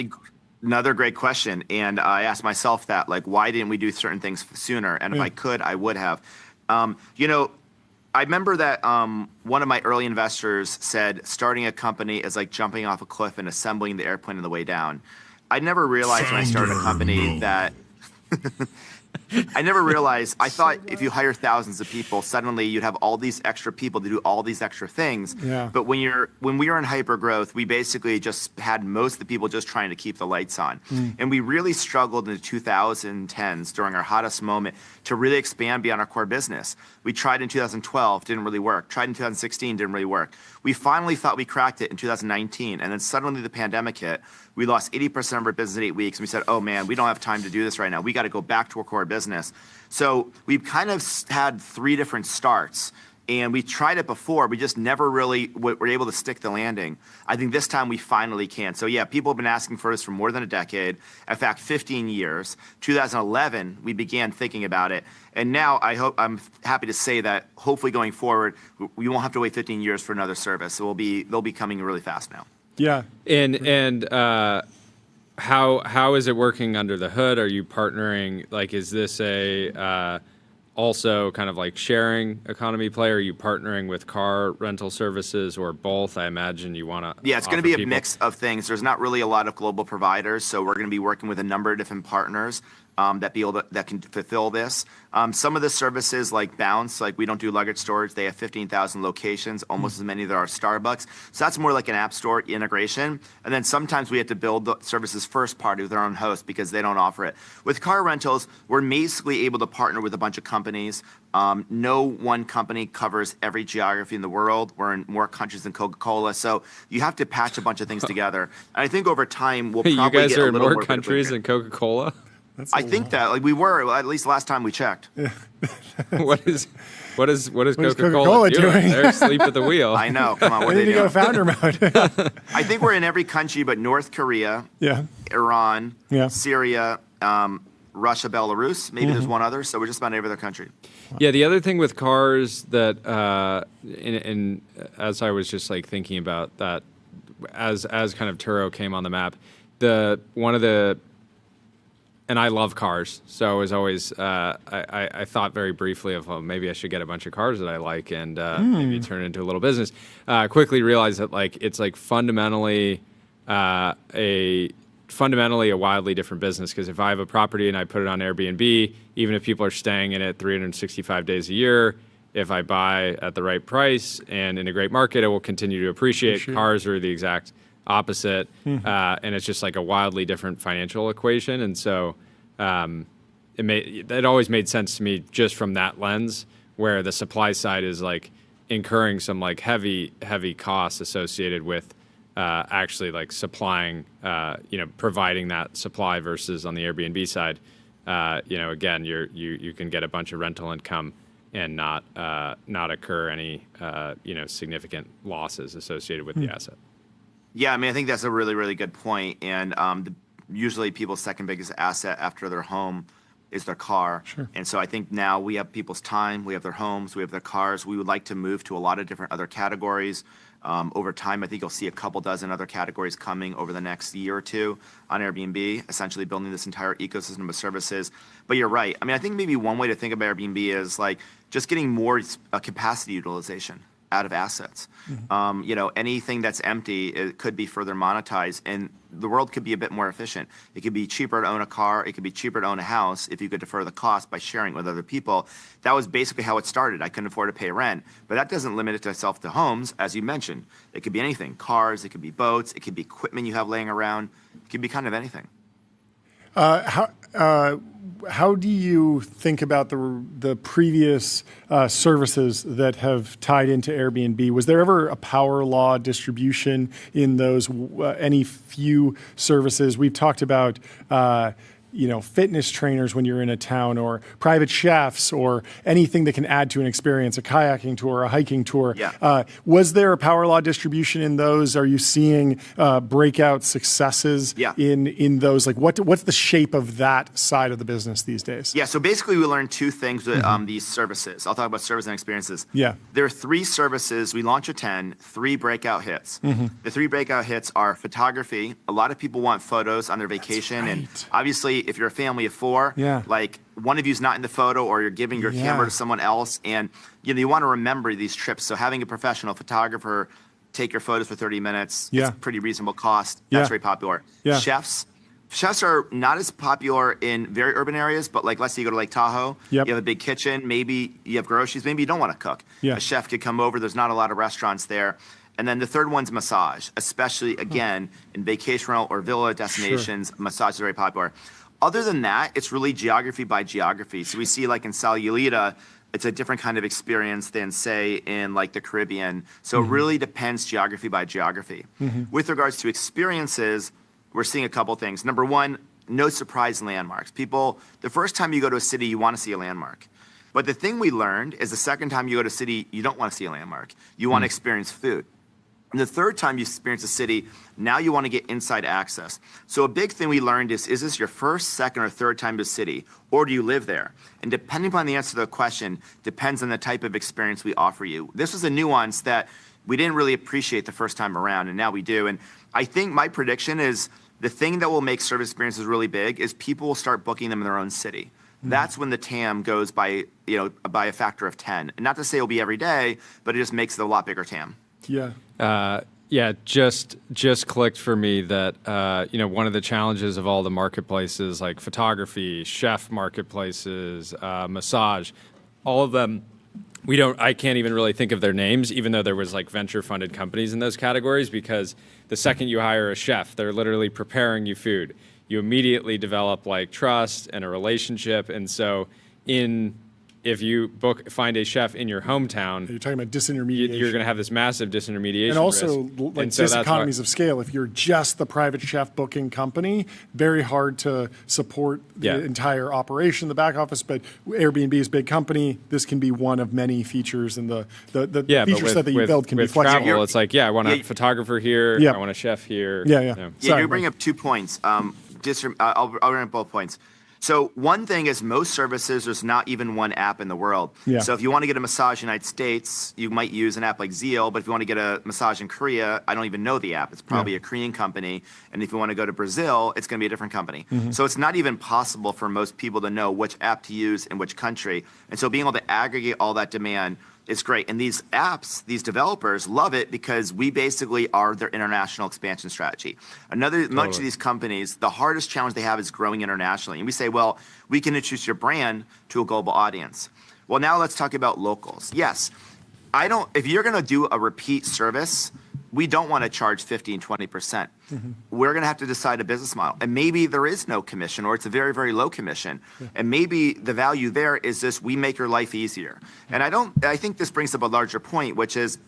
another great question. And I asked myself that, like, why didn't we do certain things sooner? And if I could, I would have. I remember that one of my early investors said starting a company is like jumping off a cliff and assembling the airplane on the way down. I never realized when I started a company that I never realized. I thought if you hire thousands of people, suddenly you'd have all these extra people to do all these extra things. Yeah. But when we were in hyper growth, we basically just had most of the people just trying to keep the lights on, and we really struggled in the 2010s during our hottest moment to really expand beyond our core business. We tried in 2012, didn't really work. Tried in 2016, didn't really work. We finally thought we cracked it in 2019, and then suddenly the pandemic hit. We lost 80% of our business in 8 weeks, and we said, oh man, we don't have time to do this right now. We got to go back to our core business. So we've kind of had 3 different starts, and we tried it before. We just never really were able to stick the landing. I think this time we finally can. So yeah, people have been asking for this for more than a decade. In fact, 15 years. 2011, we began thinking about it. And now I'm happy to say that hopefully going forward, we won't have to wait 15 years for another service. So they'll be coming really fast now. Yeah. And how is it working under the hood? Are you partnering? Like, is this a also kind of like sharing economy play? Are you partnering with car rental services or both? I imagine you want to. Yeah, it's going to be a mix of things. There's not really a lot of global providers, so we're going to be working with a number of different partners that can fulfill this. Some of the services like Bounce, like we don't do luggage storage. They have 15,000 locations, almost as many as there are Starbucks. So that's more like an app store integration. And then sometimes we have to build the services first party with our own host because they don't offer it. With car rentals, we're basically able to partner with a bunch of companies. No one company covers every geography in the world. We're in more countries than Coca-Cola. So you have to patch a bunch of things together. And I think over time, we'll probably you guys get are a in little more countries than Coca-Cola? I think that we were at least last time we checked. What is Coca-Cola, Coca-Cola doing? They're asleep at the wheel. I know. Come on, what They are need they to go doing? founder mode. I think we're in every country but North Korea, Yeah. Iran, Yeah. Syria, Russia, Belarus. Maybe there's one other. So we're just about every other country. Yeah, the other thing with cars that, and as I was just like thinking about that, as kind of Turo came on the map, and I love cars, so I was always I thought very briefly of, well, maybe I should get a bunch of cars that I like and maybe turn it into a little business. Quickly realized that like it's like fundamentally a wildly different business, because if I have a property and I put it on Airbnb, even if people are staying in it 365 days a year, if I buy at the right price and in a great market, it will continue to appreciate. Cars are the exact opposite, and it's just like a wildly different financial equation. And so it always made sense to me just from that lens, where the supply side is like incurring some like heavy costs associated with actually like supplying, providing that supply, versus on the Airbnb side, again, you can get a bunch of rental income and not incur any significant losses associated with the asset. Yeah, I mean, I think that's a really, really good point. And usually people's second biggest asset after their home is their car. Sure. And so I think now we have people's time, we have their homes, we have their cars. We would like to move to a lot of different other categories. Over time, I think you'll see a couple dozen other categories coming over the next year or two on Airbnb, essentially building this entire ecosystem of services. But you're right. I mean, I think maybe one way to think about Airbnb is like just getting more capacity utilization out of assets. Anything that's empty, it could be further monetized, and the world could be a bit more efficient. It could be cheaper to own a car. It could be cheaper to own a house if you could defer the cost by sharing it with other people. That was basically how it started. I couldn't afford to pay rent, but that doesn't limit itself to homes, as you mentioned. It could be anything: cars, it could be boats, it could be equipment you have laying around. It could be kind of anything. How do you think about the previous services that have tied into Airbnb? Was there ever a power law distribution in those any few services? We've talked about fitness trainers when you're in a town, or private chefs, or anything that can add to an experience, a kayaking tour, a hiking tour. Yeah. Was there a power law distribution in those? Are you seeing breakout successes in those? Like what's the shape of that side of the business these days? Yeah, so basically we learned two things with these services. I'll talk about service and experiences. Yeah. There are 3 services. We launch at 10, 3 breakout hits. The 3 breakout hits are photography. A lot of people want photos on their vacation. That's right. And obviously, if you're a family of 4, like one of you's not in the photo, or you're giving your camera to someone else, and you want to remember these trips. So having a professional photographer take your photos for 30 minutes, it's a pretty reasonable cost. That's very popular. Yeah. Chefs, chefs are not as popular in very urban areas, but like let's say you go to Lake Tahoe, Yep. you have a big kitchen, maybe you have groceries, maybe you don't want to cook. Yeah. A chef could come over. There's not a lot of restaurants there. And then the third one's massage, especially again in vacation rental or villa destinations. Massage is very popular. Other than that, it's really geography by geography. So we see like in Sayulita, it's a different kind of experience than say in like the Caribbean. So it really depends geography by geography. With regards to experiences, we're seeing a couple things. Number one, no surprise landmarks. People, the first time you go to a city, you want to see a landmark. But the thing we learned is the second time you go to a city, you don't want to see a landmark. You want to experience food. And the third time you experience a city, now you want to get inside access. So a big thing we learned is this your first, second, or third time to a city, or do you live there? And depending upon the answer to the question, depends on the type of experience we offer you. This was a nuance that we didn't really appreciate the first time around, and now we do. And I think my prediction is the thing that will make service experiences really big is people will start booking them in their own city. That's when the TAM goes by a factor of 10. And not to say it'll be every day, but it just makes it a lot bigger TAM. Yeah. Yeah, just clicked for me that one of the challenges of all the marketplaces like photography, chef marketplaces, massage, all of them, I can't even really think of their names, even though there was like venture funded companies in those categories, because the second you hire a chef, they're literally preparing you food. You immediately develop like trust and a relationship, and so if you find a chef in your hometown, you're talking about disintermediation. You're going to have this massive disintermediation and also risk. like and so diseconomies of scale. If you're just the private chef booking company, very hard to support the entire operation, the back office. But Airbnb is a big company. This can be one of many features, and the feature set that you build can be flexible. Travel, it's like, I want a photographer here. I want a chef here. Yeah. Yeah, you bring up 2 points. I'll bring up both points. So one thing is most services, there's not even one app in the world. Yeah. So if you want to get a massage in the United States, you might use an app like Zeal, but if you want to get a massage in Korea, I don't even know the app. It's probably a Korean company. And if you want to go to Brazil, it's going to be a different company. So it's not even possible for most people to know which app to use in which country. And so being able to aggregate all that demand is great. And these apps, these developers love it because we basically are their international expansion strategy. Much of these companies, the hardest challenge they have is growing internationally. And we say, well, we can introduce your brand to a global audience. Well, now let's talk about locals. Yes, if you're going to do a repeat service, we don't want to charge 50 and 20%. We're going to have to decide a business model. And maybe there is no commission, or it's a very, very low commission. And maybe the value there is this, we make your life easier. And I think this brings up a larger point, which is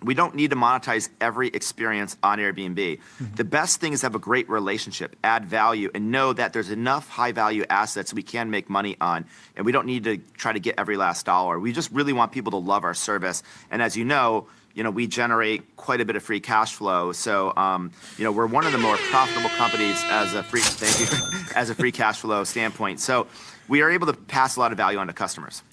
we don't need to monetize every experience on Airbnb. The best thing is to have a great relationship, add value, and know that there's enough high value assets we can make money on. And we don't need to try to get every last dollar. We just really want people to love our service. And as you know, we generate quite a bit of free cash flow. So, we're one of the more profitable companies as a free cash flow standpoint. So we are able to pass a lot of value on to customers.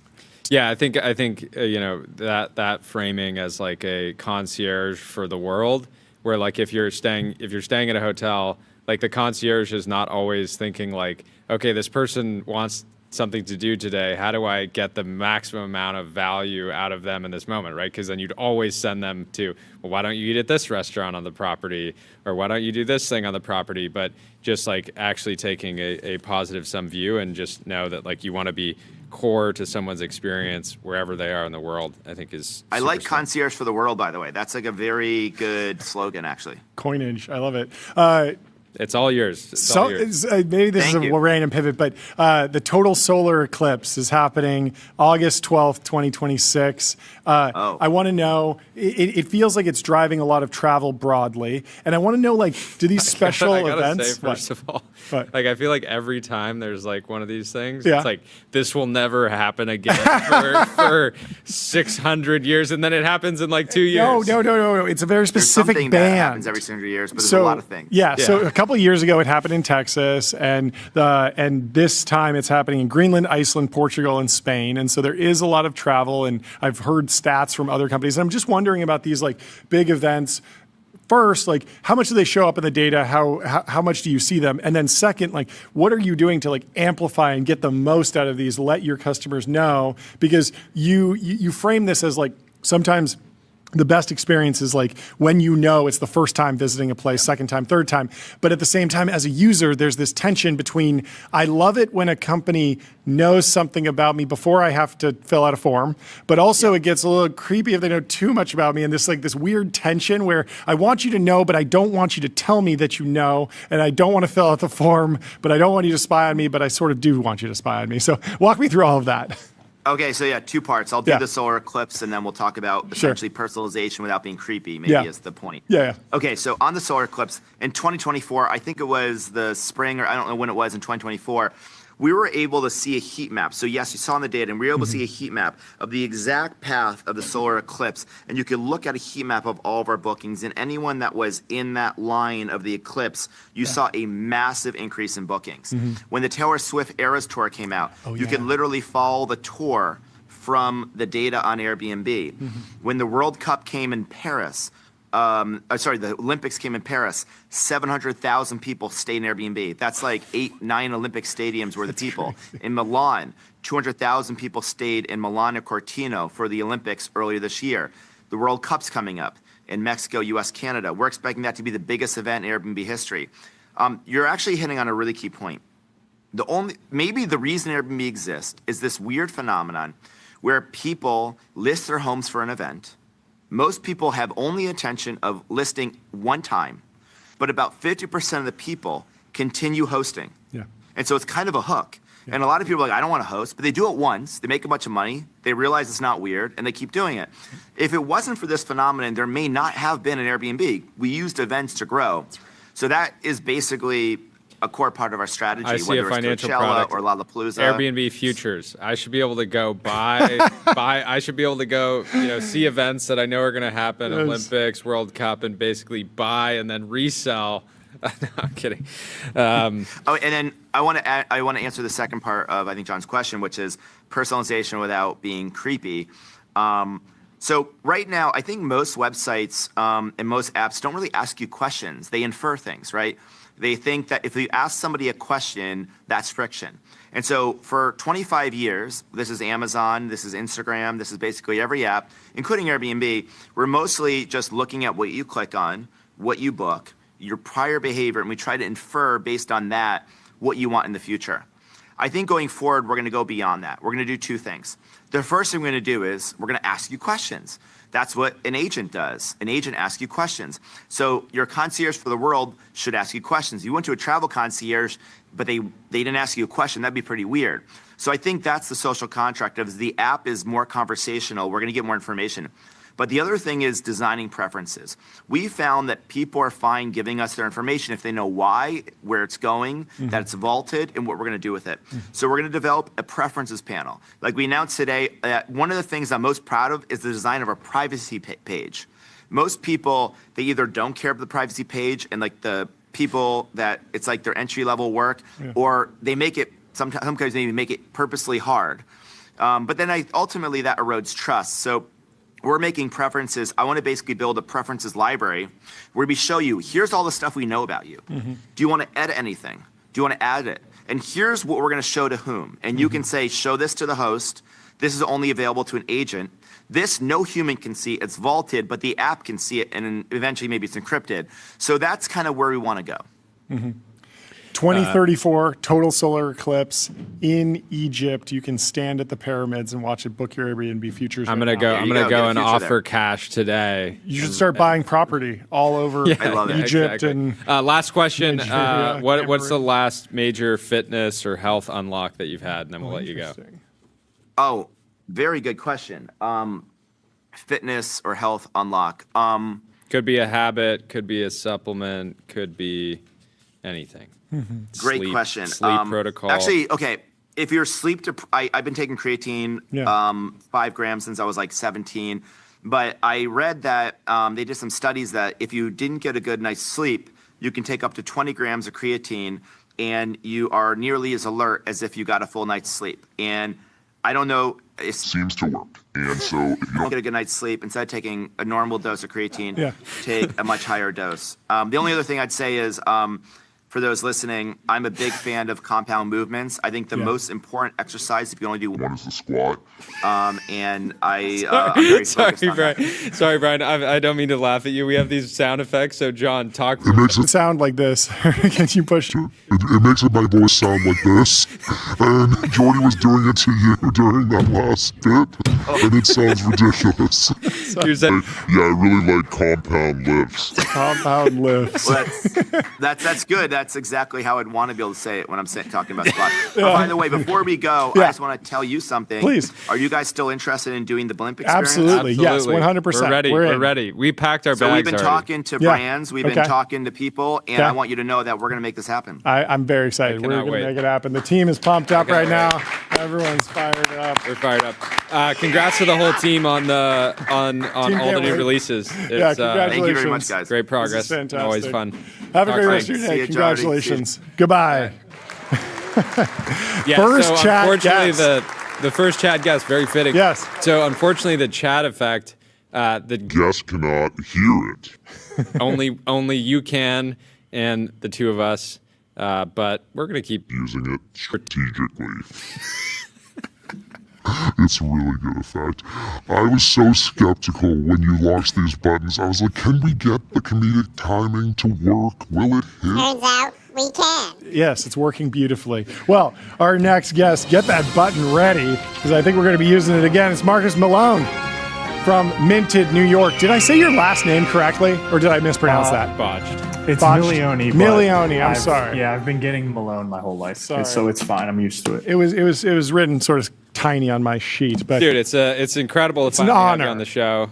Yeah, I think that framing as like a concierge for the world, where like if you're staying at a hotel, like the concierge is not always thinking like, okay, this person wants something to do today. How do I get the maximum amount of value out of them in this moment, right? Because then you'd always send them to, well, why don't you eat at this restaurant on the property, or why don't you do this thing on the property? But just like actually taking a positive sum view and just know that like you want to be core to someone's experience wherever they are in the world, I think is. I like concierge for the world, by the way. That's like a very good slogan, actually. Coinage, I love it. It's all yours. Maybe this is a random pivot, but the total solar eclipse is happening August 12th, 2026. I want to know, it feels like it's driving a lot of travel broadly. And I want to know, like, do these special events? Say, first of all, like, I feel like every time there's like one of these things, it's like, this will never happen again for 600 years. And then it happens in like 2 years. No. It's a very specific band. That happens every single year, but there's a lot of things. So a couple of years ago, it happened in Texas, and this time it's happening in Greenland, Iceland, Portugal, and Spain. And so there is a lot of travel, and I've heard stats from other companies. And I'm just wondering about these like big events. First, like, how much do they show up in the data? How much do you see them? And then second, like, what are you doing to like amplify and get the most out of these? Let your customers know, because you frame this as like sometimes the best experience is like when you know it's the first time visiting a place, second time, third time. But at the same time, as a user, there's this tension between, I love it when a company knows something about me before I have to fill out a form, but also it gets a little creepy if they know too much about me, and this weird tension where I want you to know, but I don't want you to tell me that you know, and I don't want to fill out the form, but I don't want you to spy on me, but I sort of do want you to spy on me. So walk me through all of that. Okay, so yeah, two parts. I'll do the solar eclipse, and then we'll talk about essentially personalization without being creepy, maybe is the point. Yeah. Okay, so on the solar eclipse, in 2024, I think it was the spring, or I don't know when it was in 2024, we were able to see a heat map. So yes, you saw in the data, and we were able to see a heat map of the exact path of the solar eclipse. And you could look at a heat map of all of our bookings, and anyone that was in that line of the eclipse, you saw a massive increase in bookings. When the Taylor Swift Eras Tour came out, you could literally follow the tour from the data on Airbnb. When the World Cup came in Paris, the Olympics came in Paris, 700,000 people stayed in Airbnb. That's like 8-9 Olympic stadiums worth of people. In Milan, 200,000 people stayed in Milan or Cortino for the Olympics earlier this year. The World Cup's coming up in Mexico, US, Canada. We're expecting that to be the biggest event in Airbnb history. You're actually hitting on a really key point. Maybe the reason Airbnb exists is this weird phenomenon where people list their homes for an event. Most people have only intention of listing one time, but about 50% of the people continue hosting. And so it's kind of a hook. And a lot of people are like, I don't want to host, but they do it once, they make a bunch of money, they realize it's not weird, and they keep doing it. If it wasn't for this phenomenon, there may not have been an Airbnb. We used events to grow. So that is basically a core part of our strategy, I see whether a financial it's Coachella product, or Lollapalooza. Airbnb futures. I should be able to go buy. I should be able to go, see events that I know are going to happen, Olympics, World Cup, and basically buy and then resell. No, I'm kidding. And then I want to answer the second part of, I think, John's question, which is personalization without being creepy. So right now, I think most websites and most apps don't really ask you questions. They infer things, right? They think that if you ask somebody a question, that's friction. And so for 25 years, this is Amazon, this is Instagram, this is basically every app, including Airbnb, we're mostly just looking at what you click on, what you book, your prior behavior, and we try to infer based on that what you want in the future. I think going forward, we're going to go beyond that. We're going to do two things. The first thing we're going to do is we're going to ask you questions. That's what an agent does. An agent asks you questions. So your concierge for the world should ask you questions. You went to a travel concierge, but they didn't ask you a question. That'd be pretty weird. So I think that's the social contract of the app is more conversational. We're going to get more information. But the other thing is designing preferences. We found that people are fine giving us their information if they know why, where it's going, that it's vaulted, and what we're going to do with it. So we're going to develop a preferences panel. Like we announced today, one of the things I'm most proud of is the design of our privacy page. Most people, they either don't care about the privacy page and like the people that it's like their entry-level work, or they make it, sometimes they even make it purposely hard. But then ultimately that erodes trust. So we're making preferences. I want to basically build a preferences library where we show you, here's all the stuff we know about you. Do you want to edit anything? Do you want to add it? And here's what we're going to show to whom. And you can say, show this to the host. This is only available to an agent. This no human can see. It's vaulted, but the app can see it. And then eventually maybe it's encrypted. So that's kind of where we want to go. 2034 total solar eclipse in Egypt. You can stand at the pyramids and watch it. Book your Airbnb futures. I'm gonna go and offer cash today. You should start buying property all over I love it. Egypt. Exactly. Last question. Nigeria, What's the last major fitness or health unlock that you've had? And then we'll let you go. Oh, very good question. Fitness or health unlock. Could be a habit, could be a supplement, could be anything. Great question. Sleep protocol. Actually, okay. If you're I've been taking creatine 5 grams since I was like 17. But I read that they did some studies that if you didn't get a good night's sleep, you can take up to 20 grams of creatine and you are nearly as alert as if you got a full night's sleep. And I don't know. It seems to work. And so if you don't get a good night's sleep, instead of taking a normal dose of creatine, take a much higher dose. The only other thing I'd say is for those listening, I'm a big fan of compound movements. I think the most important exercise, if you only do One is the squat. and I'm very focused on that. Sorry, Brian. I don't mean to laugh at you. We have these sound effects. So, John, talk. It makes it sound like this. Can you push? It makes my voice sound like this. And Jordy was doing it to you during that last bit, and it sounds ridiculous. You're saying, yeah, I really like compound lifts. Compound lifts. Well, that's good. That's exactly how I'd want to be able to say it when I'm talking about squat. Oh, by the way, before we go, I just want to tell you something. Please. Are you guys still interested in doing the Blimp experience? Absolutely. Yes, 100%. We're ready. We're ready. We packed our bags. So we've been already. talking to brands. We've been talking to people, and I want you to know that we're going to make this happen. I'm very excited. We're going to make it happen. The team is pumped up right now. Everyone's fired up. We're fired up. Congrats to the whole team on all the new releases. It's, congratulations. Thank you very much, guys. Great progress. Fantastic. Always fun. Have a great rest of your day. Congratulations. Goodbye. Yeah, first so chat unfortunately, guest. the first chat guest, very fitting. Yes. So unfortunately, the chat effect, the guest cannot hear it. only you can, and the two of us. But we're gonna keep using it strategically. It's a really good effect. I was so skeptical when you launched these buttons. I was like, can we get the comedic timing to work? Will it hit? Turns out we can. Yes, it's working beautifully. Well, our next guest, get that button ready, because I think we're going to be using it again. It's Marcus Malone from Minted, New York. Did I say your last name correctly, or did I mispronounce that? Botched. It's Botched. Milioni. Milioni, I'm sorry. Yeah, I've been getting Malone my whole life, Sorry. so it's fine. I'm used to it. It was written sort of tiny on my sheet, but dude, it's incredible to an finally have honor you on the show.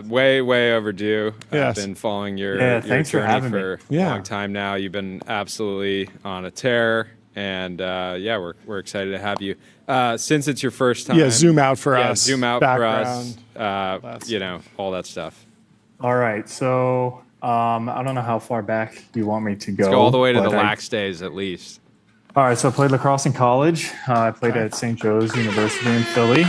Way overdue. Yes. I've been following your thanks for journey having for me. a long time now. You've been absolutely on a tear, and we're excited to have you. Since it's your first time, zoom out for us. Zoom out background. for us. All that stuff. All right, so I don't know how far back you want me to go. Let's go all the way to the lax days, at least. All right, so I played lacrosse in college. I played at St. Joe's University in Philly.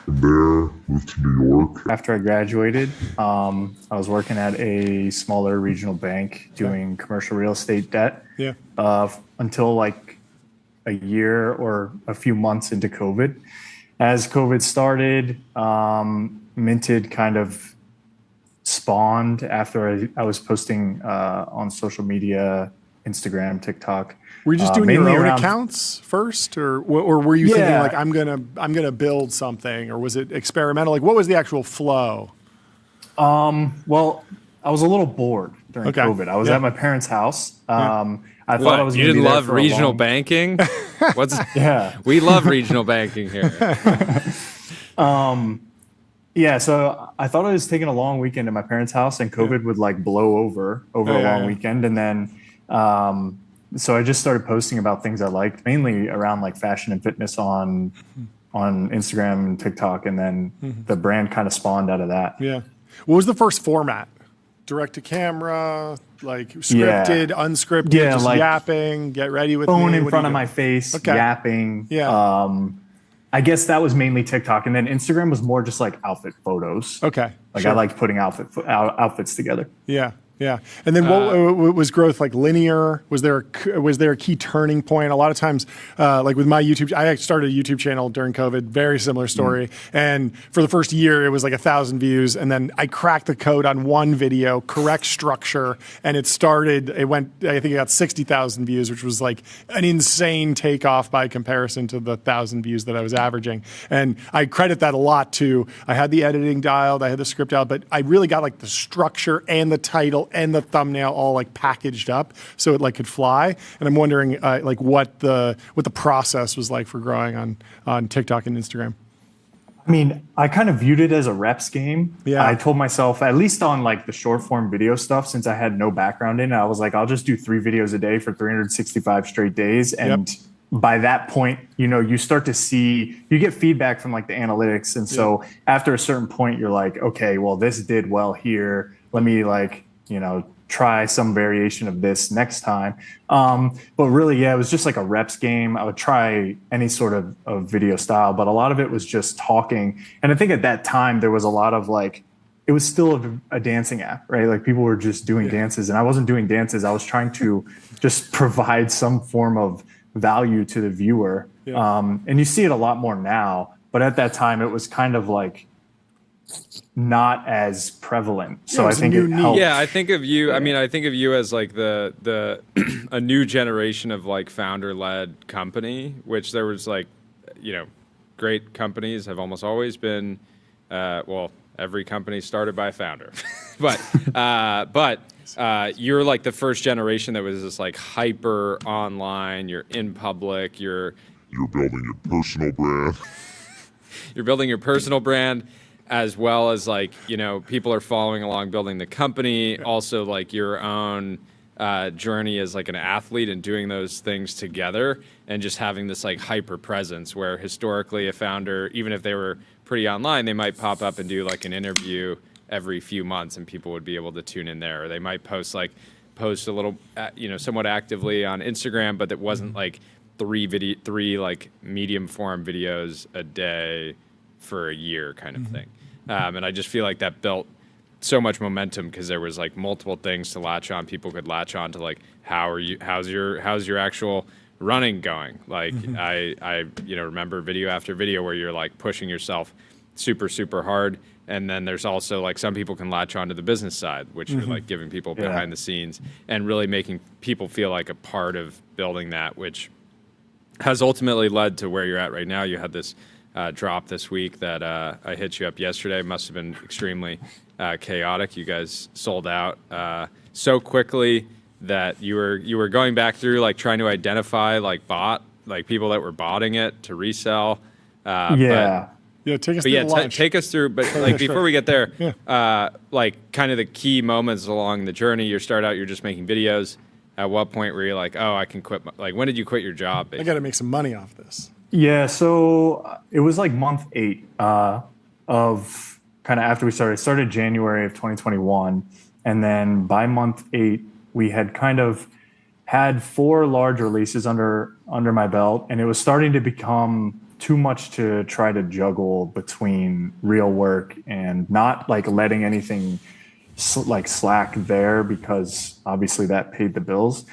There, moved to New York. After I graduated, I was working at a smaller regional bank doing commercial real estate debt. Yeah. Until like a year or a few months into COVID. As COVID started, Minted kind of spawned after I was posting on social media, Instagram, TikTok. Were you just doing your own around accounts first, or were you thinking like I'm gonna build something, or was it experimental? Like, what was the actual flow? Well, I was a little bored during COVID. I was at my parent's house. I thought I was. You didn't love regional banking? We love regional banking here. Yeah, so I thought I was taking a long weekend at my parents' house, and COVID would like blow over a long weekend, and then so I just started posting about things I liked, mainly around like fashion and fitness on Instagram and TikTok, and then the brand kind of spawned out of that. Yeah. What was the first format? Direct to camera, like scripted, unscripted, just like yapping, get ready with phone me. in front of my face, yapping. Yeah. I guess that was mainly TikTok, and then Instagram was more just like outfit photos. Okay. Like I liked putting outfits together. Yeah. Yeah. And then what was growth like linear? Was there a key turning point? A lot of times, like with my YouTube, I started a YouTube channel during COVID, very similar story. And for the first year, it was like 1,000 views. And then I cracked the code on one video, correct structure. And it went, I think it got 60,000 views, which was like an insane takeoff by comparison to the 1,000 views that I was averaging. And I credit that a lot to, I had the editing dialed, I had the script dialed, but I really got like the structure and the title and the thumbnail all like packaged up so it like could fly. And I'm wondering like what the process was like for growing on TikTok and Instagram. I mean, I kind of viewed it as a reps game. Yeah. I told myself, at least on like the short form video stuff, since I had no background in it, I was like, I'll just do 3 videos a day for 365 straight days. And by that point, you start to see, you get feedback from like the analytics. And so after a certain point, you're like, okay, well, this did well here. Let me like, try some variation of this next time. But really, it was just like a reps game. I would try any sort of video style, but a lot of it was just talking. And I think at that time, there was a lot of like it was still a dancing app, right? Like people were just doing dances, and I wasn't doing dances. I was trying to just provide some form of value to the viewer. And you see it a lot more now, but at that time it was kind of like not as prevalent. So I think it helped. Yeah, I think of you. I mean, I think of you as like the a new generation of like founder-led company, which there was like, you know, great companies have almost always been, well, every company started by a founder, but you're like the first generation that was just like hyper online. You're in public. You're building your personal brand. You're building your personal brand, as well as like, you know, people are following along building the company. Also like your own journey as like an athlete and doing those things together, and just having this like hyper presence where historically a founder, even if they were pretty online, they might pop up and do like an interview every few months and people would be able to tune in there. Or they might post a little, you know, somewhat actively on Instagram, but it wasn't like three like medium form videos a day for a year kind of thing. And I just feel like that built so much momentum because there was like multiple things to latch on. People could latch on to like, how's your actual running going? Like I you know, remember video after video where you're like pushing yourself super, super hard. And then there's also like some people can latch on to the business side, which are like giving people behind the scenes and really making people feel like a part of building that, which has ultimately led to where you're at right now. You had this drop this week that I hit you up yesterday. Must have been extremely chaotic. You guys sold out so quickly that you were going back through like trying to identify like people that were botting it to resell. Take us through the launch. Take us through. But like before we get there, like kind of the key moments along the journey. You start out, you're just making videos. At what point were you like, oh, I can quit? Like, when did you quit your job? I got to make some money off this. Yeah, so it was like month 8 of kind of after we started. It started January of 2021. And then by month 8, we had kind of had 4 large releases under my belt. And it was starting to become too much to try to juggle between real work and not like letting anything like slack there, because obviously that paid the bills.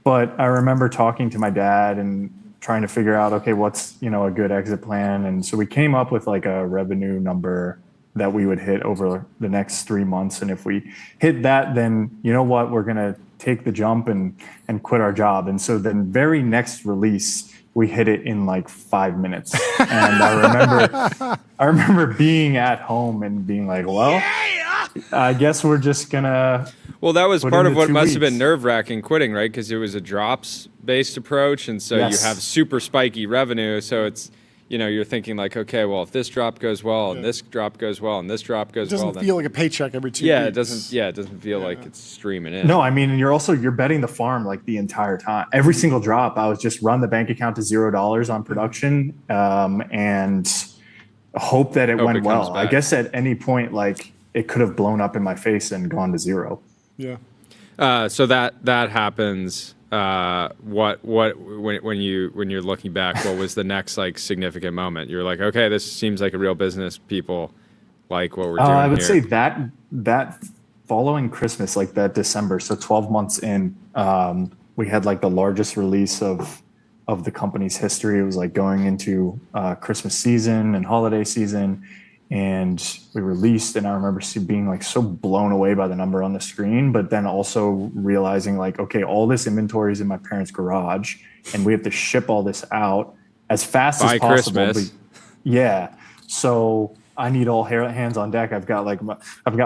But I remember talking to my dad and trying to figure out, okay, what's, you know, a good exit plan. And so we came up with like a revenue number that we would hit over the next 3 months. And if we hit that, then you know what, we're going to take the jump and quit our job. And so then very next release, we hit it in like 5 minutes. And I remember being at home and being like, well, I guess we're just gonna. Well, that was part of what must have been nerve-wracking quitting, right? Because it was a drops-based approach, and so you have super spiky revenue. So it's, you know, you're thinking like, okay, well, if this drop goes well, and this drop goes well, and this drop goes well, it doesn't feel like a paycheck every 2 weeks. Yeah, it doesn't. Yeah, it doesn't feel like it's streaming in. No, I mean, you're betting the farm like the entire time. Every single drop, I was just run the bank account to $0 on production, and hope that it went well. I guess at any point, like, it could have blown up in my face and gone to 0. Yeah. So that happens. When you're looking back, what was the next like significant moment? You're like, okay, this seems like a real business. People like what we're doing. I would say that following Christmas, like that December, so 12 months in, we had like the largest release of the company's history. It was like going into Christmas season and holiday season. And we released, and I remember being like so blown away by the number on the screen, but then also realizing like, okay, all this inventory is in my parents' garage, and we have to ship all this out as fast as possible. Christmas. Yeah, so I need all hands on deck. I've got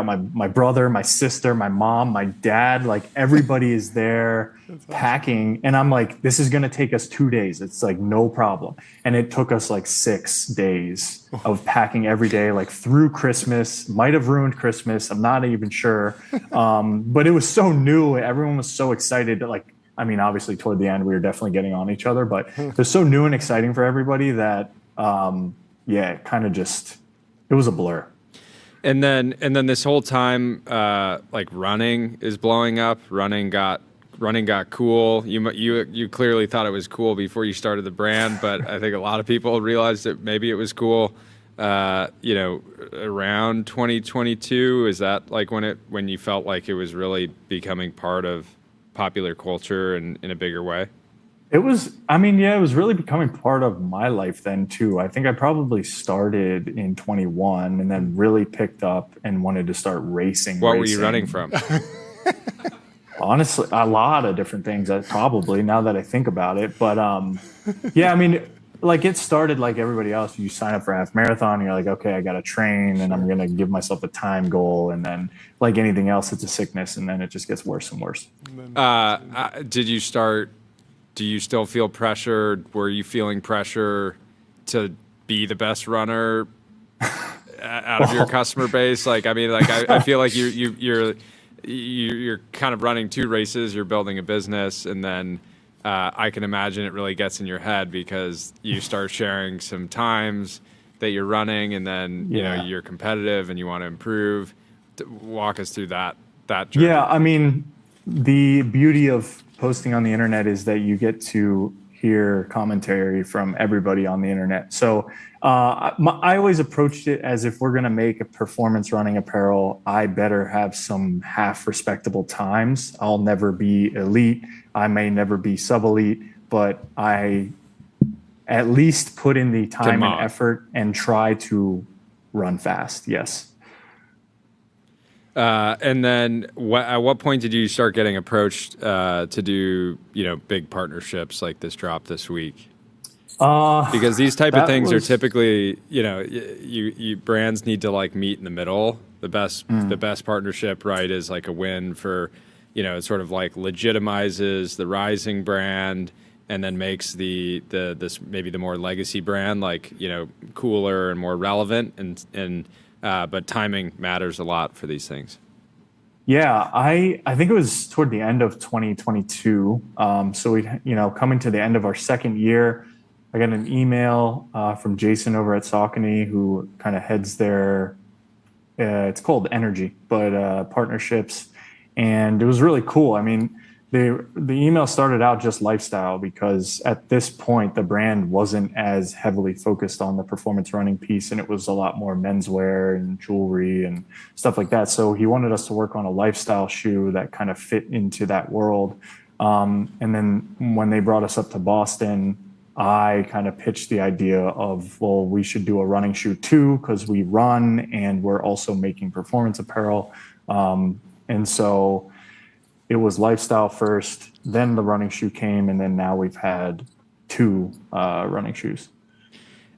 my brother, my sister, my mom, my dad, like everybody is there packing. And I'm like, this is going to take us 2 days. It's like, no problem. And it took us like 6 days of packing every day, like through Christmas. Might have ruined Christmas. I'm not even sure. But it was so new. Everyone was so excited that, like, I mean, obviously toward the end, we were definitely getting on each other, but it was so new and exciting for everybody that, it kind of just, it was a blur. And then this whole time, like running is blowing up. Running got cool. You clearly thought it was cool before you started the brand, but I think a lot of people realized that maybe it was cool. around 2022? Is that like when you felt like it was really becoming part of popular culture in a bigger way? It was, it was really becoming part of my life then too. I think I probably started in 21 and then really picked up and wanted to start racing. What were you running from? Honestly, a lot of different things, probably, now that I think about it. But like it started like everybody else. You sign up for a half marathon, and you're like, okay, I got to train and I'm going to give myself a time goal. And then like anything else, it's a sickness. And then it just gets worse and worse. Do you still feel pressured? Were you feeling pressure to be the best runner out of your customer base? Like, I feel like you're kind of running two races. You're building a business, and then I can imagine it really gets in your head because you start sharing some times that you're running, and then you're competitive and you want to improve. Walk us through that journey. Yeah, the beauty of posting on the internet is that you get to hear commentary from everybody on the internet. So I always approached it as if we're going to make a performance running apparel, I better have some half respectable times. I'll never be elite. I may never be sub-elite, but I at least put in the time and effort and try to run fast. Yes. And then at what point did you start getting approached to do, big partnerships like this drop this week? Because these type of things are typically, you brands need to like meet in the middle. The best partnership, right, is like a win for, it sort of like legitimizes the rising brand and then makes this maybe the more legacy brand like, cooler and more relevant and but timing matters a lot for these things. Yeah, I think it was toward the end of 2022. So we, coming to the end of our second year, I got an email from Jason over at Saucony, who kind of heads their, it's called Energy, but partnerships. And it was really cool. The email started out just lifestyle because at this point, the brand wasn't as heavily focused on the performance running piece, and it was a lot more menswear and jewelry and stuff like that. So he wanted us to work on a lifestyle shoe that kind of fit into that world. And then when they brought us up to Boston, I kind of pitched the idea of, well, we should do a running shoe too, because we run and we're also making performance apparel. And so it was lifestyle first, then the running shoe came, and then now we've had two running shoes.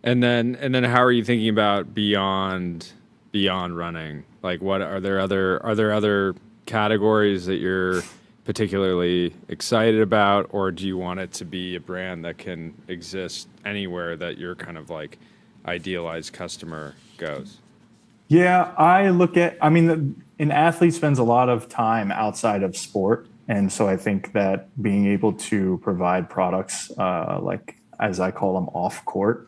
And then how are you thinking about beyond running? Like, what are there other categories that you're particularly excited about, or do you want it to be a brand that can exist anywhere that your kind of like idealized customer goes? Yeah, I look at, an athlete spends a lot of time outside of sport. And so I think that being able to provide products like, as I call them, off court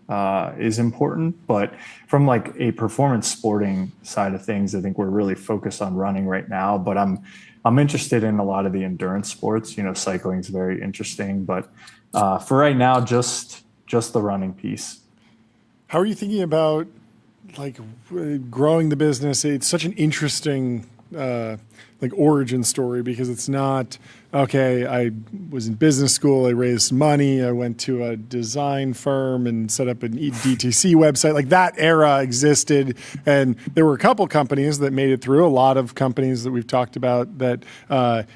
is important. But from like a performance sporting side of things, I think we're really focused on running right now. But I'm interested in a lot of the endurance sports. Cycling is very interesting. But for right now, just the running piece. How are you thinking about like growing the business? It's such an interesting origin story, because it's not, okay, I was in business school, I raised money, I went to a design firm and set up an DTC website. Like, that era existed, and there were a couple companies that made it through, a lot of companies that we've talked about that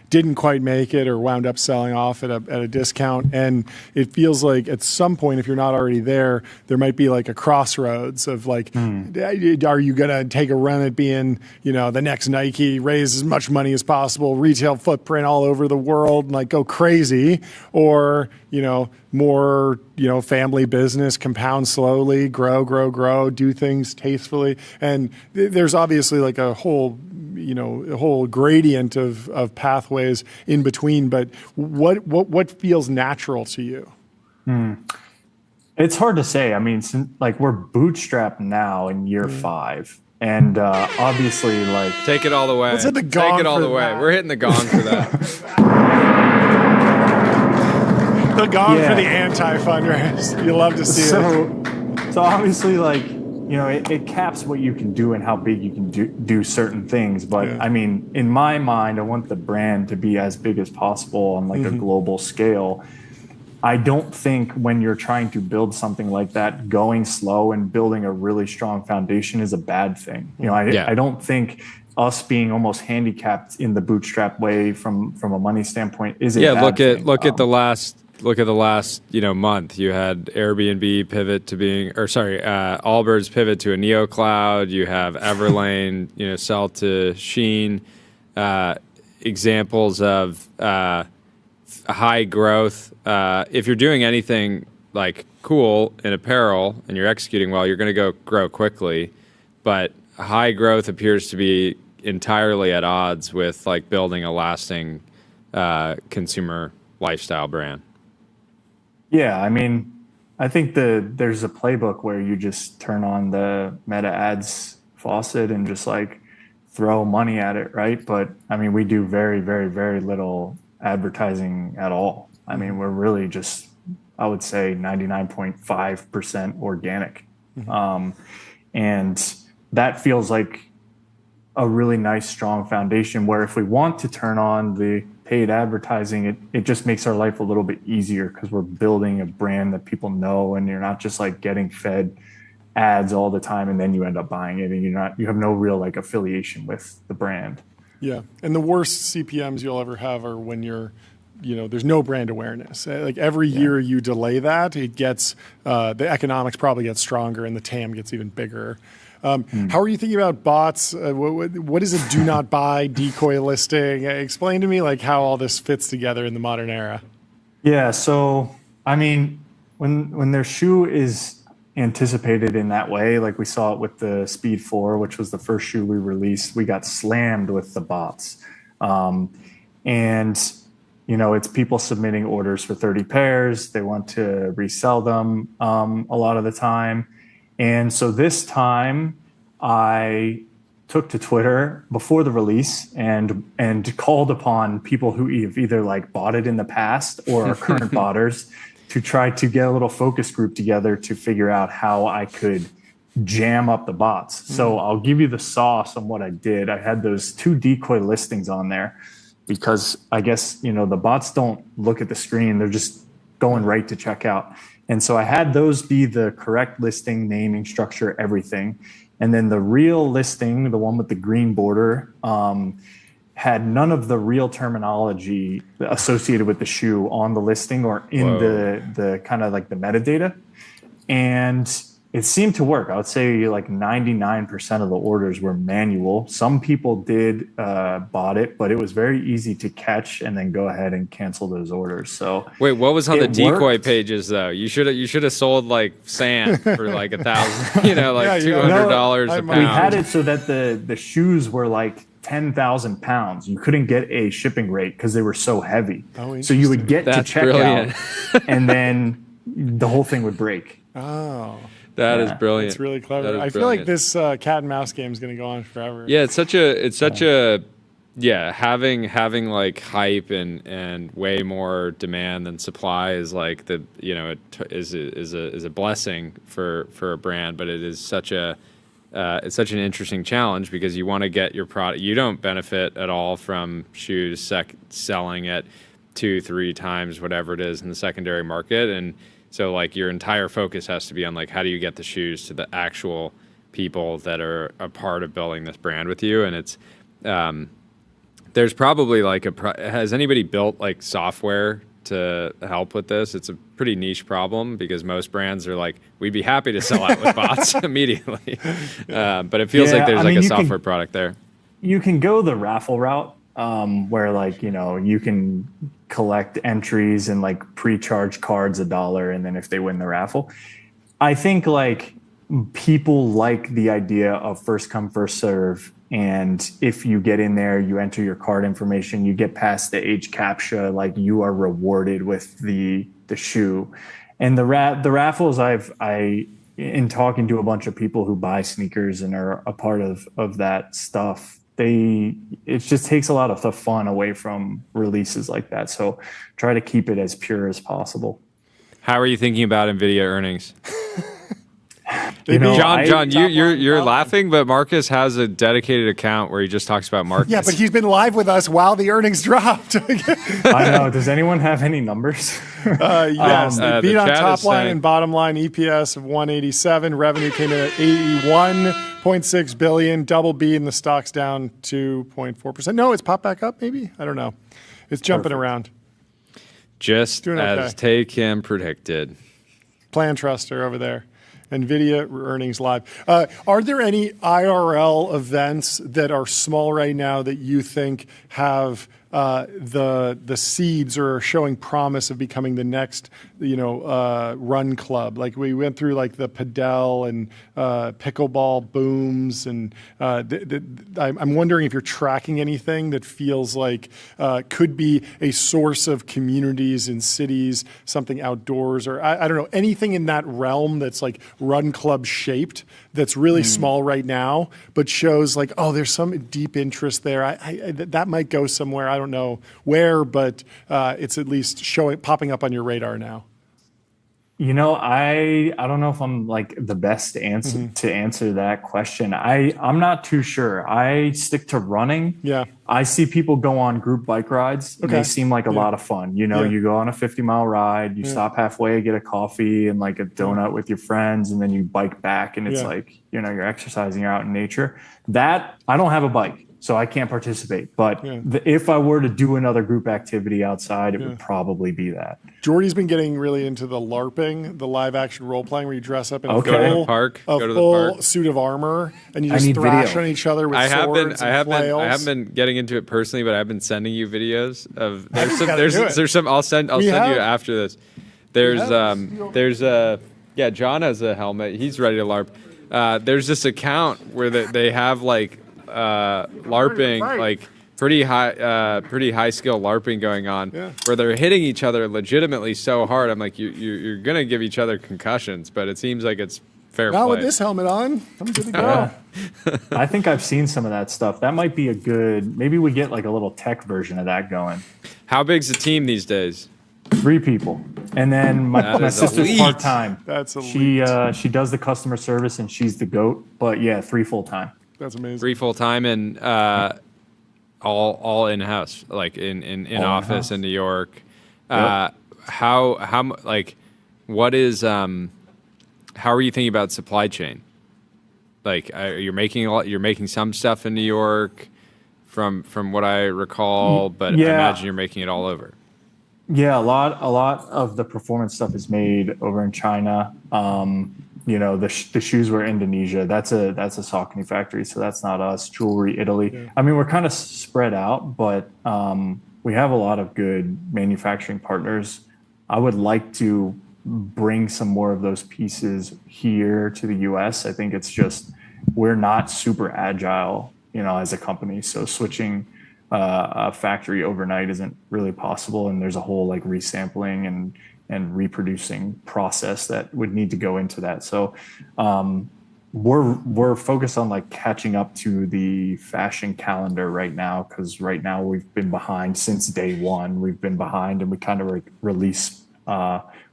didn't quite make it or wound up selling off at a discount. And it feels like at some point, if you're not already there might be like a crossroads of like, are you going to take a run at being, the next Nike, raise as much money as possible, retail footprint all over the world, and like go crazy, or more family business, compound slowly, grow, do things tastefully. And there's obviously like a whole gradient of pathways in between. But what feels natural to you? It's hard to say. We're bootstrapped now in year 5. And obviously, like, take it all the way. Let's hit the gong. Take it all the way. We're hitting the gong for that. The gong for the anti-fundraise. You love to see it. So obviously, like, it caps what you can do and how big you can do certain things. But I mean, in my mind, I want the brand to be as big as possible on like a global scale. I don't think when you're trying to build something like that, going slow and building a really strong foundation is a bad thing. I don't think us being almost handicapped in the bootstrap way from a money standpoint is a bad thing. Look at the last month. You had Airbnb pivot to being, Allbirds pivot to a neo cloud. You have Everlane, sell to Sheen. Examples of high growth. If you're doing anything like cool in apparel and you're executing well, you're going to grow quickly. But high growth appears to be entirely at odds with like building a lasting consumer lifestyle brand. Yeah, I mean, I think there's a playbook where you just turn on the Meta ads faucet and just like throw money at it, right? But I mean, we do very, very, very little advertising at all. I mean, we're really just, I would say 99.5% organic. And that feels like a really nice, strong foundation where if we want to turn on the paid advertising, it just makes our life a little bit easier because we're building a brand that people know, and you're not just like getting fed ads all the time and then you end up buying it and you have no real like affiliation with the brand. Yeah. And the worst CPMs you'll ever have are when there's no brand awareness. Like every year you delay that, it gets, the economics probably gets stronger and the TAM gets even bigger. How are you thinking about bots? What is a do not buy decoy listing? Explain to me like how all this fits together in the modern era. Yeah. So, I mean, when their shoe is anticipated in that way, like we saw it with the Speed 4, which was the first shoe we released, we got slammed with the bots. And it's people submitting orders for 30 pairs. They want to resell them a lot of the time. And so this time I took to Twitter before the release and called upon people who have either like bought it in the past or are current botters to try to get a little focus group together to figure out how I could jam up the bots. So I'll give you the sauce on what I did. I had those 2 decoy listings on there because I guess, the bots don't look at the screen. They're just going right to checkout. And so I had those be the correct listing, naming, structure, everything. And then the real listing, the one with the green border, had none of the real terminology associated with the shoe on the listing or in the kind of like the metadata. And it seemed to work. I would say like 99% of the orders were manual. Some people did bought it, but it was very easy to catch and then go ahead and cancel those orders. So wait, what was on the decoy pages though? You should have sold like sand for like $1,000, like $200 a pound. We had it so that the shoes were like 10,000 pounds. You couldn't get a shipping rate because they were so heavy. So you would get to checkout and then the whole thing would break. Oh. That is brilliant. It's really clever. I feel like this cat and mouse game is going to go on forever. Yeah, having like hype and way more demand than supply is like is a blessing for a brand, but it is such an interesting challenge because you want to get your product. You don't benefit at all from shoes selling at 2-3 times whatever it is in the secondary market, and so like your entire focus has to be on like how do you get the shoes to the actual people that are a part of building this brand with you. And it's there's probably like has anybody built like software to help with this? It's a pretty niche problem because most brands are like, we'd be happy to sell out with bots immediately. But it feels like there's like a software product there. You can go the raffle route where like, you can collect entries and like pre-charge cards $1, and then if they win the raffle. I think like people like the idea of first come, first serve. And if you get in there, you enter your card information, you get past the age captcha, like you are rewarded with the shoe. And the raffles in talking to a bunch of people who buy sneakers and are a part of that stuff, it just takes a lot of the fun away from releases like that. So try to keep it as pure as possible. How are you thinking about NVIDIA earnings? John, you're laughing, but Marcus has a dedicated account where he just talks about Marcus. Yeah, but he's been live with us while the earnings dropped. I know. Does anyone have any numbers? Yes, they beat on top line and bottom line. EPS of 187. Revenue came in at 81.6 billion. Double B, and the stock's down 2.4%. No, it's popped back up. Maybe, I don't know. It's jumping around. Just as Take-Him predicted. Plan Truster over there. NVIDIA earnings live. Are there any IRL events that are small right now that you think have the seeds or are showing promise of becoming the next, run club? Like we went through like the padel and pickleball booms, and I'm wondering if you're tracking anything that feels like could be a source of communities in cities, something outdoors, or I don't know, anything in that realm that's like run club shaped that's really small right now, but shows like, oh, there's some deep interest there. That might go somewhere. I don't know where, but it's at least popping up on your radar now. I don't know if I'm like the best to answer that question. I'm not too sure. I stick to running. Yeah. I see people go on group bike rides. Okay. They seem like a lot of fun. You go on a 50-mile ride, you stop halfway, get a coffee and like a donut with your friends, and then you bike back, and it's like, you're exercising, you're out in nature. That, I don't have a bike, so I can't participate. But if I were to do another group activity outside, it would probably be that. Jordy's been getting really into the LARPing, the live action role playing, where you dress up in a full suit of armor and you just thrash on each other with swords and flails. I haven't been getting into it personally, but I've been sending you videos of there's some I'll send you after this. John has a helmet. He's ready to LARP. There's this account where they have like LARPing, like pretty high skill LARPing going on, where they're hitting each other legitimately so hard. I'm like, you're gonna give each other concussions, but it seems like it's fair play. Not with this helmet on. I'm good to go. I think I've seen some of that stuff. That might be maybe we get like a little tech version of that going. How big's the team these days? 3 people. And then my sister's part-time. That's elite. She does the customer service and she's the GOAT, but 3 full-time. That's amazing. 3 full-time and all in-house, like in office in New York. How what is how are you thinking about supply chain? Like you're making some stuff in New York from what I recall, but I imagine you're making it all over. Yeah, a lot of the performance stuff is made over in China. The shoes were Indonesia. That's a Saucony factory, so that's not us. Jewelry, Italy. Yeah. I mean, we're kind of spread out, but we have a lot of good manufacturing partners. I would like to bring some more of those pieces here to the U.S. I think it's just we're not super agile, as a company. So switching a factory overnight isn't really possible, and there's a whole like resampling and reproducing process that would need to go into that. So we're focused on like catching up to the fashion calendar right now, because right now we've been behind since day one. We've been behind, and we kind of release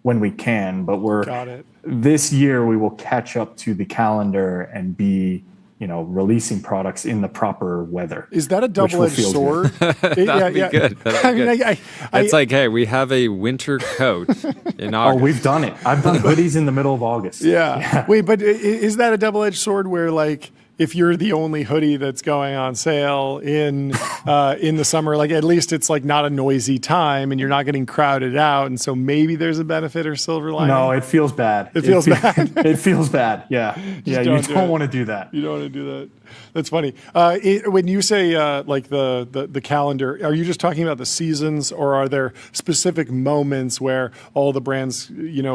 when we can. But this year we will catch up to the calendar and be releasing products in the proper weather. Is that a double-edged sword? That'd be good. It's like, hey, we have a winter coat in August. Oh, we've done it. I've done hoodies in the middle of August. Yeah. Wait, but is that a double-edged sword where like if you're the only hoodie that's going on sale in the summer, like at least it's like not a noisy time and you're not getting crowded out, and so maybe there's a benefit or silver lining? No, it feels bad. It feels bad. It feels bad. Yeah. You don't want to do that. You don't want to do that. That's funny. When you say like the calendar, are you just talking about the seasons, or are there specific moments where all the brands,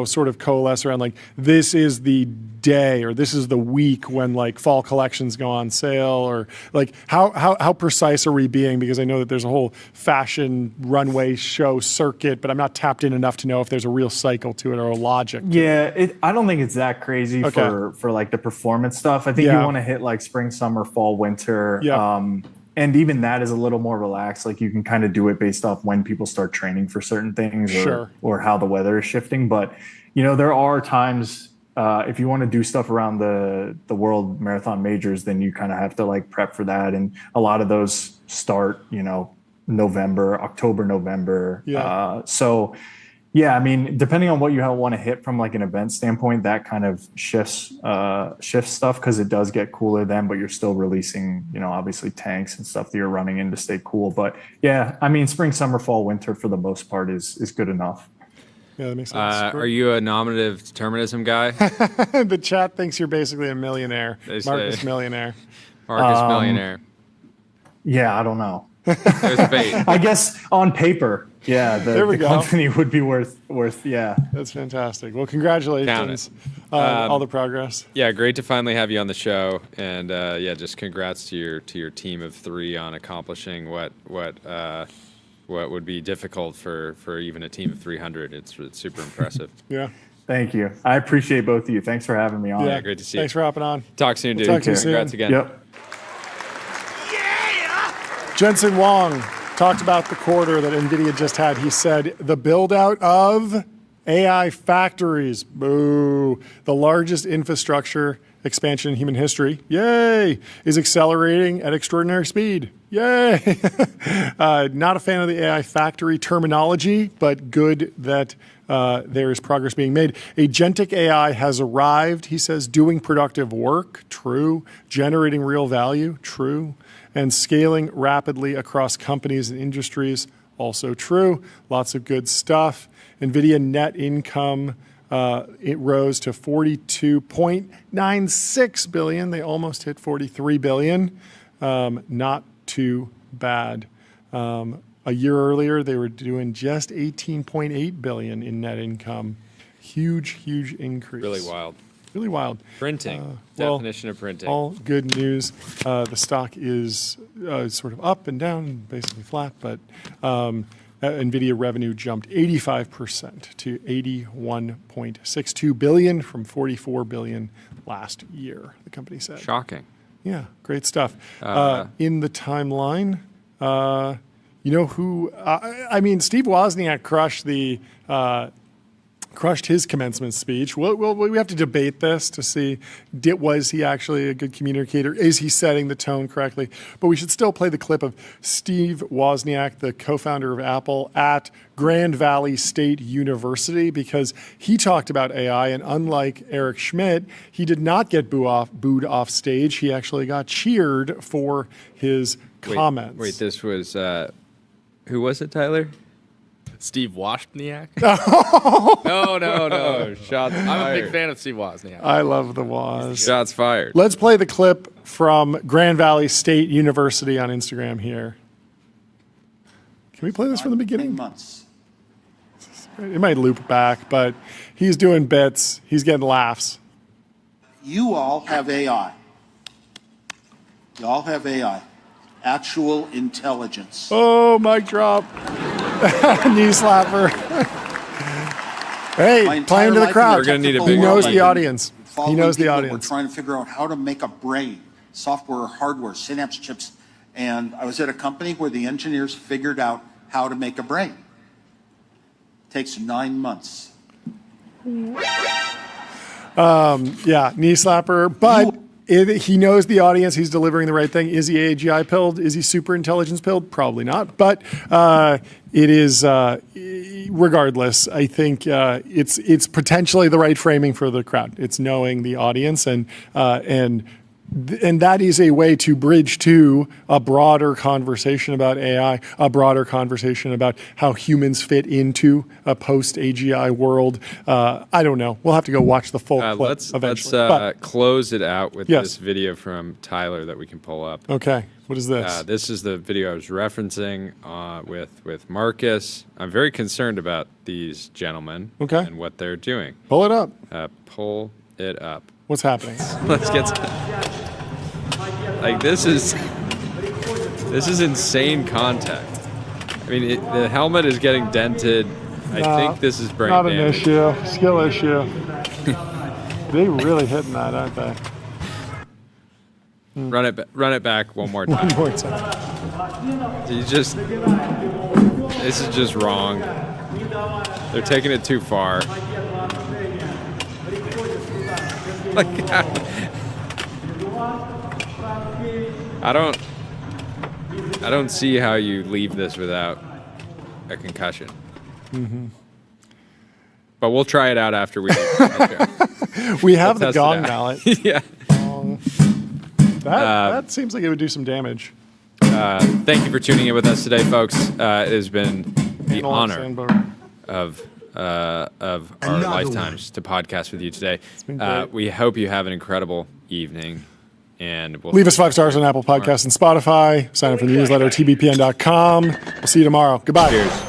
sort of coalesce around like this is the day or this is the week when like fall collections go on sale, or like how precise are we being? Because I know that there's a whole fashion runway show circuit, but I'm not tapped in enough to know if there's a real cycle to it or a logic. Yeah, I don't think it's that crazy for like the performance stuff. I think you want to hit like spring, summer, fall, winter. Yeah. And even that is a little more relaxed. Like you can kind of do it based off when people start training for certain things or how the weather is shifting. But, there are times if you want to do stuff around the World Marathon Majors, then you kind of have to like prep for that. And a lot of those start, October, November. Yeah. So yeah, I mean, depending on what you want to hit from like an event standpoint, that kind of shifts stuff because it does get cooler then, but you're still releasing, obviously tanks and stuff that you're running in to stay cool. But yeah, I mean, spring, summer, fall, winter for the most part is good enough. Yeah, that makes sense. Are you a nominative determinism guy? The chat thinks you're basically a millionaire. Marcus Millionaire. Marcus Millionaire. Yeah, I don't know. There's fate. I guess on paper, yeah, the company would be worth. Yeah, that's fantastic. Well, congratulations on all the progress. Yeah, great to finally have you on the show, and just congrats to your team of 3 on accomplishing what would be difficult for even a team of 300. It's super impressive. Yeah. Thank you. I appreciate both of you. Thanks for having me on. Yeah, great to see you. Thanks for hopping on. Talk soon, dude. Talk to you soon. Congrats again. Yep. Jensen Huang talked about the quarter that NVIDIA just had. He said the build out of AI factories, boo, the largest infrastructure expansion in human history, yay, is accelerating at extraordinary speed. Yay. Not a fan of the AI factory terminology, but good that there is progress being made. Agentic AI has arrived, he says, doing productive work, true. Generating real value, true. And scaling rapidly across companies and industries, also true. Lots of good stuff. NVIDIA net income, it rose to $42.96 billion. They almost hit $43 billion. Not too bad. A year earlier, they were doing just $18.8 billion in net income. Huge increase. Really wild. Really wild. Printing. Definition of printing. All good news. The stock is sort of up and down, basically flat, but NVIDIA revenue jumped 85% to $81.62 billion from $44 billion last year, the company said. Shocking. Yeah, great stuff. In the timeline, you know who? Steve Wozniak crushed his commencement speech. Well, we have to debate this to see, was he actually a good communicator? Is he setting the tone correctly? But we should still play the clip of Steve Wozniak, the co-founder of Apple, at Grand Valley State University, because he talked about AI, and unlike Eric Schmidt, he did not get booed off stage. He actually got cheered for his comments. Wait, this was, who was it, Tyler? Steve Wozniak? No. Shots fired. I'm a big fan of Steve Wozniak. I love the Woz. Shots fired. Let's play the clip from Grand Valley State University on Instagram here. Can we play this from the beginning? Months. It might loop back, but he's doing bits. He's getting laughs. You all have AI. You all have AI. Actual intelligence. Oh, mic drop. Knee slapper. Hey, play into the crowd. We're going to need a big He knows the audience. He knows the audience. We're trying to figure out how to make a brain, software, hardware, synapse chips. And I was at a company where the engineers figured out how to make a brain. It takes 9 months. Yeah, knee slapper. But he knows the audience. He's delivering the right thing. Is he AGI pilled? Is he super intelligence pilled? Probably not. But it is, regardless, I think it's potentially the right framing for the crowd. It's knowing the audience, and that is a way to bridge to a broader conversation about AI, a broader conversation about how humans fit into a post-AGI world. I don't know. We'll have to go watch the full clip eventually. Let's close it out with this video from Tyler that we can pull up. Okay. What is this? This is the video I was referencing with Marcus. I'm very concerned about these gentlemen and what they're doing. Pull it up. Pull it up. What's happening? Let's get this is insane contact. I mean, the helmet is getting dented. I think this is brain damage. Not an issue. Skill issue. They really hitting that, aren't they? Run it back one more time. One more time. This is just wrong. They're taking it too far. Like, I don't see how you leave this without a concussion. Mm-hmm. But we'll try it out after we. We have We'll the test it gong out. mallet. Yeah. That seems like it would do some damage. Thank you for tuning in with us today, folks. It has been the Panel honor Sandberg. of our Another lifetimes to podcast with you today. been great. We hope you have an incredible evening, and we'll Leave us 5 stars on Apple Podcasts and Spotify. Sign up for the newsletter, tbpn.com. We'll see you tomorrow. Goodbye. Cheers.